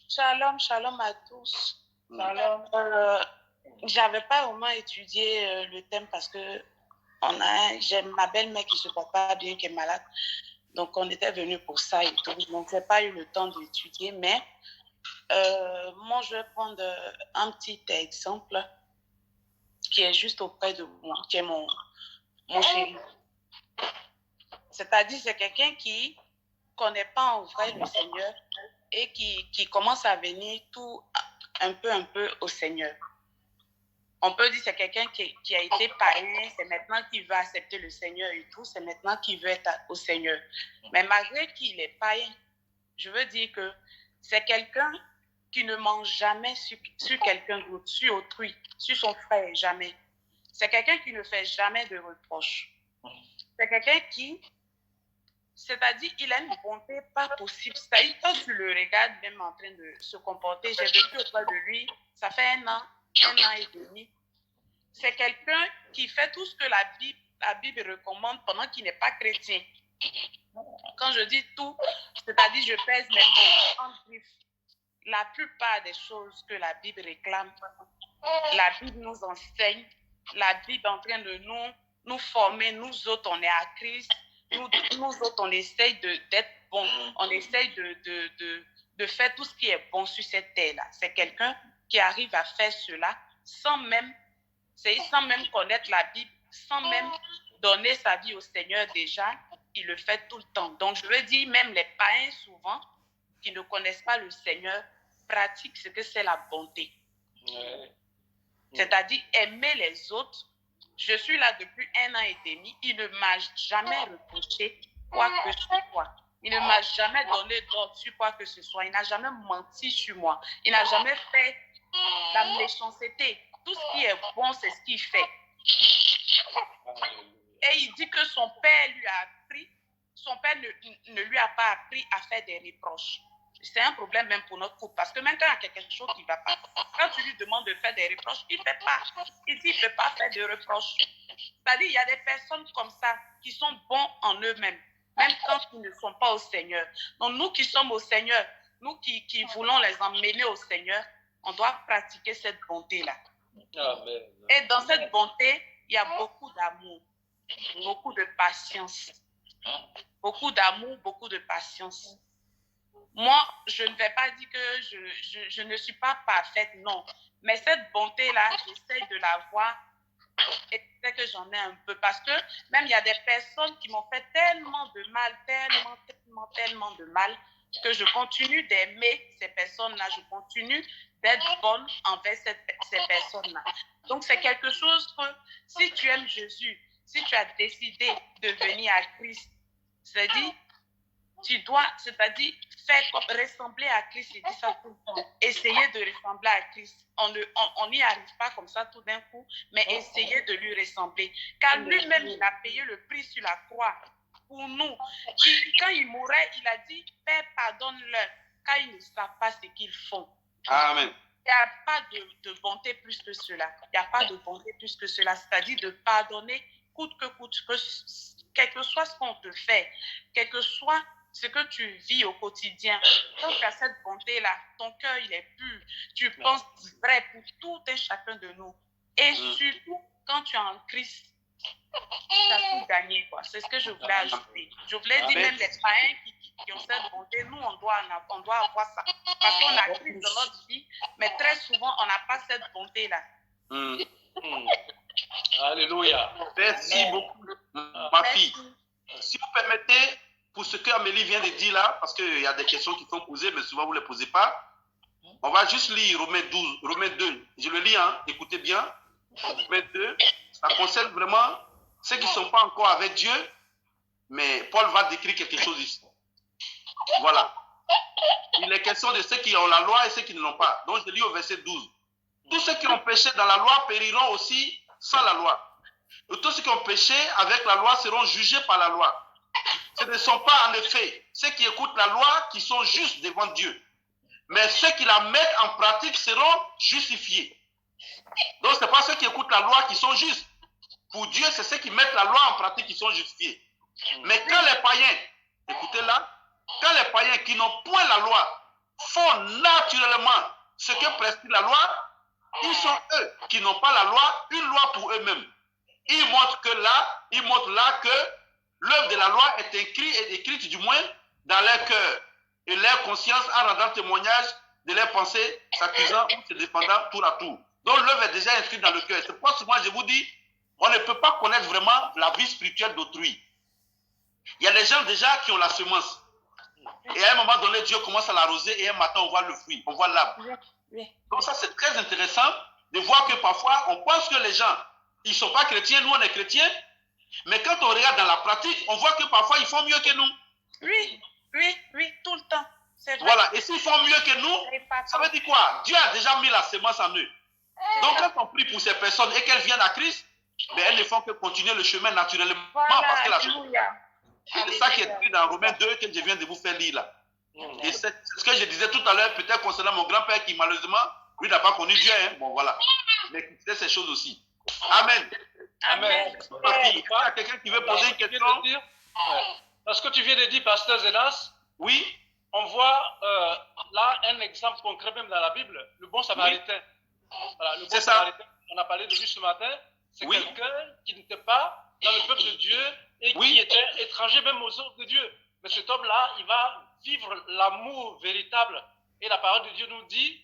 Shalom, shalom à tous. Shalom. J'avais pas vraiment étudié le thème parce que j'ai ma belle-mère qui se porte pas bien, qui est malade. Donc, on était venu pour ça et tout. Donc, j'ai pas eu le temps d'étudier. Mais moi, je vais prendre un petit exemple qui est juste auprès de moi, qui est mon chéri. C'est-à-dire, c'est quelqu'un qui ne connaît pas en vrai le Seigneur et qui commence à venir tout un peu au Seigneur. On peut dire que c'est quelqu'un qui a été païen, c'est maintenant qu'il veut accepter le Seigneur et tout, c'est maintenant qu'il veut être au Seigneur. Mais malgré qu'il est païen, je veux dire que c'est quelqu'un qui ne mange jamais sur quelqu'un d'autre, sur autrui, sur son frère, jamais. C'est quelqu'un qui ne fait jamais de reproches. C'est quelqu'un qui, c'est-à-dire, il a une bonté pas possible. C'est-à-dire, quand tu le regardes même en train de se comporter, j'ai vécu auprès de lui, ça fait un an et demi. C'est quelqu'un qui fait tout ce que la Bible recommande pendant qu'il n'est pas chrétien. Quand je dis tout, c'est-à-dire, je pèse mes mots en griffe. La plupart des choses que la Bible réclame, la Bible nous enseigne, la Bible est en train de nous former, nous autres, on est à Christ, nous autres, on essaye d'être bon. On essaye de faire tout ce qui est bon sur cette terre-là. C'est quelqu'un qui arrive à faire cela sans même connaître la Bible, sans même donner sa vie au Seigneur déjà. Il le fait tout le temps. Donc, je veux dire, même les païens, souvent, qui ne connaissent pas le Seigneur, pratiquent ce que c'est la bonté. Ouais. C'est-à-dire aimer les autres. Je suis là depuis 1 an et demi. Il ne m'a jamais reproché quoi que ce soit. Il ne m'a jamais donné d'ordre sur quoi que ce soit. Il n'a jamais menti sur moi. Il n'a jamais fait la méchanceté. Tout ce qui est bon, c'est ce qu'il fait. Et il dit que son père lui a appris, son père ne lui a pas appris à faire des reproches. C'est un problème même pour notre couple. Parce que même quand il y a quelque chose qui ne va pas, quand tu lui demandes de faire des reproches, il ne fait pas. Il dit qu'il ne peut pas faire de reproches. C'est-à-dire qu'il y a des personnes comme ça qui sont bons en eux-mêmes, même quand ils ne sont pas au Seigneur. Donc nous qui sommes au Seigneur, nous qui voulons les emmener au Seigneur, on doit pratiquer cette bonté-là. Amen. Et dans cette bonté, il y a beaucoup d'amour, beaucoup de patience. Beaucoup d'amour, beaucoup de patience. Moi, je ne vais pas dire que je ne suis pas parfaite, non. Mais cette bonté-là, j'essaie de la voir et c'est que j'en ai un peu. Parce que même il y a des personnes qui m'ont fait tellement de mal, tellement de mal, que je continue d'aimer ces personnes-là. Je continue d'être bonne envers ces personnes-là. Donc, c'est quelque chose que si tu aimes Jésus, si tu as décidé de venir à Christ, c'est-à-dire, tu dois, c'est-à-dire, ressembler à Christ, il dit ça tout le temps. Essayer de ressembler à Christ. On n'y arrive pas comme ça tout d'un coup, mais essayer de lui ressembler. Car lui-même, il a payé le prix sur la croix pour nous. Quand il mourait, il a dit, Père, pardonne-leur, car ils ne savent pas ce qu'ils font. Amen. Il n'y a pas de bonté plus que cela. Il n'y a pas de bonté plus que cela. C'est-à-dire de pardonner coûte que coûte, quel que soit ce qu'on te fait, quel que soit ce que tu vis au quotidien. Quand tu as cette bonté-là, ton cœur, il est pur. Tu penses vrai pour tout et chacun de nous. Et surtout, quand tu es en Christ, tu as tout gagné, quoi. C'est ce que je voulais ajouter. Je voulais dire, même les païens qui ont cette bonté, nous, on doit avoir ça. Parce qu'on a Christ dans notre vie, mais très souvent, on n'a pas cette bonté-là. Alléluia. Merci beaucoup, ma fille. Si vous permettez, pour ce que Amélie vient de dire là, parce qu'il y a des questions qui sont posées, mais souvent vous ne les posez pas, on va juste lire Romains 2. Je le lis, hein, écoutez bien. Romains 2, ça concerne vraiment ceux qui ne sont pas encore avec Dieu, mais Paul va décrire quelque chose ici. Voilà. Il est question de ceux qui ont la loi et ceux qui ne l'ont pas. Donc je lis au verset 12. Tous ceux qui ont péché dans la loi périront aussi sans la loi. Et tous ceux qui ont péché avec la loi seront jugés par la loi. Ce ne sont pas en effet ceux qui écoutent la loi qui sont justes devant Dieu, mais ceux qui la mettent en pratique seront justifiés. Donc ce n'est pas ceux qui écoutent la loi qui sont justes. Pour Dieu, c'est ceux qui mettent la loi en pratique qui sont justifiés. Mais quand les païens, écoutez là, quand les païens qui n'ont point la loi font naturellement ce que prescrit la loi, ils sont eux qui n'ont pas la loi, une loi pour eux-mêmes. Ils montrent là que l'œuvre de la loi est écrite du moins dans leur cœur et leur conscience en rendant témoignage de leurs pensées, s'accusant ou se défendant tour à tour. Donc l'œuvre est déjà inscrite dans le cœur. C'est pourquoi souvent je vous dis, on ne peut pas connaître vraiment la vie spirituelle d'autrui. Il y a des gens déjà qui ont la semence. Et à un moment donné, Dieu commence à l'arroser et un matin, on voit le fruit, on voit l'arbre. Donc ça, c'est très intéressant de voir que parfois, on pense que les gens, ils ne sont pas chrétiens, nous, on est chrétiens. Mais quand on regarde dans la pratique, on voit que parfois, ils font mieux que nous. Oui, tout le temps. C'est vrai. Voilà, et s'ils font mieux que nous, ça veut dire quoi? Dieu a déjà mis la semence en eux. Donc, quand on prie pour ces personnes et qu'elles viennent à Christ, ben, elles ne font que continuer le chemin naturellement. Voilà, parce que alléluia. c'est ça qui est écrit dans Romains 2 que je viens de vous faire lire là. Et c'est ce que je disais tout à l'heure, peut-être concernant mon grand-père qui malheureusement, lui n'a pas connu Dieu. Hein. Bon, voilà. Mais c'est ces choses aussi. Amen. Amen. Il y a quelqu'un qui veut poser une question. Parce que tu viens de dire, pasteur Zénas, oui, on voit là un exemple concret même dans la Bible, le bon samaritain. Voilà, le bon samaritain, on a parlé de lui ce matin, c'est quelqu'un qui n'était pas dans le peuple de Dieu et qui était étranger même aux œuvres de Dieu. mais cet homme-là, il va vivre l'amour véritable. Et la parole de Dieu nous dit,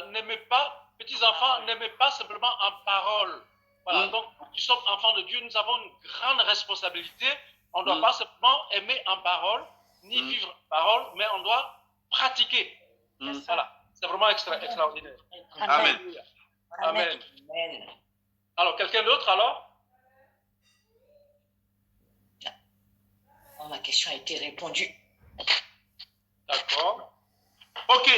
n'aimez pas, petits enfants, n'aimez pas simplement en parole. Voilà, donc, nous sommes enfants de Dieu, nous avons une grande responsabilité. On ne doit pas simplement aimer en parole, ni vivre en parole, mais on doit pratiquer. Voilà, c'est vraiment extraordinaire. Amen. Amen. Alors, quelqu'un d'autre alors? Ma question a été répondue. D'accord. Ok.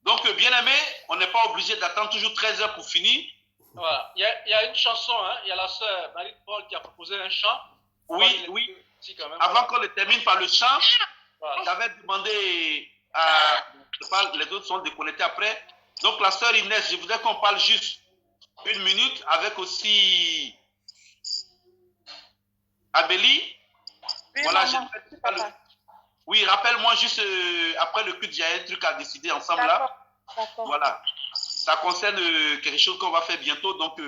Donc, bien aimé, on n'est pas obligé d'attendre toujours 13 heures pour finir. Voilà. Il y a une chanson, hein. Il y a la sœur Marie-Paul qui a proposé un chant. Oui, oui. Quand même. Avant qu'on le termine par le chant, voilà. J'avais demandé à... Les autres sont déconnectés après. Donc, la sœur Inès, je voudrais qu'on parle juste 1 minute avec aussi Abélie. Oui, voilà, oui, rappelle-moi juste après le culte, j'ai un truc à décider ensemble là. Voilà. Ça concerne quelque chose qu'on va faire bientôt. Donc,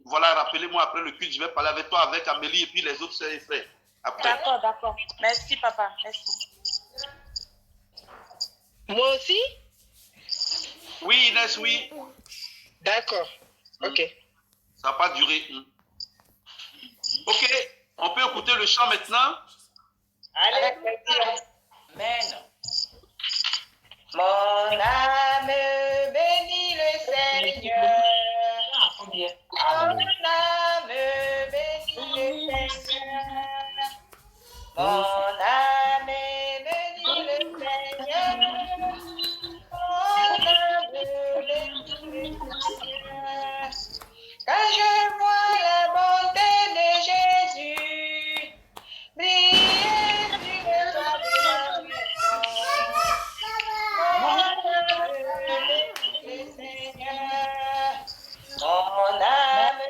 voilà, rappelez-moi après le culte, je vais parler avec toi, avec Amélie et puis les autres sœurs et frères. D'accord, d'accord. Merci, papa. Merci. Moi aussi? Oui, Inès, oui. D'accord. Ok. Ça va pas durer. Ok, on peut écouter le chant maintenant. Allez, amen. Mon âme bénit le Seigneur. Mon âme bénit le Seigneur. Mon âme bénit le Seigneur. Mon âme bénit le Seigneur. Quand je vois la bonté de Jésus briller sur le toit de la maison, mon âme bénit le Seigneur. Mon âme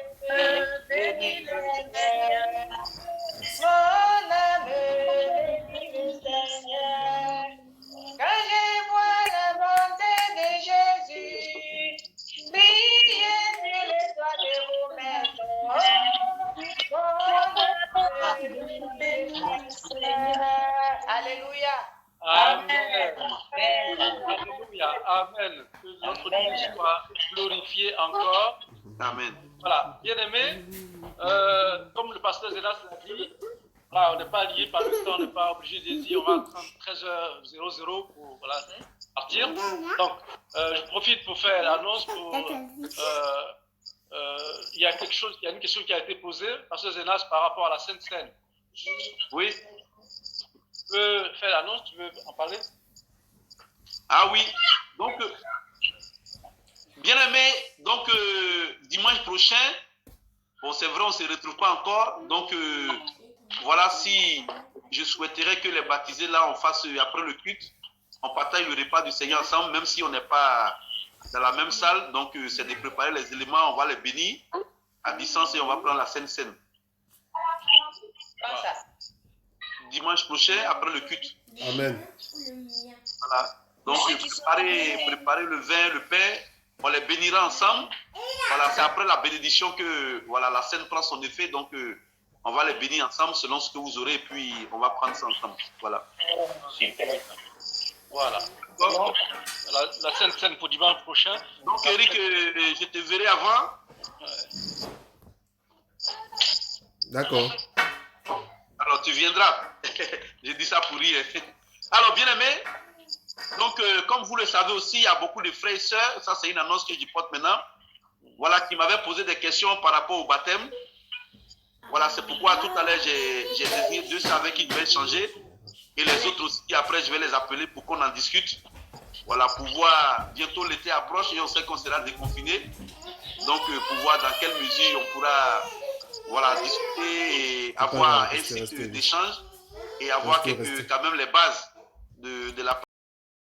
bénit le Seigneur. Mon âme bénit le Seigneur. Quand je vois la bonté de Jésus briller sur le toit de vos maisons, mon âme bénit le Seigneur. Alléluia. Amen. Alléluia. Amen. Que notre Dieu soit glorifié encore. Amen. Voilà. Bien-aimé, comme le pasteur Zénas l'a dit, voilà, on n'est pas lié par le temps, on n'est pas obligé de dire on va attendre 13h00 pour voilà, partir. Donc, je profite pour faire l'annonce pour... il y a quelque chose, il y a une question qui a été posée, pasteur Zénas, par rapport à la Sainte Seine. Oui. Tu veux faire l'annonce, tu veux en parler? Ah oui. Donc, bien aimé, donc dimanche prochain, bon c'est vrai on ne se retrouve pas encore, donc voilà, si je souhaiterais que les baptisés là on fasse après le culte, on partage le repas du Seigneur ensemble, même si on n'est pas dans la même salle, donc c'est de préparer les éléments, on va les bénir à distance et on va prendre la Sainte Seine. Voilà. Dimanche prochain après le culte. Amen. Voilà. Donc préparer le vin, le pain, on les bénira ensemble. Voilà, c'est après la bénédiction que voilà, la scène prend son effet. Donc on va les bénir ensemble selon ce que vous aurez et puis on va prendre ça ensemble. Voilà. Voilà. Donc, la scène pour dimanche prochain. Donc Eric, je te verrai avant. D'accord. Alors tu viendras. J'ai dit ça pour rire. Alors bien aimé, donc comme vous le savez aussi, il y a beaucoup de frères et sœurs, ça c'est une annonce que je porte maintenant, voilà, qui m'avaient posé des questions par rapport au baptême. Voilà, c'est pourquoi tout à l'heure j'ai désigné 2 sœurs avec qui je vais échanger et les autres aussi, après je vais les appeler pour qu'on en discute. Voilà, pour voir, bientôt l'été approche et on sait qu'on sera déconfiné. Donc pour voir dans quelle mesure on pourra voilà, discuter et avoir un site d'échange et avoir quand même les bases de la